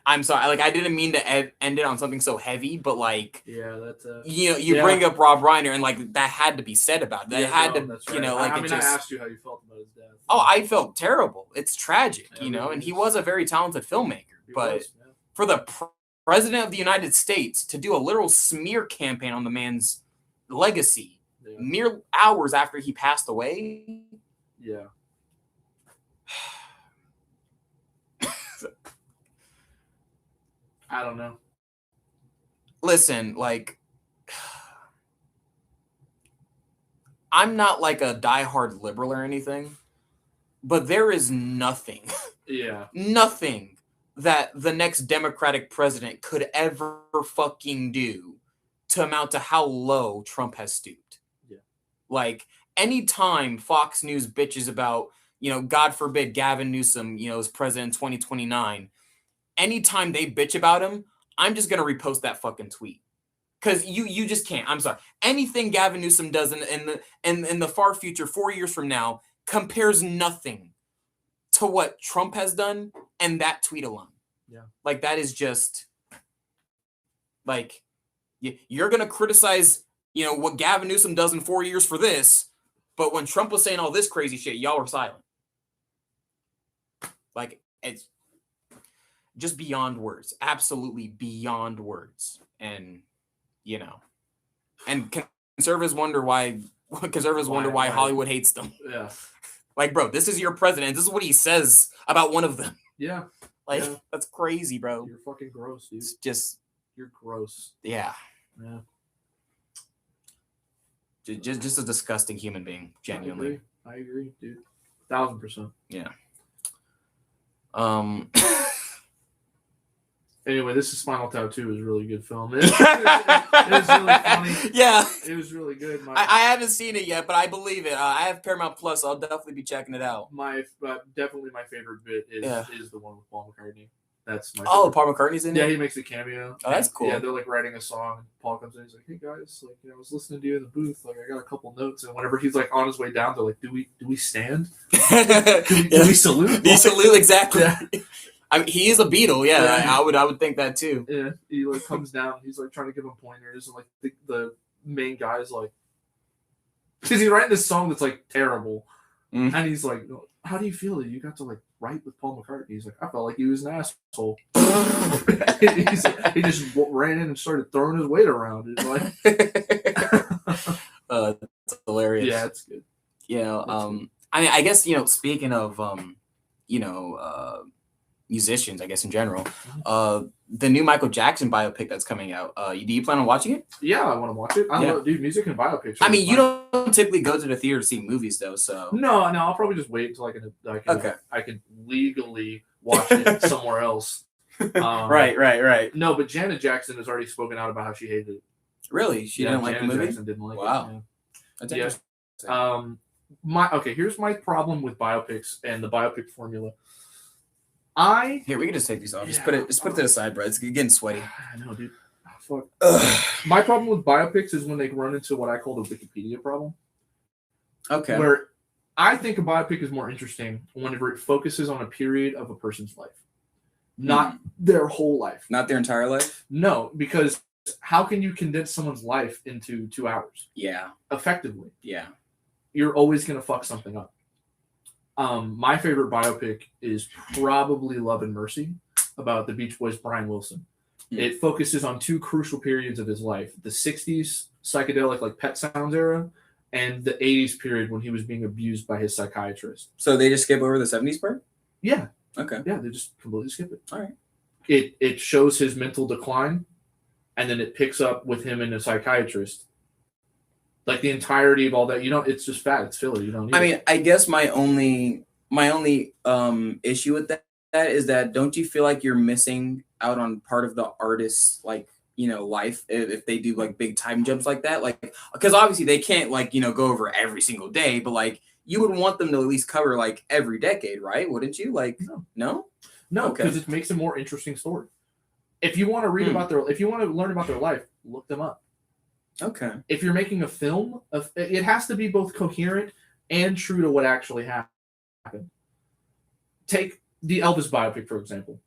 Speaker 1: I'm sorry. Like, I didn't mean to end it on something so heavy, but like,
Speaker 2: yeah, that's
Speaker 1: you bring up Rob Reiner, and like that had to be said about it. That had to,
Speaker 2: that's right.
Speaker 1: you know, like
Speaker 2: I asked you how you felt about his death.
Speaker 1: Oh, I felt terrible. It's tragic, you know, and he was a very talented filmmaker. But for the president of the United States to do a literal smear campaign on the man's legacy mere hours after he passed away.
Speaker 2: Yeah. I don't know.
Speaker 1: Listen, like, I'm not like a diehard liberal or anything, but there is nothing, nothing that the next Democratic president could ever fucking do to amount to how low Trump has stooped.
Speaker 2: Yeah.
Speaker 1: Like, anytime Fox News bitches about, you know, God forbid Gavin Newsom, you know, is president in 2029, anytime they bitch about him, I'm just going to repost that fucking tweet. Because you just can't. I'm sorry. Anything Gavin Newsom does in the far future, 4 years from now, compares nothing to what Trump has done and that tweet alone.
Speaker 2: Yeah.
Speaker 1: Like, that is just, like, you're going to criticize, you know, what Gavin Newsom does in 4 years for this, but when Trump was saying all this crazy shit, y'all were silent. Like, it's just beyond words. Absolutely beyond words. And, you know, and conservatives wonder why Hollywood hates them.
Speaker 2: Yeah.
Speaker 1: Like, bro, this is your president. This is what he says about one of them.
Speaker 2: Yeah.
Speaker 1: Like, that's crazy, bro.
Speaker 2: You're fucking gross, dude.
Speaker 1: It's just,
Speaker 2: you're gross.
Speaker 1: Yeah.
Speaker 2: Yeah.
Speaker 1: Just a disgusting human being, genuinely.
Speaker 2: I agree, dude. 1,000%.
Speaker 1: Yeah.
Speaker 2: Anyway, this is Spinal Tap 2 is a really good film. It was really funny.
Speaker 1: Yeah.
Speaker 2: It was really good.
Speaker 1: I haven't seen it yet, but I believe it. I have Paramount Plus, so I'll definitely be checking it out.
Speaker 2: Definitely my favorite bit is the one with Paul McCartney. That's my favorite.
Speaker 1: Oh, Paul McCartney's in it?
Speaker 2: Yeah, he makes a cameo.
Speaker 1: Oh, that's cool.
Speaker 2: Yeah, they're like writing a song. Paul comes in, he's like, "Hey guys, like, you know, I was listening to you in the booth. Like, I got a couple notes." And whenever he's like on his way down, they're like, "Do we stand? do we salute?
Speaker 1: Do you salute?" Exactly.
Speaker 2: Yeah.
Speaker 1: I mean, he is a Beatle. Yeah, I would think that too.
Speaker 2: Yeah, he like comes down. He's like trying to give him pointers, and like the main guy's like, because he's writing this song that's like terrible, and he's like, "How do you feel that you got to like write with Paul McCartney?" He's like, "I felt like he was an asshole." He just ran in and started throwing his weight around. It's like,
Speaker 1: it's hilarious.
Speaker 2: Yeah, it's good.
Speaker 1: You know, I mean, I guess, you know, speaking of, musicians, I guess in general, the new Michael Jackson biopic that's coming out. Do you plan on watching it?
Speaker 2: Yeah, I want to watch it. I love, dude, music and biopics.
Speaker 1: I mean, you don't typically go to the theater to see movies, though, so.
Speaker 2: No, I'll probably just wait until I can legally watch it somewhere else.
Speaker 1: Right.
Speaker 2: No, but Janet Jackson has already spoken out about how she hated it.
Speaker 1: Really? She didn't like
Speaker 2: Janet
Speaker 1: the movie?
Speaker 2: Jackson didn't like it.
Speaker 1: Wow. That's interesting.
Speaker 2: Here's my problem with biopics and the biopic formula.
Speaker 1: Here, we can just take these off. Just put it to the side, bro. It's getting sweaty.
Speaker 2: I know, dude. Oh, fuck. My problem with biopics is when they run into what I call the Wikipedia problem.
Speaker 1: Okay.
Speaker 2: Where I think a biopic is more interesting whenever it focuses on a period of a person's life. Not their whole life.
Speaker 1: Not their entire life?
Speaker 2: No, because how can you condense someone's life into 2 hours?
Speaker 1: Yeah.
Speaker 2: Effectively.
Speaker 1: Yeah.
Speaker 2: You're always going to fuck something up. My favorite biopic is probably Love and Mercy, about the Beach Boys' Brian Wilson. It focuses on 2 crucial periods of his life: the 60s psychedelic, like Pet Sounds era, and the 80s period when he was being abused by his psychiatrist.
Speaker 1: So they just skip over the 70s part?
Speaker 2: Yeah.
Speaker 1: Okay.
Speaker 2: Yeah, they just completely skip it.
Speaker 1: All right.
Speaker 2: It shows his mental decline, and then it picks up with him and a psychiatrist. Like the entirety of all that, it's just fat. It's filler. You don't need it.
Speaker 1: I guess my only issue with that is that, don't you feel like you're missing out on part of the artist's, like, life if they do like big time jumps like that? Like, because obviously they can't, like, go over every single day, but like you would want them to at least cover like every decade, right? Wouldn't you? Like, no,
Speaker 2: because it makes a more interesting story. If you want to read about if you want to learn about their life, look them up.
Speaker 1: Okay.
Speaker 2: If you're making a film, it has to be both coherent and true to what actually happened. Take the Elvis biopic, for example.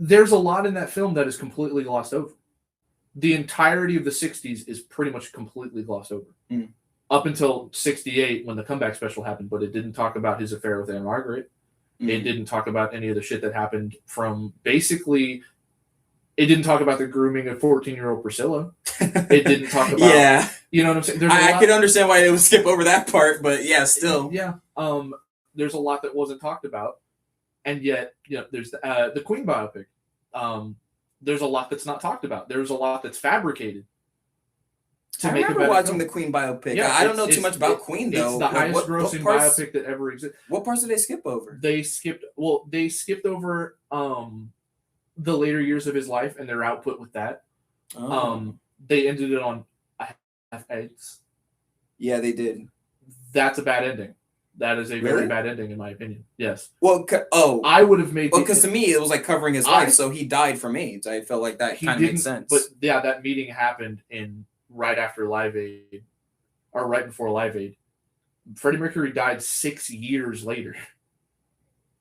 Speaker 2: there's a lot in that film that is completely glossed over. The entirety of the 60s is pretty much completely glossed over. Up until 68 when the comeback special happened, but it didn't talk about his affair with Anne Margaret. It didn't talk about any of the shit that happened from basically. It didn't talk about the grooming of 14-year-old Priscilla. It didn't talk about you know what I'm saying.
Speaker 1: I can understand why they would skip over that part, but yeah, still
Speaker 2: there's a lot that wasn't talked about, and yet there's the Queen biopic. There's a lot that's not talked about. There's a lot that's fabricated.
Speaker 1: I remember watching the Queen biopic. Yeah, I don't know too much about Queen though.
Speaker 2: It's the highest grossing biopic that ever existed.
Speaker 1: What parts did they skip over?
Speaker 2: They skipped over the later years of his life and their output with that. They ended it on I have AIDS.
Speaker 1: Yeah, they did.
Speaker 2: That's a bad ending. That is a very bad ending, in my opinion. Yes.
Speaker 1: Well,
Speaker 2: I would have made.
Speaker 1: Well, because to me it was like covering his life, so he died from AIDS. I felt like that kind of made sense.
Speaker 2: But yeah, that meeting happened right after Live Aid, or right before Live Aid. Freddie Mercury died 6 years later.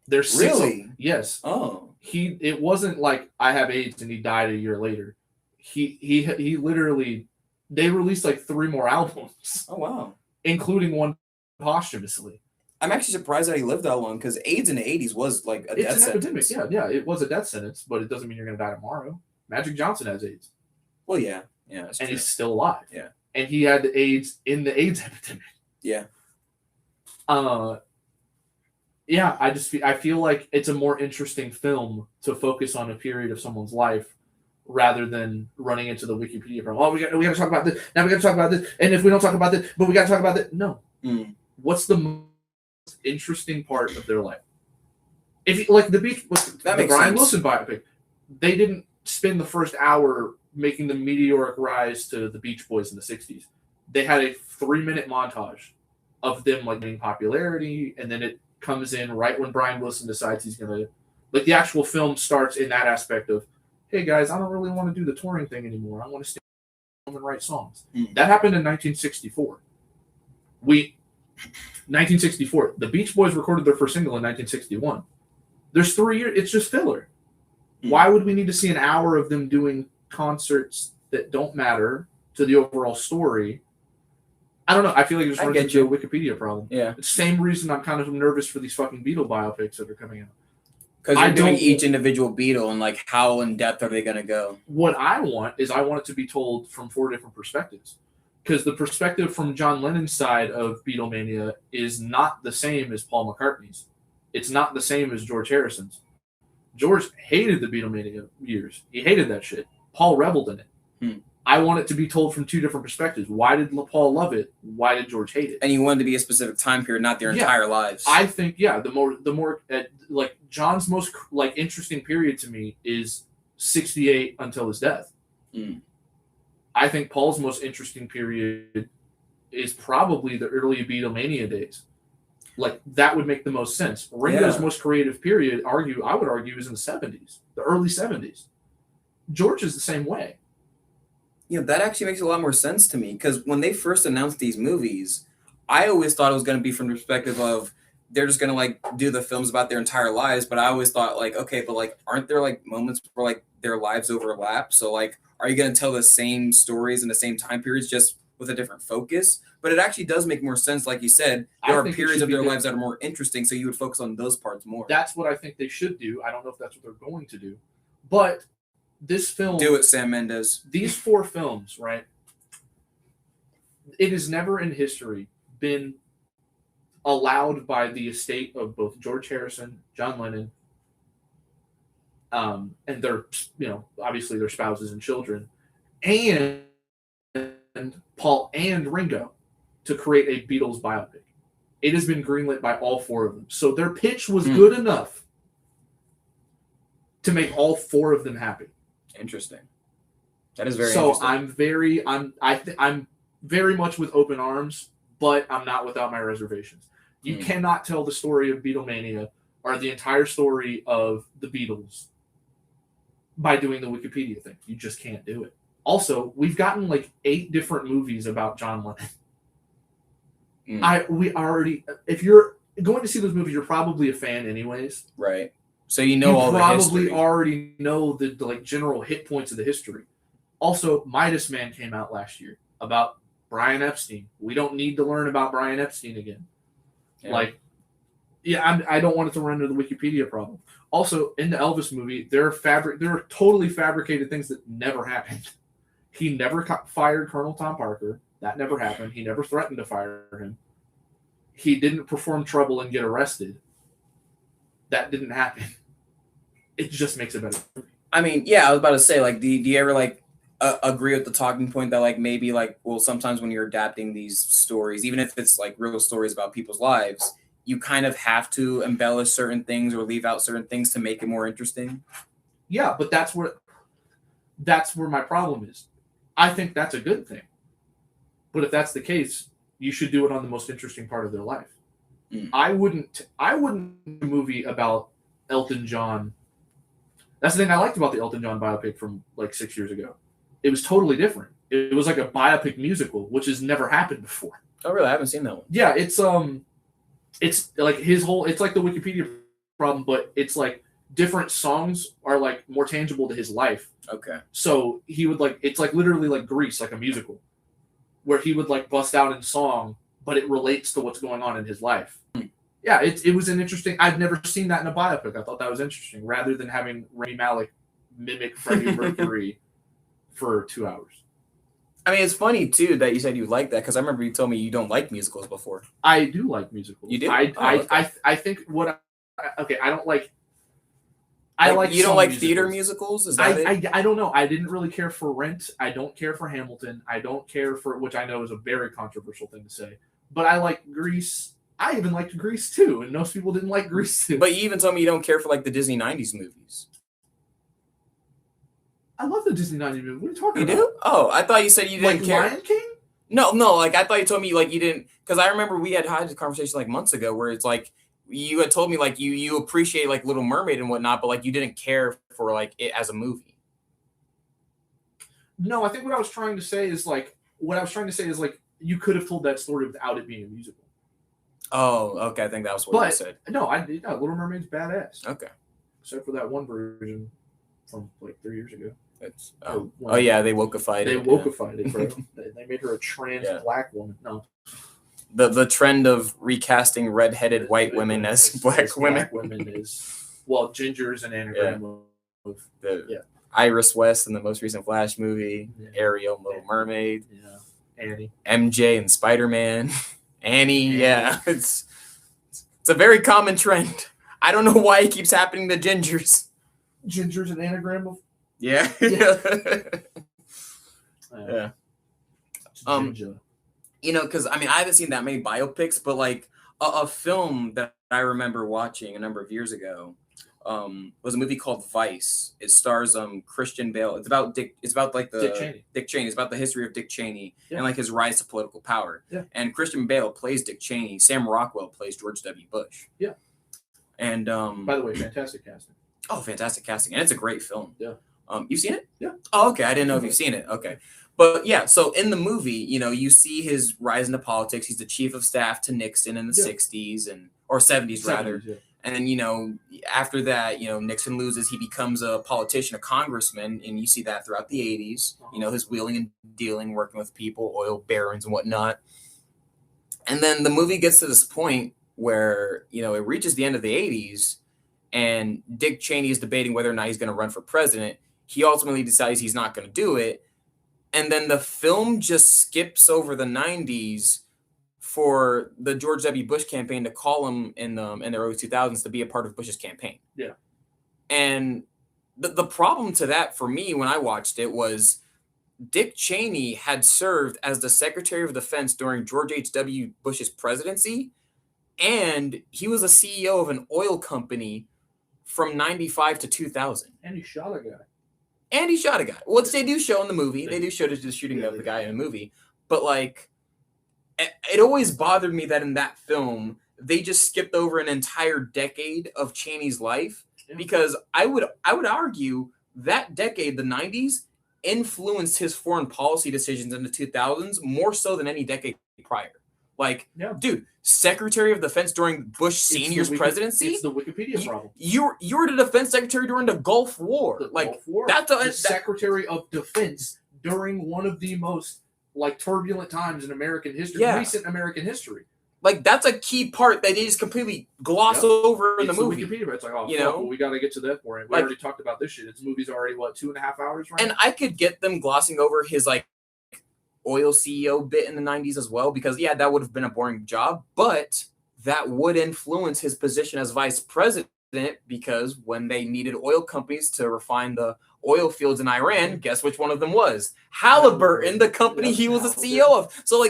Speaker 2: There's
Speaker 1: really?
Speaker 2: Yes.
Speaker 1: Oh.
Speaker 2: It wasn't like I have AIDS and he died a year later. He literally, they released like 3 more albums.
Speaker 1: Oh wow.
Speaker 2: Including one posthumously.
Speaker 1: I'm actually surprised that he lived that long because AIDS in the 80s was like a death sentence.
Speaker 2: Epidemic. Yeah, it was a death sentence, but it doesn't mean you're going to die tomorrow. Magic Johnson has AIDS.
Speaker 1: Well, yeah,
Speaker 2: and true. He's still alive.
Speaker 1: Yeah,
Speaker 2: and he had AIDS in the AIDS epidemic.
Speaker 1: Yeah.
Speaker 2: Yeah, I feel like it's a more interesting film to focus on a period of someone's life rather than running into the Wikipedia problem. Oh, we got to talk about this. Now we got to talk about this. And if we don't talk about this, but we got to talk about this. No. What's the most interesting part of their life? If you, like the Brian Wilson biopic, they didn't spend the first hour making the meteoric rise to the Beach Boys in the 60s. They had a 3-minute montage of them like getting popularity, and then it comes in right when Brian Wilson decides he's gonna the actual film starts in that aspect of, hey guys, I don't really want to do the touring thing anymore. I want to stay home and write songs. That happened in 1964. 1964. The Beach Boys recorded their first single in 1961. There's 3 years. It's just filler. Why would we need to see an hour of them doing concerts that don't matter to the overall story? I don't know. I feel like it's running into a Wikipedia problem.
Speaker 1: Yeah.
Speaker 2: It's the same reason I'm kind of nervous for these fucking Beatle biopics that are coming out.
Speaker 1: Because they're doing each individual Beatle and like how in depth are they going to go?
Speaker 2: What I want is I want it to be told from 4 different perspectives. Because the perspective from John Lennon's side of Beatlemania is not the same as Paul McCartney's. It's not the same as George Harrison's. George hated the Beatlemania years. He hated that shit. Paul reveled in it. I want it to be told from 2 different perspectives. Why did Paul love it? Why did George hate it?
Speaker 1: And you wanted to be a specific time period, not their entire lives.
Speaker 2: I think, the more like John's most like interesting period to me is 68 until his death. I think Paul's most interesting period is probably the early Beatlemania days. Like that would make the most sense. Ringo's most creative period, I would argue, is in the 70s, the early 70s. George is the same way.
Speaker 1: Yeah, that actually makes a lot more sense to me because when they first announced these movies, I always thought it was going to be from the perspective of they're just going to like do the films about their entire lives. But I always thought like, okay, but like, aren't there like moments where like their lives overlap? So like, are you going to tell the same stories in the same time periods just with a different focus? But it actually does make more sense. Like you said, there are periods of their lives that are more interesting. So you would focus on those parts more.
Speaker 2: That's what I think they should do. I don't know if that's what they're going to do, but this film,
Speaker 1: do it, Sam Mendes.
Speaker 2: These 4 films, right? It has never in history been allowed by the estate of both George Harrison, John Lennon, and their, obviously their spouses and children, and Paul and Ringo, to create a Beatles biopic. It has been greenlit by all 4 of them. So their pitch was good enough to make all 4 of them happy.
Speaker 1: Interesting. That is very interesting.
Speaker 2: So I'm very much with open arms, but I'm not without my reservations. You cannot tell the story of Beatlemania or the entire story of the Beatles by doing the Wikipedia thing. You just can't do it. Also, we've gotten like 8 different movies about John Lennon. If you're going to see those movies, you're probably a fan anyways.
Speaker 1: Right. So you know all the history.
Speaker 2: You probably already know the like general hit points of the history. Also, Midas Man came out last year about Brian Epstein. We don't need to learn about Brian Epstein again. Yeah. I don't want it to run into the Wikipedia problem. Also, in the Elvis movie, there are totally fabricated things that never happened. He never fired Colonel Tom Parker. That never happened. He never threatened to fire him. He didn't perform trouble and get arrested. That didn't happen. It just makes it better.
Speaker 1: I mean, yeah, I was about to say, like, do you ever like agree with the talking point that like maybe like, well, sometimes when you're adapting these stories, even if it's like real stories about people's lives, you kind of have to embellish certain things or leave out certain things to make it more interesting.
Speaker 2: Yeah, but that's where my problem is. I think that's a good thing. But if that's the case, you should do it on the most interesting part of their life. I wouldn't do a movie about Elton John. That's the thing I liked about the Elton John biopic from like 6 years ago. It was totally different. It was like a biopic musical, which has never happened before.
Speaker 1: Oh, really? I haven't seen that one.
Speaker 2: Yeah, it's like it's like the Wikipedia problem, but it's like different songs are like more tangible to his life.
Speaker 1: Okay.
Speaker 2: So he would like, it's like literally like Grease, like a musical, where he would like bust out in song, but it relates to what's going on in his life. Yeah, it was an interesting. I've never seen that in a biopic. I thought that was interesting, rather than having Rami Malek mimic Freddie Mercury for 2 hours.
Speaker 1: I mean, it's funny too that you said you like that, because I remember you told me you don't like musicals before.
Speaker 2: I do like musicals.
Speaker 1: You do?
Speaker 2: I think I don't like. I like
Speaker 1: you don't like
Speaker 2: musicals.
Speaker 1: theater musicals? Is that it?
Speaker 2: I don't know. I didn't really care for Rent. I don't care for Hamilton. I don't care for, which I know is a very controversial thing to say, but I like Grease. I even liked Grease too, and most people didn't like Grease too.
Speaker 1: But you even told me you don't care for like the Disney 90s movies.
Speaker 2: I love the Disney 90s movies. What are you talking about?
Speaker 1: You do? Oh, I thought you said you didn't care.
Speaker 2: Lion King?
Speaker 1: No, like I thought you told me like you didn't, because I remember we had this conversation like months ago where it's like you had told me like you appreciate like Little Mermaid and whatnot, but like you didn't care for like it as a movie.
Speaker 2: No, I think what I was trying to say is like you could have told that story without it being a musical.
Speaker 1: Oh, okay. I think that was what you said.
Speaker 2: No, Little Mermaid's badass.
Speaker 1: Okay.
Speaker 2: Except for that one version from like 3 years ago.
Speaker 1: Yeah, they wokeified it.
Speaker 2: They wokeified it, bro. They made her a trans black woman. No.
Speaker 1: The trend of recasting redheaded white women as black women.
Speaker 2: Black women is, well, Ginger's an anagram of
Speaker 1: Iris West in the most recent Flash movie, Ariel in Little Mermaid,
Speaker 2: Annie,
Speaker 1: MJ in Spider-Man, Annie. Yeah, it's a very common trend. I don't know why it keeps happening to Gingers.
Speaker 2: Ginger's an anagram of
Speaker 1: yeah.
Speaker 2: Ginger.
Speaker 1: You know, because I mean, I haven't seen that many biopics, but like a film that I remember watching a number of years ago was a movie called Vice. It stars Christian Bale. It's about Dick Cheney. It's about the history of Dick Cheney and like his rise to political power. Yeah. And Christian Bale plays Dick Cheney. Sam Rockwell plays George W. Bush.
Speaker 2: Yeah.
Speaker 1: And
Speaker 2: by the way, fantastic casting.
Speaker 1: Oh, fantastic casting. And it's a great film.
Speaker 2: Yeah.
Speaker 1: You've seen it?
Speaker 2: Yeah.
Speaker 1: Oh, okay. I didn't know if you've seen it. Okay. But yeah, so in the movie, you know, you see his rise into politics. He's the chief of staff to Nixon in the 60s or 70s rather. Yeah. And then, you know, after that, you know, Nixon loses, he becomes a politician, a congressman, and you see that throughout the 80s, you know, his wheeling and dealing, working with people, oil barons and whatnot. And then the movie gets to this point where, you know, it reaches the end of the 80s and Dick Cheney is debating whether or not he's going to run for president. He ultimately decides he's not going to do it. And then the film just skips over the 90s for the George W. Bush campaign to call him in the early 2000s to be a part of Bush's campaign.
Speaker 2: Yeah.
Speaker 1: And the problem to that for me when I watched it was Dick Cheney had served as the Secretary of Defense during George H.W. Bush's presidency, and he was a CEO of an oil company from 95 to 2000.
Speaker 2: And he shot a guy.
Speaker 1: Well, they do show in the movie. They do show the shooting of the guy in the movie. But, like, it always bothered me that in that film, they just skipped over an entire decade of Cheney's life. Yeah. Because I would argue that decade, the 90s, influenced his foreign policy decisions in the 2000s more so than any decade prior. Like, dude, Secretary of Defense during Bush Senior's presidency.
Speaker 2: It's the Wikipedia problem.
Speaker 1: You were the Defense Secretary during the Gulf War.
Speaker 2: Gulf War. That's the Secretary of Defense during one of the most turbulent times in American history, recent American history.
Speaker 1: Like, that's a key part that they just completely gloss over in the movie.
Speaker 2: Wikipedia, but it's like, well, we got to get to that point. We already talked about this shit. This movie's already, 2.5 hours right
Speaker 1: now? And I could get them glossing over his, oil CEO bit in the 90s as well, because, that would have been a boring job, but that would influence his position as vice president, because when they needed oil companies to refine the oil fields in Iran, guess which one of them was? Halliburton, the company he was the CEO of. So,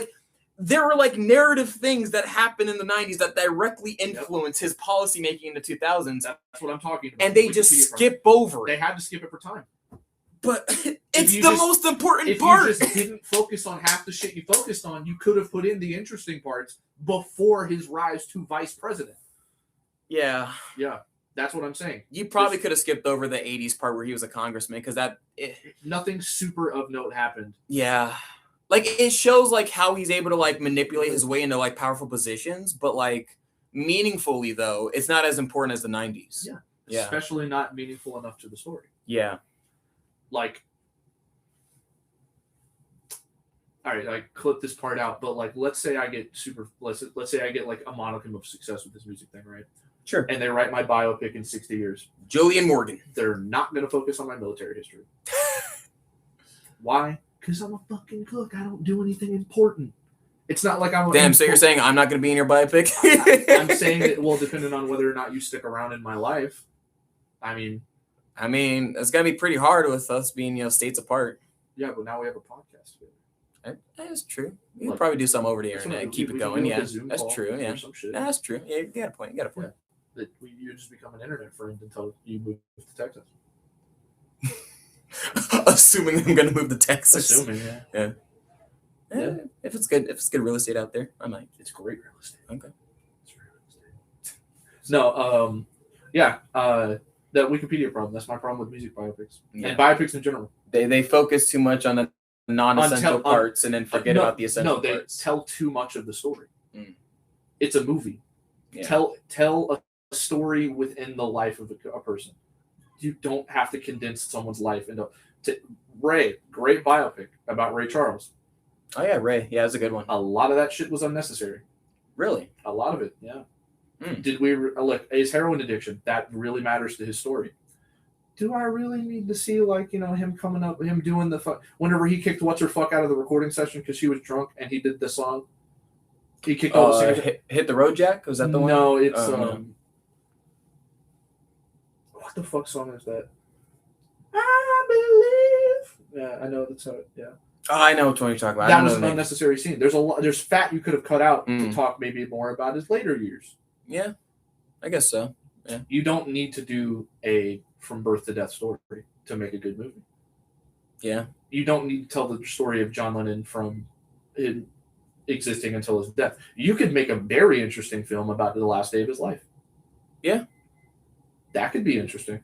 Speaker 1: there were narrative things that happened in the 90s that directly influenced his policy making in the 2000s.
Speaker 2: That's what I'm talking about.
Speaker 1: And they just skip over it.
Speaker 2: They had to skip it for time.
Speaker 1: But it's the most important part.
Speaker 2: If you just didn't focus on half the shit you focused on, you could have put in the interesting parts before his rise to vice president.
Speaker 1: Yeah.
Speaker 2: Yeah. That's what I'm saying.
Speaker 1: You probably could have skipped over the 80s part where he was a congressman, because
Speaker 2: nothing super of note happened.
Speaker 1: Yeah. It shows how he's able to manipulate his way into powerful positions, but meaningfully though, it's not as important as the 90s.
Speaker 2: Yeah. Especially not meaningful enough to the story.
Speaker 1: Yeah.
Speaker 2: All right, clip this part out, but let's say I get let's say I get a modicum of success with this music thing, right?
Speaker 1: Sure.
Speaker 2: And they write my biopic in 60 years.
Speaker 1: Julian Morgan.
Speaker 2: They're not going to focus on my military history. Why? Because I'm a fucking cook. I don't do anything important. It's not like I'm...
Speaker 1: Damn, so you're saying I'm not going to be in your biopic?
Speaker 2: I'm saying that, depending on whether or not you stick around in my life, I mean,
Speaker 1: it's got to be pretty hard with us being, states apart.
Speaker 2: Yeah, but now we have a podcast together.
Speaker 1: That's true. You could probably do some over the internet and keep it going. Yeah, that's true. Yeah, that's true. Yeah, you got a point. Yeah.
Speaker 2: That you just become an internet friend until you move to Texas.
Speaker 1: Assuming I'm going to move to Texas.
Speaker 2: Assuming, yeah.
Speaker 1: If it's good real estate out there, I might.
Speaker 2: It's great real estate.
Speaker 1: Okay.
Speaker 2: It's real estate. No, that Wikipedia problem. That's my problem with music biopics and biopics in general.
Speaker 1: They focus too much on the non-essential parts and then forget about the essential parts.
Speaker 2: They tell too much of the story.
Speaker 1: Mm.
Speaker 2: It's a movie. Yeah. Tell a story within the life of a person. You don't have to condense someone's life into Ray. Great biopic about Ray Charles.
Speaker 1: Oh yeah, Ray. Yeah, that's a good one.
Speaker 2: A lot of that shit was unnecessary.
Speaker 1: Really?
Speaker 2: A lot of it. Yeah. Did we look his heroin addiction? That really matters to his story. Do I really need to see him coming up, him doing the fuck whenever he kicked what's her fuck out of the recording session because she was drunk and he did the song? He kicked all the singers.
Speaker 1: Hit the Road Jack? Was that the one?
Speaker 2: No, it's what the fuck song is that? I believe. Yeah, I know that's how it. Yeah.
Speaker 1: Oh, I know what you're talking about.
Speaker 2: That was an unnecessary scene. There's fat you could have cut out to talk maybe more about his later years.
Speaker 1: Yeah, I guess so. Yeah.
Speaker 2: You don't need to do a from birth to death story to make a good movie.
Speaker 1: Yeah.
Speaker 2: You don't need to tell the story of John Lennon from him existing until his death. You could make a very interesting film about the last day of his life.
Speaker 1: Yeah.
Speaker 2: That could be interesting.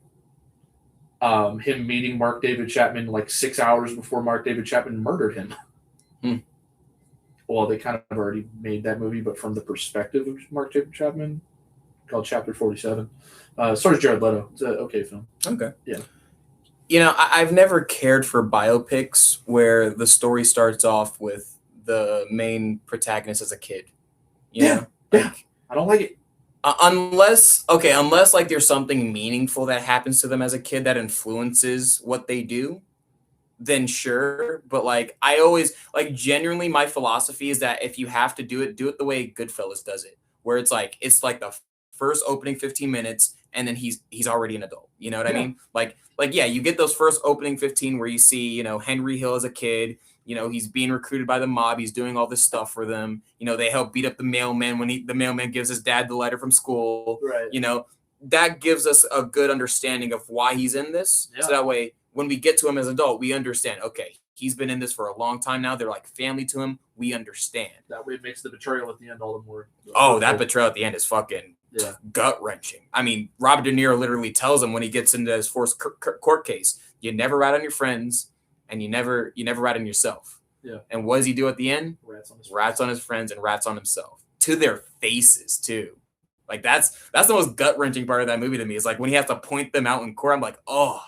Speaker 2: Him meeting Mark David Chapman 6 hours before Mark David Chapman murdered him. Well, they kind of already made that movie, but from the perspective of Mark David Chapman, called Chapter 47. Stars Jared Leto. It's an okay film.
Speaker 1: Okay.
Speaker 2: Yeah.
Speaker 1: I've never cared for biopics where the story starts off with the main protagonist as a kid.
Speaker 2: Yeah. I don't like it.
Speaker 1: Unless there's something meaningful that happens to them as a kid that influences what they do, then sure. But I always genuinely my philosophy is that if you have to do it the way Goodfellas does it, where it's the first opening 15 minutes and then he's already an adult. You know what I mean? You get those first opening 15 where you see, Henry Hill as a kid. He's being recruited by the mob. He's doing all this stuff for them. They help beat up the mailman when the mailman gives his dad the letter from school.
Speaker 2: Right.
Speaker 1: That gives us a good understanding of why he's in this. Yeah. So that way, when we get to him as an adult, we understand, okay, he's been in this for a long time now. They're like family to him. We understand.
Speaker 2: That way it makes the betrayal at the end all the more.
Speaker 1: That betrayal at the end is fucking gut-wrenching. I mean, Robert De Niro literally tells him when he gets into his first court case, you never rat on your friends. And you never rat on yourself.
Speaker 2: Yeah.
Speaker 1: And what does he do at the end?
Speaker 2: Rats
Speaker 1: on his friends and rats on himself. To their faces, too. Like, that's the most gut-wrenching part of that movie to me. Is like when he has to point them out in court, I'm like, oh,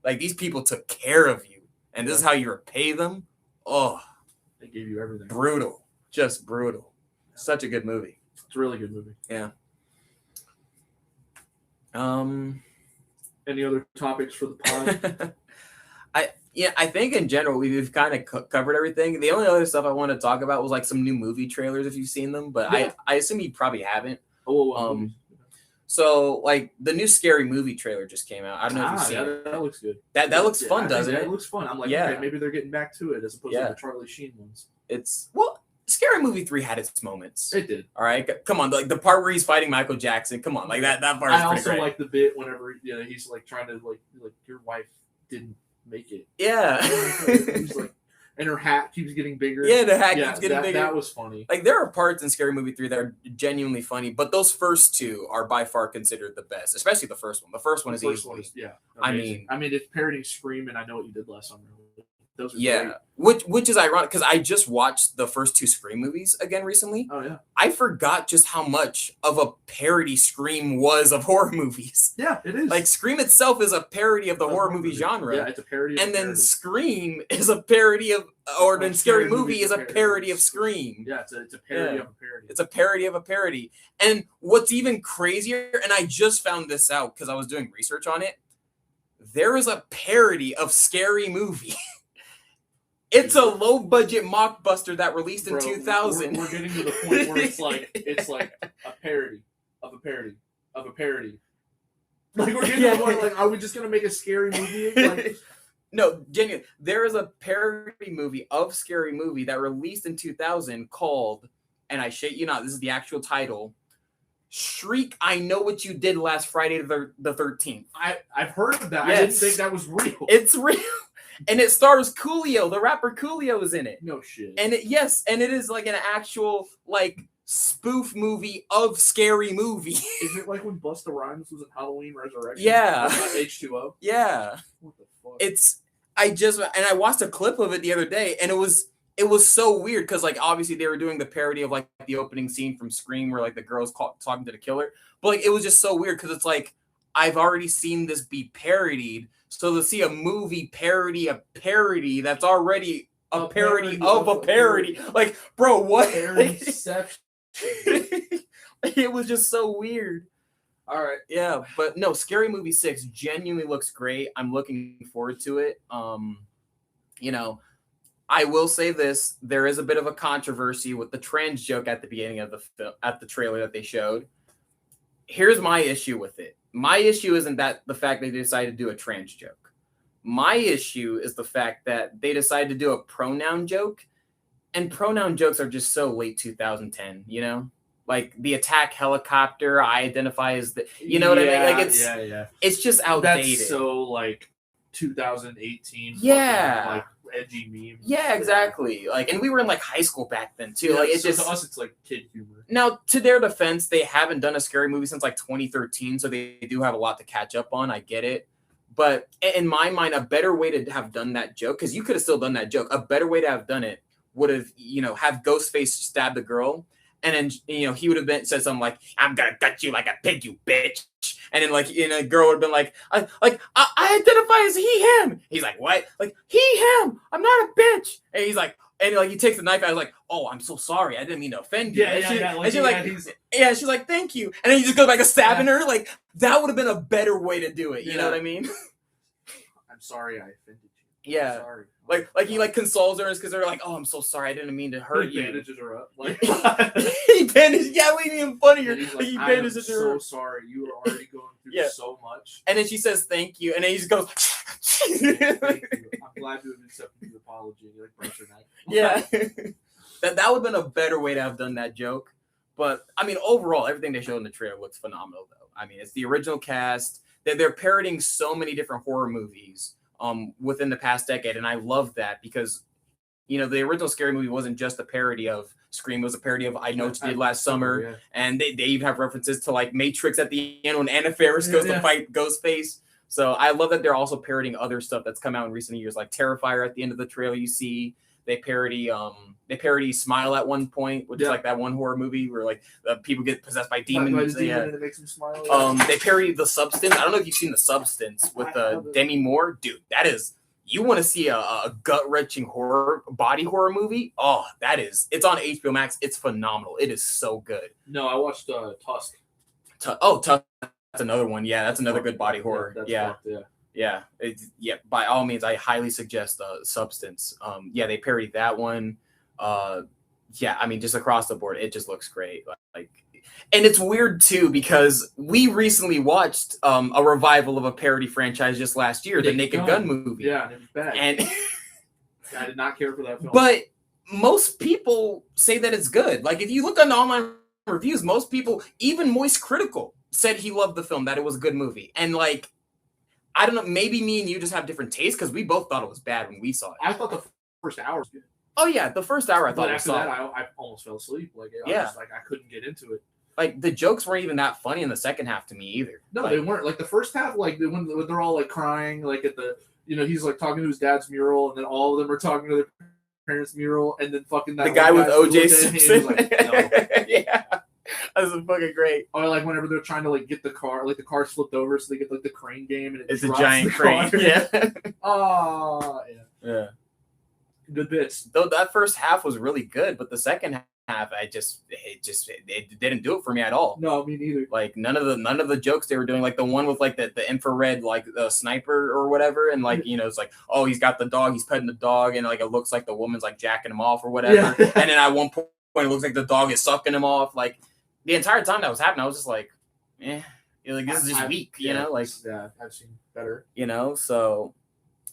Speaker 1: like these people took care of you. And this is how you repay them? Oh.
Speaker 2: They gave you everything.
Speaker 1: Brutal. Just brutal. Yeah. Such a good movie.
Speaker 2: It's a really good movie.
Speaker 1: Yeah.
Speaker 2: Any other topics for the pod?
Speaker 1: I think in general we've kind of covered everything. The only other stuff I want to talk about was like some new movie trailers if you've seen them, but yeah. I assume you probably haven't. So like the new Scary Movie trailer just came out. I don't know if you've seen it.
Speaker 2: That looks good.
Speaker 1: That looks fun, doesn't it?
Speaker 2: It looks fun. I'm like, okay, maybe they're getting back to it as opposed to the Charlie Sheen ones.
Speaker 1: Scary Movie 3 had its moments.
Speaker 2: It did.
Speaker 1: All right, come on, like the part where he's fighting Michael Jackson. Come on, like that part.
Speaker 2: I also like the bit whenever he's like trying to like your wife didn't make it.
Speaker 1: Yeah.
Speaker 2: He's like, and her hat keeps getting bigger.
Speaker 1: Yeah, the hat keeps getting bigger.
Speaker 2: That was funny.
Speaker 1: Like there are parts in Scary Movie 3 that are genuinely funny, but those first two are by far considered the best, especially the first one. The first one is easily.
Speaker 2: Amazing. I mean, it's parodying Scream, and I Know What You Did Last Summer. Those are
Speaker 1: great. Which is ironic because I just watched the first two Scream movies again recently.
Speaker 2: Oh yeah.
Speaker 1: I forgot just how much of a parody Scream was of horror movies.
Speaker 2: Yeah, it is.
Speaker 1: Like Scream itself is a parody of the horror movie genre.
Speaker 2: Yeah, it's a parody.
Speaker 1: And then Scream is a parody of, or then Scary Movie is a parody of Scream.
Speaker 2: Yeah, it's a parody of a parody.
Speaker 1: It's a parody of a parody. And what's even crazier, and I just found this out because I was doing research on it, there is a parody of Scary Movie. It's a low-budget mockbuster that released in 2000.
Speaker 2: We're getting to the point where it's like a parody of a parody of a parody. Like we're getting to the point like, are we just gonna make a Scary Movie? Like,
Speaker 1: no, genuinely, there is a parody movie of Scary Movie that released in 2000 called, and I shit you not, this is the actual title, Shriek, I Know What You Did Last Friday the 13th.
Speaker 2: I've heard of that. Yes. I didn't think that was real.
Speaker 1: It's real. And it stars Coolio. The rapper Coolio is in it.
Speaker 2: No shit.
Speaker 1: And it is like an actual like spoof movie of Scary Movie.
Speaker 2: Is it like when Busta Rhymes was in Halloween Resurrection?
Speaker 1: Yeah.
Speaker 2: H2O?
Speaker 1: Yeah.
Speaker 2: What the fuck?
Speaker 1: I watched a clip of it the other day, and it was so weird because like obviously they were doing the parody of like the opening scene from Scream where like the girl's talking to the killer, but like it was just so weird because it's like I've already seen this be parodied. So to see a movie parody a parody that's already a parody of a parody. Like, bro, what? It was just so weird.
Speaker 2: All right.
Speaker 1: Yeah, but no, Scary Movie 6 genuinely looks great. I'm looking forward to it. I will say this. There is a bit of a controversy with the trans joke at the beginning of the trailer that they showed. Here's my issue with it. My issue isn't that the fact they decided to do a trans joke. My issue is the fact that they decided to do a pronoun joke, and pronoun jokes are just so late 2010, Like the attack helicopter, I identify as the, what I mean? Like it's just outdated.
Speaker 2: That's so like 2018.
Speaker 1: Yeah.
Speaker 2: Like edgy memes.
Speaker 1: Yeah, exactly. Like, and we were in like high school back then too.
Speaker 2: Yeah,
Speaker 1: like it's
Speaker 2: so
Speaker 1: just
Speaker 2: to us, it's like kid humor.
Speaker 1: Now, to their defense, they haven't done a scary movie since like 2013, so they do have a lot to catch up on. I get it. But in my mind, a better way to have done that joke, because you could have still done that joke, a better way to have done it would have, have Ghostface stab the girl. And then, he would have said something like, I'm going to gut you like a pig, you bitch. And then, a girl would have been like, I identify as he, him. He's like, what? Like, he, him. I'm not a bitch. And he's like, he takes the knife out. I was like, oh, I'm so sorry. I didn't mean to offend you. She's like, thank you. And then he just goes back to stabbing her. Like, that would have been a better way to do it. You know what I mean?
Speaker 2: I'm sorry I offended you.
Speaker 1: Yeah.
Speaker 2: I'm sorry.
Speaker 1: Like he consoles her because they're like, oh, I'm so sorry, I didn't mean to hurt you.
Speaker 2: He bandages her up. Like
Speaker 1: he bandages, even funnier. He bandages her.
Speaker 2: I'm so sorry, you were already going through so much.
Speaker 1: And then she says thank you, and then he just goes.
Speaker 2: Thank you. I'm glad to have accepted your apology. And you breaks her neck.
Speaker 1: Yeah, that would have been a better way to have done that joke. But I mean, overall, everything they showed in the trailer looks phenomenal, though. I mean, it's the original cast. They're parodying so many different horror movies. Within the past decade, and I love that because, the original Scary Movie wasn't just a parody of Scream; it was a parody of I Know What You Did Last Summer, and they even have references to like Matrix at the end when Anna Faris goes to fight Ghostface. So I love that they're also parodying other stuff that's come out in recent years, like Terrifier at the end of the trailer. You see They parody Smile at one point, which is like that one horror movie where like people get possessed by demons.
Speaker 2: And it makes them smile.
Speaker 1: They parody The Substance. I don't know if you've seen The Substance with Demi Moore. Dude, that is, you want to see a gut-wrenching body horror movie? Oh, it's on HBO Max. It's phenomenal. It is so good.
Speaker 2: No, I watched Tusk.
Speaker 1: Tusk. That's another one. Yeah, that's another good body horror. Yeah. By all means, I highly suggest Substance. They parodied that one. I mean, just across the board, it just looks great. And it's weird too because we recently watched a revival of a parody franchise just last year, the Naked Gun movie.
Speaker 2: Yeah, it was bad. And I did not care for that film.
Speaker 1: But most people say that it's good. Like if you look on the online reviews, most people, even Moist Critical, said he loved the film, that it was a good movie. And like, I don't know, maybe me and you just have different tastes because we both thought it was bad when we saw it.
Speaker 2: I thought the first hour was good.
Speaker 1: Oh yeah, the first hour I thought
Speaker 2: it was solid. After that, I almost fell asleep. I couldn't get into it.
Speaker 1: Like the jokes weren't even that funny in the second half to me either.
Speaker 2: No, they weren't. Like the first half, like when they're all like crying, like at the, he's like talking to his dad's mural, and then all of them are talking to their parents' mural, and then fucking that
Speaker 1: the guy with OJ Simpson.
Speaker 2: Like, no.
Speaker 1: Yeah. That was fucking great.
Speaker 2: Or like whenever they're trying to like get the car, like the car's flipped over, so they get like the crane game, and
Speaker 1: it's a giant crane. Yeah.
Speaker 2: Yeah. Good bits.
Speaker 1: Though that first half was really good, but the second half, it didn't do it for me at all.
Speaker 2: No, me neither.
Speaker 1: Like none of the jokes they were doing, like the one with like the infrared like sniper or whatever, and like it's like, oh, he's got the dog, he's petting the dog, and like it looks like the woman's like jacking him off or whatever, and then at one point it looks like the dog is sucking him off. Like the entire time that was happening, I was just like, like this is just weak, like
Speaker 2: I've seen better,
Speaker 1: so.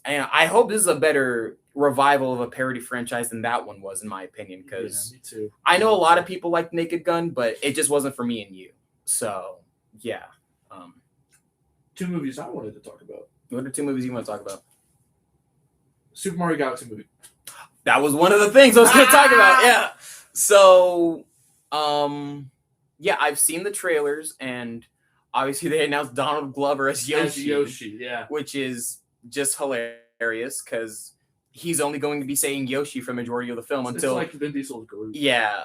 Speaker 1: And I hope this is a better revival of a parody franchise than that one was, in my opinion. Because
Speaker 2: me too.
Speaker 1: I know a lot of people like Naked Gun, but it just wasn't for me and you. So, yeah.
Speaker 2: 2 movies I wanted to talk about.
Speaker 1: What are 2 movies you want to talk about?
Speaker 2: Super Mario Galaxy movie.
Speaker 1: That was one of the things I was going to talk about. Yeah. So, I've seen the trailers, and obviously they announced Donald Glover as Yoshi. Which is just hilarious because he's only going to be saying Yoshi for majority of the film until
Speaker 2: like Vin Diesel's Groot.
Speaker 1: Yeah,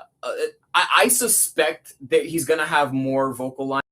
Speaker 1: I suspect that he's going to have more vocal lines